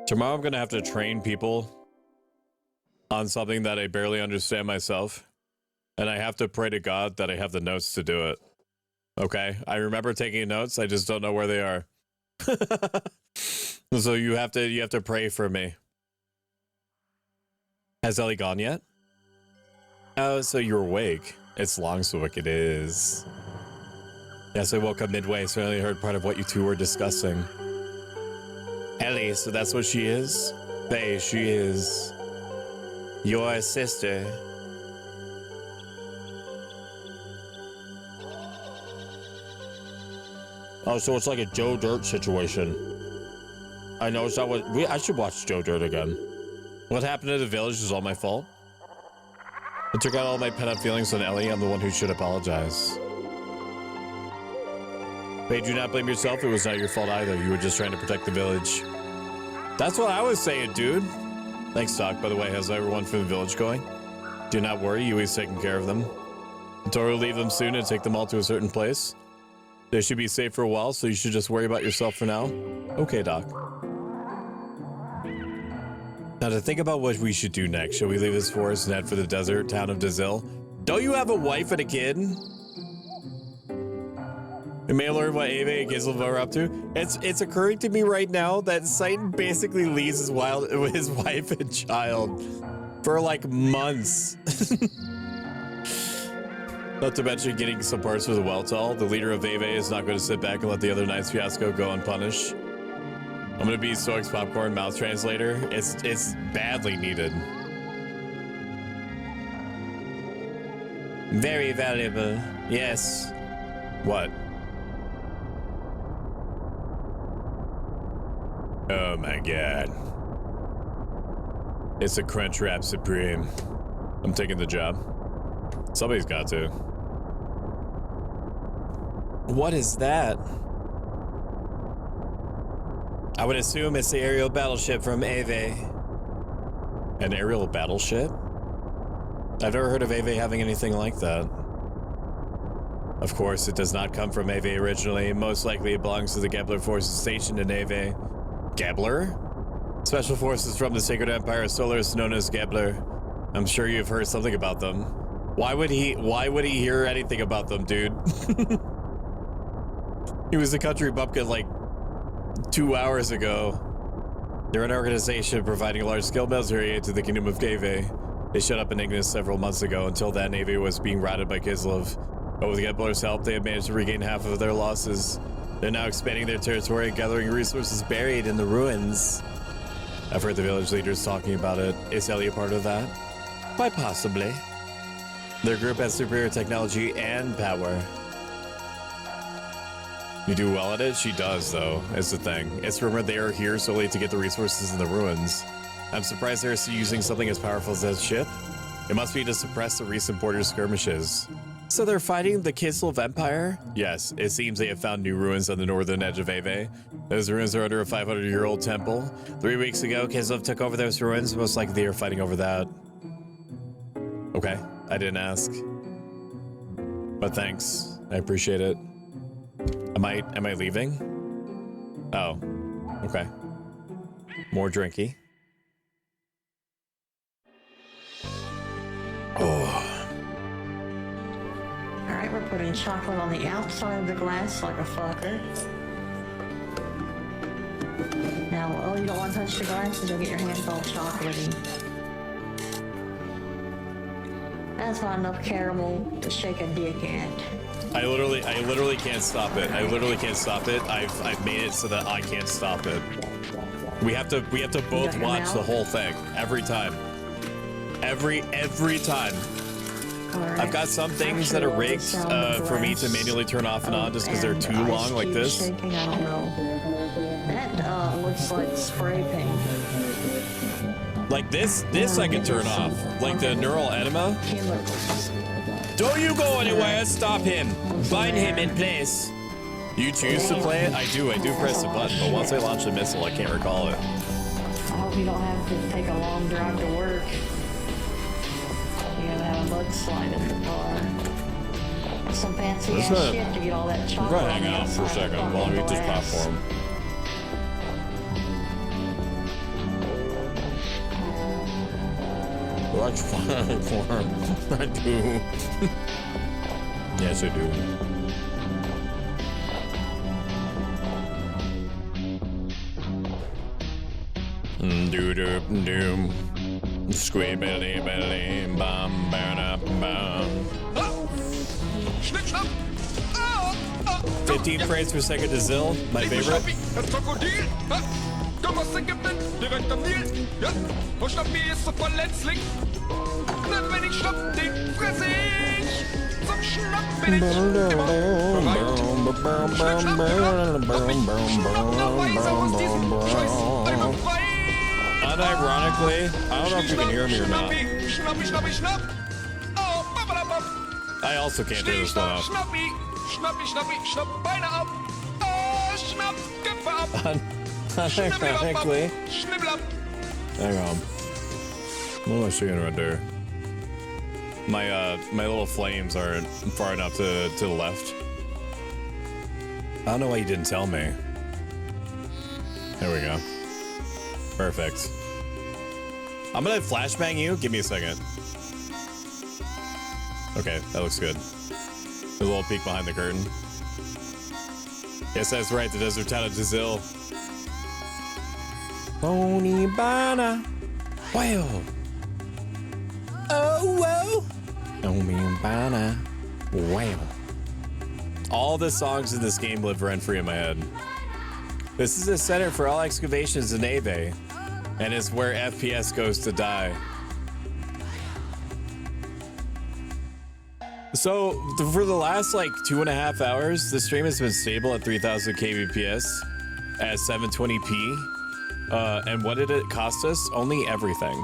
Tomorrow I'm gonna have to train people on something that I barely understand myself. And I have to pray to God that I have the notes to do it. Okay? I remember taking notes, I just don't know where they are. So you have to pray for me. Has Ellie gone yet? Oh, so you're awake. It's long, so it is. Yes, I woke up midway, so I only heard part of what you two were discussing. Ellie, so that's what she is? Faye, she is your sister. Oh, so it's like a Joe Dirt situation. I know it's not what I should watch Joe Dirt again. What happened to the village is all my fault. I took out all my pent-up feelings on Ellie. I'm the one who should apologize. Hey, do not blame yourself. It was not your fault either. You were just trying to protect the village. That's what I was saying, dude. Thanks, Doc. By the way, how's everyone from the village going? Do not worry. Yui's taking care of them. Tori will leave them soon and take them all to a certain place. They should be safe for a while, so you should just worry about yourself for now. Okay, Doc. Now to think about what we should do next. Shall we leave this forest and head for the desert town of Dazil? Don't you have a wife and a kid? We may learn what Ava and Gislev are up to. It's occurring to me right now that Satan basically leaves his wife and child for like months. Not to mention getting some parts for the Weltall. The leader of Ava is not going to sit back and let the other Knight's fiasco go unpunished. I'm going to be Stoic's popcorn mouth translator. It's badly needed. Very valuable. Yes. What? Oh my god. It's a crunch wrap supreme. I'm taking the job. Somebody's got to. What is that? I would assume it's the aerial battleship from Ave. An aerial battleship? I've never heard of Ave having anything like that. Of course, it does not come from Ave originally. Most likely it belongs to the Gebler forces stationed in Ave. Gebler? Special forces from the Sacred Empire of Solaris known as Gebler. I'm sure you've heard something about them. Why would he hear anything about them, dude? He was a country bumpkin like 2 hours ago. They're an organization providing large-scale military aid to the Kingdom of Ave. They shut up in Ignis several months ago. Until then, Ave was being routed by Gislev. But with Gebler's help, they have managed to regain half of their losses. They're now expanding their territory and gathering resources buried in the ruins. I've heard the village leaders talking about it. Is Ellie a part of that? Quite possibly. Their group has superior technology and power. You do well at it? She does, though, is the thing. It's rumored they are here solely to get the resources in the ruins. I'm surprised they're using something as powerful as that ship. It must be to suppress the recent border skirmishes. So they're fighting the Gislev Empire? Yes, it seems they have found new ruins on the northern edge of Ave. Those ruins are under a 500-year-old temple. 3 weeks ago, Gislev took over those ruins. Most likely they are fighting over that. Okay, I didn't ask. But thanks, I appreciate it. Am I leaving? Oh, okay. More drinky. Oh. Alright, we're putting chocolate on the outside of the glass like a fucker. Now, oh, you don't want to touch the glass because you'll get your hands all chocolatey. That's not enough caramel to shake a dick at. I literally can't stop it. I literally can't stop it. I've made it so that I can't stop it. We have to both watch the whole thing every time. Every time. Right. I've got some things that are rigged for me to manually turn off and on just because they're too long, like this. Shaking, I don't know. That looks like spray paint. Like this I can turn off. Like the neural enema. Chemicals. Don't you go anywhere! Stop him! Bind him in place! You choose to play it? I do press the button, but once I launch the missile, I can't recall it. I hope you don't have to take a long drive to work. You're gonna have a mudslide in the car. Some fancy ass shit to get all that chocolate. I'm gonna hang out for a second while I eat this popcorn. Watch popcorn. I do. Yes, I do. Doom. Squid belly, bum, burn up, bum. 15 frames per second to Zill, my favorite. Das Krokodil, du musst den Gipfel direkt am Nil. Ja, und Schnappi ist so verletzlich. Denn wenn ich schnapp, den fresse ich. Zum Schnapp bin ich immer bereit. Schnapp, schnapp, lass mich schnapperweise aus diesem Scheiß einmal frei. Unironically, I don't know if you can hear me or not. Schnappi, schnappi, schnapp. Oh, I also can't hear this one off. Schnappi, schnappi, schnappi, schnapp Beine ab. ab, Köpfe ab. Unironically. Schnibbel ab. Hang on. What am I seeing right there? My little flames aren't far enough to the left. I don't know why you didn't tell me. There we go. Perfect. I'm gonna flashbang you. Give me a second. Okay, that looks good. There's a little peek behind the curtain. Yes, that's right. The desert town of Jazil. Onibana. Wow. Oh, whoa. Onibana. Wow. All the songs in this game live rent-free in my head. This is the center for all excavations in Ave, and is where FPS goes to die. So, for the last, like, 2.5 hours, the stream has been stable at 3000 kbps at 720p. And what did it cost us? Only everything.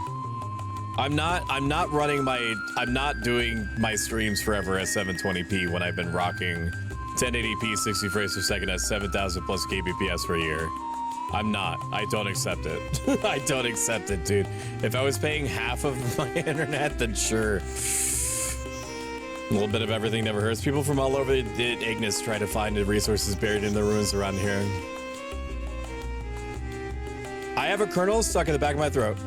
I'm not doing my streams forever at 720p when I've been rocking 1080p 60 frames per second at 7000 plus kbps per year. I'm not. I don't accept it. I don't accept it, dude. If I was paying half of my internet, then sure. A little bit of everything never hurts. People from all over Ignis try to find the resources buried in the ruins around here. I have a kernel stuck in the back of my throat.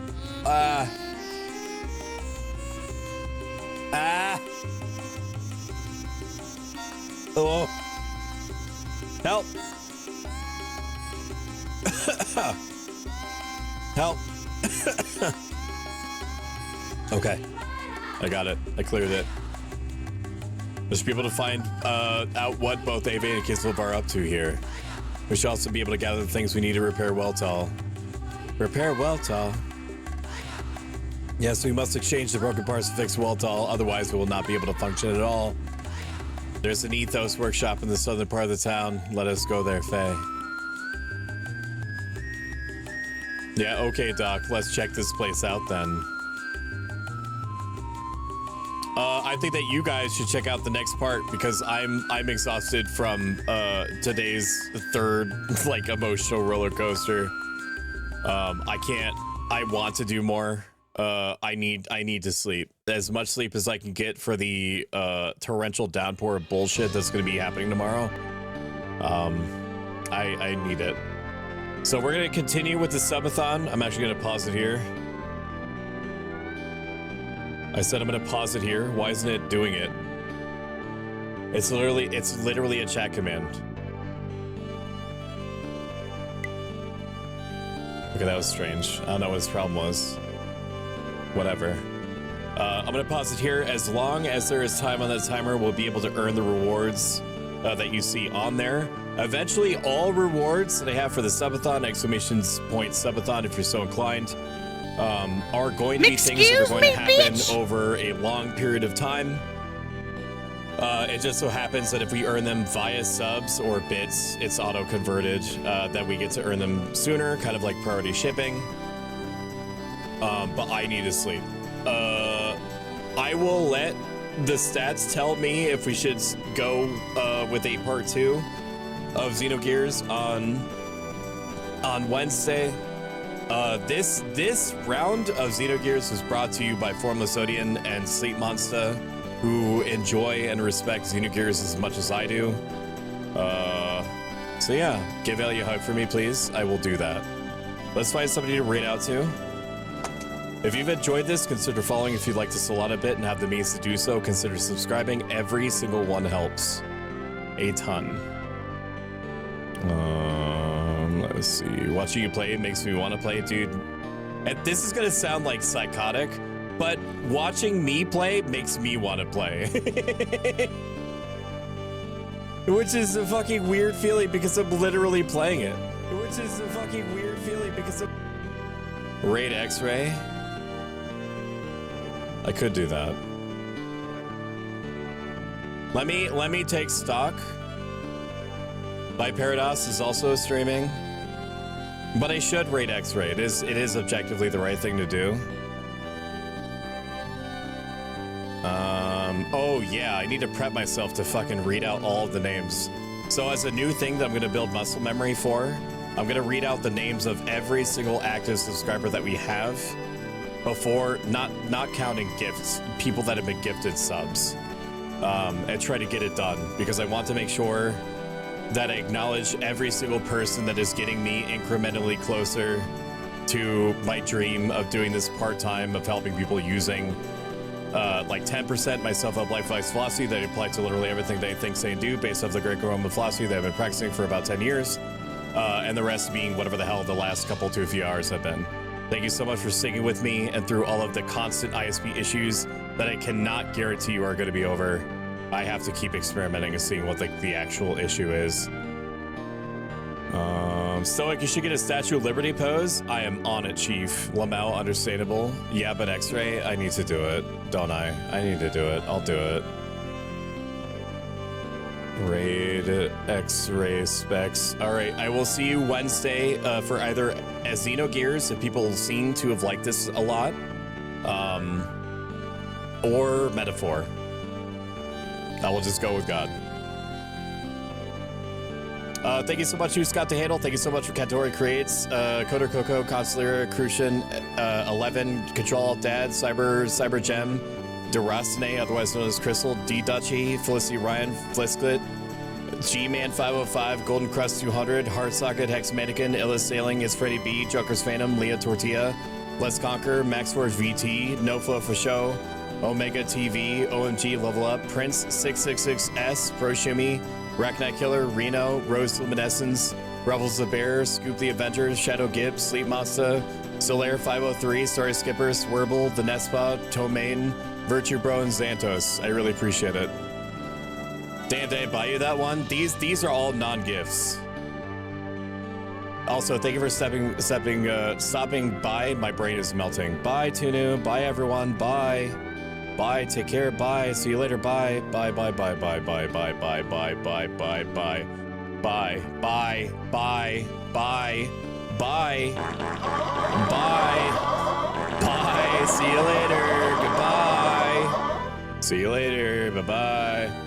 Oh. Help. Help. Okay. I got it. I cleared it. There's people to find out what both Ava and Kislev are up to here. We should also be able to gather the things we need to repair Weltall. Repair Weltall? Yes, we must exchange the broken parts to fix Weltall, otherwise we will not be able to function at all. There's an ethos workshop in the southern part of the town. Let us go there, Faye. Yeah, okay, Doc. Let's check this place out then. I think that you guys should check out the next part because I'm exhausted from today's third like emotional roller coaster. I want to do more. I need to sleep. As much sleep as I can get for the torrential downpour of bullshit that's going to be happening tomorrow. I need it. So we're going to continue with the subathon. I'm actually going to pause it here. I said I'm going to pause it here. Why isn't it doing it? It's literally a chat command. Okay, that was strange. I don't know what his problem was. Whatever. I'm going to pause it here. As long as there is time on the timer, we'll be able to earn the rewards that you see on there. Eventually, all rewards that I have for the subathon, exclamation point subathon, if you're so inclined, are going to be things that are going to happen over a long period of time. It just so happens that if we earn them via subs or bits, it's auto-converted, that we get to earn them sooner, kind of like priority shipping. But I need to sleep. I will let the stats tell me if we should go with a part 2 of Xenogears on Wednesday. This round of Xenogears was brought to you by Formless Odian and Sleep Monster, who enjoy and respect Xenogears as much as I do. So yeah, give Ellie a hug for me, please. I will do that. Let's find somebody to raid out to. If you've enjoyed this, consider following. If you'd like to slot a bit and have the means to do so, consider subscribing. Every single one helps a ton. Let's see. Watching you play makes me want to play, dude. And this is gonna sound like psychotic, but watching me play makes me want to play. Which is a fucking weird feeling because I'm literally playing it. Which is a fucking weird feeling because I'm... Raid X-Ray? I could do that. Let me take stock. My Parados is also streaming. But I should raid X-Ray. It is objectively the right thing to do. Oh yeah, I need to prep myself to fucking read out all of the names. So as a new thing that I'm going to build muscle memory for, I'm going to read out the names of every single active subscriber that we have before, not counting gifts, people that have been gifted subs, and try to get it done, because I want to make sure that I acknowledge every single person that is getting me incrementally closer to my dream of doing this part-time, of helping people using like 10% my self-help life philosophy that I apply to literally everything they think, say, and do based off the Greco-Roman philosophy that I've been practicing for about 10 years, and the rest being whatever the hell the last couple to a few hours have been. Thank you so much for sticking with me and through all of the constant ISP issues that I cannot guarantee you are going to be over. I have to keep experimenting and seeing what the actual issue is. Stoic, you should get a Statue of Liberty pose. I am on it, Chief. Lamau, understandable. Yeah, but X-Ray, I need to do it, don't I? I need to do it. I'll do it. Raid X-Ray specs. All right, I will see you Wednesday for either Xenogears, if people seem to have liked this a lot, or Metaphor. I will just go with God. Thank you so much, Scott to Handle. Thank you so much for Katori Creates, Coder Coco, Consular, Crucian, 11, Control Alt Dad, Cyber Gem, Derastane, otherwise known as Crystal, D Dutchy, Felicity Ryan, Flisklet, G-Man 505, Golden Crust 200, Heartsocket, Hex Mannequin, Illis Sailing, Is Freddy B, Joker's Phantom, Leah Tortilla, Let's Conquer, Max Forge VT, No Flow for Show, Omega TV, OMG Level Up, Prince 666S, Pro Shimmy, Racknight Killer, Reno, Rose Luminescence, Rebels the Bear, Scoop the Avengers, Shadow Gibbs, Sleep Monster, Solaire 503, Story Skipper, Swerble, The Nespot, Tomain, Virtue Bro, and Xantos. I really appreciate it. Dan, did I buy you that one? These are all non-gifts. Also, thank you for stopping by. My brain is melting. Bye, Tunu. Bye, everyone. Bye. Bye. Take care. Bye. See you later. Bye. Bye. Bye. Bye. Bye. Bye. Bye. Bye. Bye. Bye. Bye. Bye. Bye. Bye. Bye. Bye. Bye. Bye. Bye. See you later. Goodbye. See you later. Bye-bye.